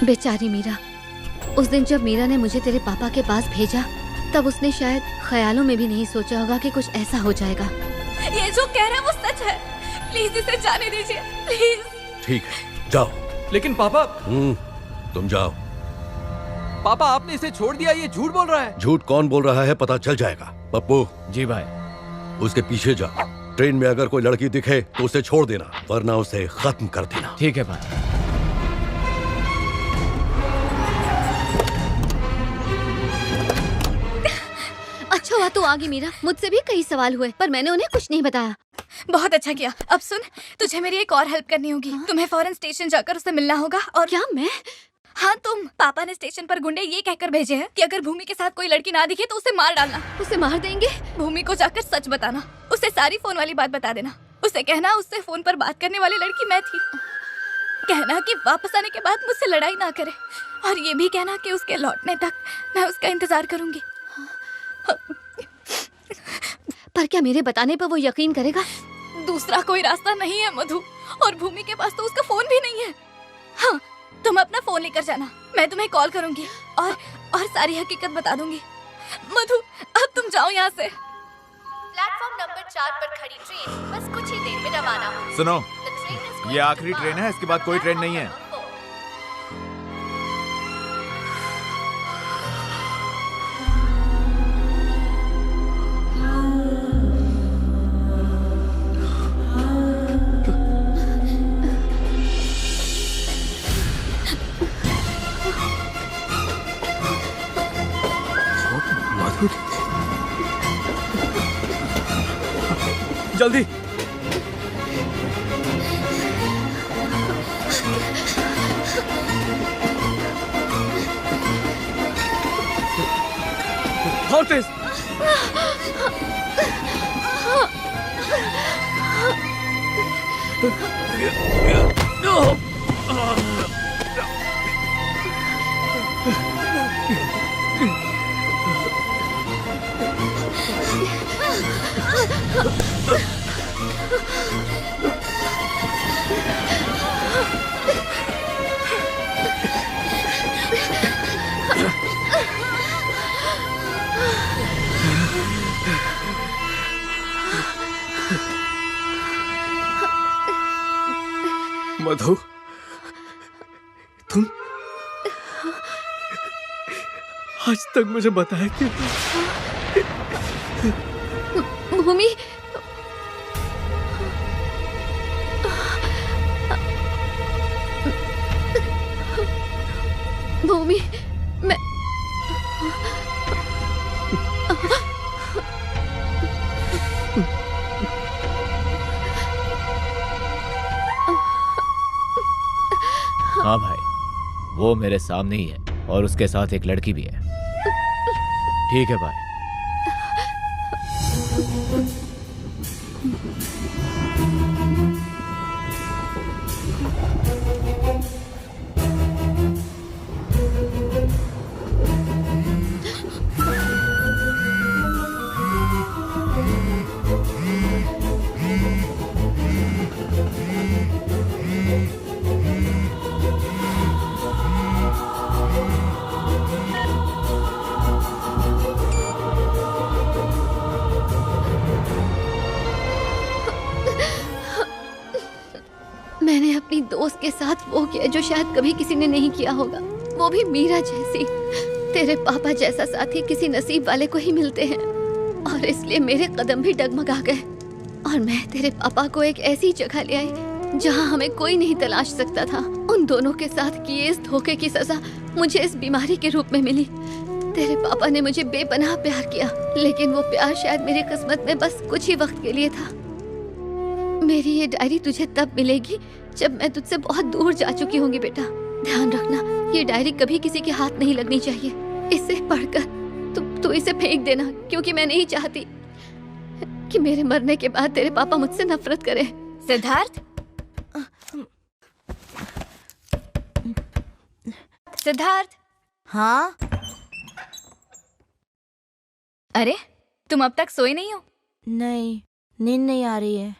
बेचारी मीरा, उस दिन जब मीरा ने मुझे तेरे पापा के पास भेजा, तब उसने शायद ख्यालों में भी नहीं सोचा होगा कि कुछ ऐसा हो जाएगा।
ये जो कह रहा है वो सच है, प्लीज इसे जाने दीजिए, प्लीज।
ठीक है, जाओ।
लेकिन पापा।
तुम जाओ।
पापा आपने इसे छोड़ दिया, ये झूठ बोल रहा है।
झूठ कौन बोल रहा है पता चल जाएगा। पप्पू।
जी भाई।
उसके पीछे जाओ। ट्रेन में अगर कोई लड़की दिखे तो उसे छोड़ देना, वरना उसे खत्म कर देना।
ठीक है भाई।
अच्छा हुआ तू आ गई मीरा, मुझसे भी कई सवाल हुए पर मैंने उन्हें कुछ नहीं बताया।
बहुत अच्छा किया। अब सुन, तुझे मेरी एक और हेल्प करनी होगी। तुम्हें फौरन स्टेशन जाकर उससे मिलना होगा। और
क्या मैं?
हाँ तुम। पापा ने स्टेशन पर गुंडे ये कहकर भेजे हैं कि अगर भूमि के साथ कोई लड़की ना दिखे तो उसे मार डालना।
उसे मार देंगे?
भूमि को जाकर सच बताना, उसे सारी फोन वाली बात बता देना। उसे कहना उससे फोन पर बात करने वाली लड़की मैं थी। कहना कि वापस आने के बाद मुझसे लड़ाई ना करे, और ये भी कहना कि उसके लौटने तक मैं उसका इंतजार करूंगी।
पर क्या मेरे बताने पर वो यकीन करेगा?
दूसरा कोई रास्ता नहीं है मधु, और भूमि के पास तो उसका फोन भी नहीं है। हाँ, तुम अपना फोन लेकर जाना, मैं तुम्हें कॉल करूंगी और सारी हकीकत बता दूंगी। मधु अब तुम जाओ यहाँ से।
प्लेटफॉर्म नंबर 4 पर खड़ी ट्रेन बस कुछ ही देर में रवाना होगी।
सुनो, ये आखिरी ट्रेन है, इसके बाद कोई ट्रेन नहीं है।
जल्दी। हॉटेस। मधु, तुम आज तक मुझे बताया क्यों?
भूमि, भूमि, मैं
हाँ भाई, वो मेरे सामने ही है और उसके साथ एक लड़की भी है। ठीक है भाई।
मैंने अपनी दोस्त के साथ वो किया जो शायद कभी किसी ने नहीं किया होगा, वो भी मीरा जैसी। तेरे पापा जैसा साथी किसी नसीब वाले को ही मिलते हैं और इसलिए मेरे कदम भी डगमगा गए और मैं तेरे पापा को एक ऐसी जगह ले आई जहां हमें कोई नहीं तलाश सकता था। उन दोनों के साथ किए इस धोखे की सजा मुझे इस बीमारी के रूप में मिली। तेरे पापा ने मुझे बेपनाह प्यार किया, लेकिन वो प्यार शायद मेरी किस्मत में बस कुछ ही वक्त के लिए था। मेरी ये डायरी तुझे तब मिलेगी जब मैं तुझसे बहुत दूर जा चुकी होंगी बेटा। ध्यान रखना, ये डायरी कभी किसी के हाथ नहीं लगनी चाहिए। इसे पढ़कर तू इसे फेंक देना, क्योंकि मैं नहीं चाहती कि मेरे मरने के बाद तेरे पापा मुझसे नफरत करें।
सिद्धार्थ, सिद्धार्थ।
हाँ?
अरे, तुम अब तक सोए नहीं हो?
नहीं, नींद नहीं आ रही है।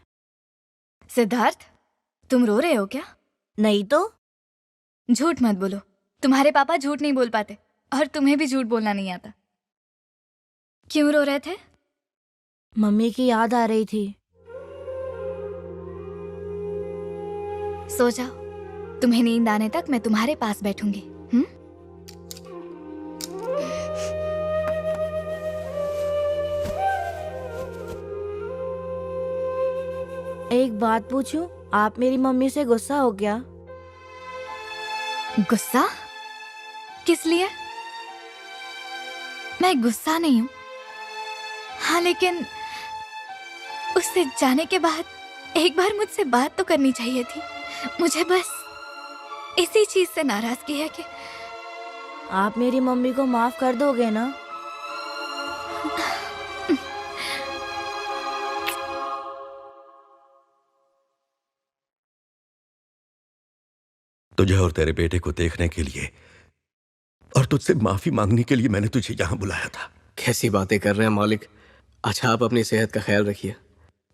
सिद्धार्थ, तुम रो रहे हो क्या?
नहीं तो।
झूठ मत बोलो, तुम्हारे पापा झूठ नहीं बोल पाते और तुम्हें भी झूठ बोलना नहीं आता। क्यों रो रहे थे?
मम्मी की याद आ रही थी।
सो जाओ, तुम्हें नींद आने तक मैं तुम्हारे पास बैठूंगी।
एक बात पूछूं, आप मेरी मम्मी से गुस्सा हो गया?
गुस्सा? किस लिए? मैं गुस्सा नहीं हूं। हाँ, लेकिन उससे जाने के बाद एक बार मुझसे बात तो करनी चाहिए थी। मुझे बस इसी चीज से नाराजगी है कि
आप मेरी मम्मी को माफ कर दोगे ना?
तुझे और तेरे बेटे को देखने के लिए और तुझसे माफी मांगने के लिए मैंने तुझे यहाँ बुलाया था।
कैसी बातें कर रहे हैं मालिक। अच्छा, आप अपनी सेहत का ख्याल रखिए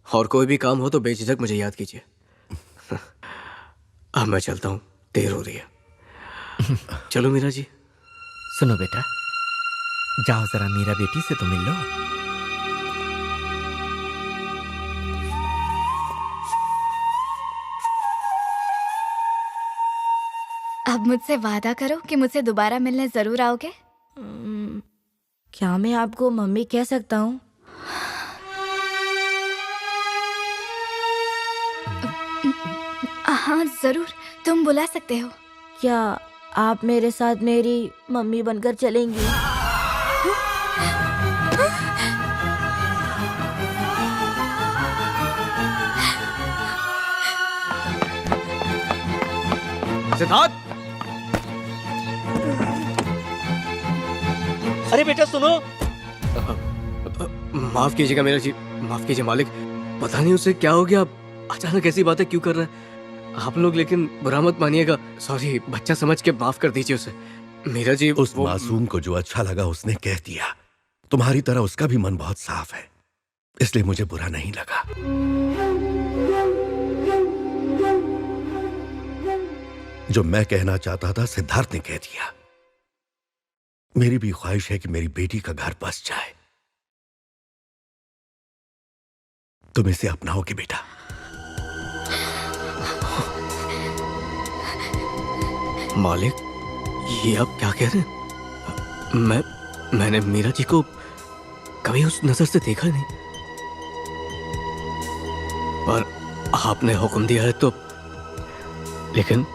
और कोई भी काम हो तो बेझिझक मुझे याद कीजिए। अब मैं चलता हूँ, देर हो रही है। चलो मीरा जी।
सुनो बेटा, जाओ जरा मीरा बेटी से तो मिल लो।
अब मुझसे वादा करो कि मुझसे दोबारा मिलने जरूर आओगे।
क्या मैं आपको मम्मी कह सकता हूँ?
हाँ जरूर, तुम बुला सकते हो।
क्या आप मेरे साथ मेरी मम्मी बनकर चलेंगी?
सिद्धार्थ!
अरे बेटा सुनो।
माफ कीजिएगा मेरा जी, माफ कीजिए मालिक। पता नहीं उसे क्या हो गया, अचानक ऐसी बातें क्यों कर रहा है आप लोग। लेकिन बुरा मत मानिएगा, सॉरी, बच्चा समझ के माफ कर दीजिए उसे। मीरा जी,
उस मासूम को जो अच्छा लगा उसने कह दिया। तुम्हारी तरह उसका भी मन बहुत साफ है, इसलिए मुझे बुरा नहीं लगा। जो मैं कहना चाहता था सिद्धार्थ ने कह दिया। मेरी भी ख्वाहिश है कि मेरी बेटी का घर बस जाए। तुम इसे अपनाओगे बेटा?
मालिक, ये आप क्या कह रहे हैं? मैंने मीरा जी को कभी उस नजर से देखा नहीं, पर आपने हुक्म दिया है तो। लेकिन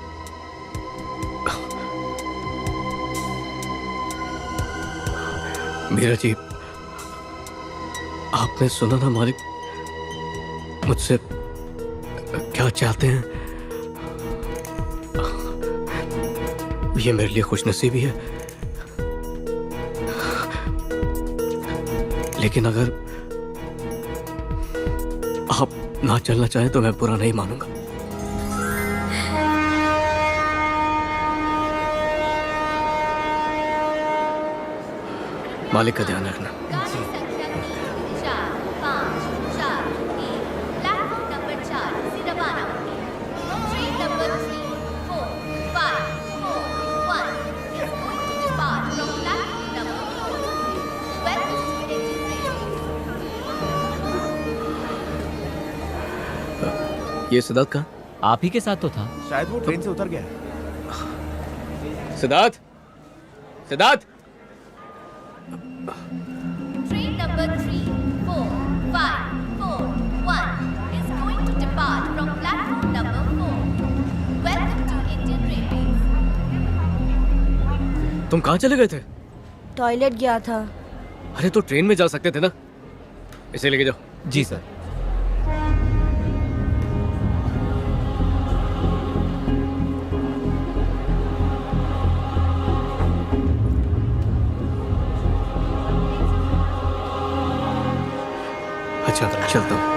मीरा जी, आपने सुना ना मालिक मुझसे क्या चाहते हैं? ये मेरे लिए खुशनसीबी है, लेकिन अगर आप ना चलना चाहें तो मैं बुरा नहीं मानूंगा। मालिक का ध्यान रखना।
प्लेटफॉर्म नंबर 4 से रवाना होगी। Train number 3, 4, 5, 4, 1 is going to depart from platform number 4. Welcome to Indian Railways.
ये सिद्धार्थ का
आप ही के साथ तो था।
शायद वो ट्रेन से उतर गया।
Siddharth, Siddharth.
Train number 3, 4, 5, 4, 1 is going to depart from platform number 4. Welcome to Indian Railways.
तुम कहाँ चले गए थे?
टॉयलेट गया था।
अरे तो ट्रेन में जा सकते थे ना, इसे लेके जाओ।
जी सर।
अच्छा चलता हूँ।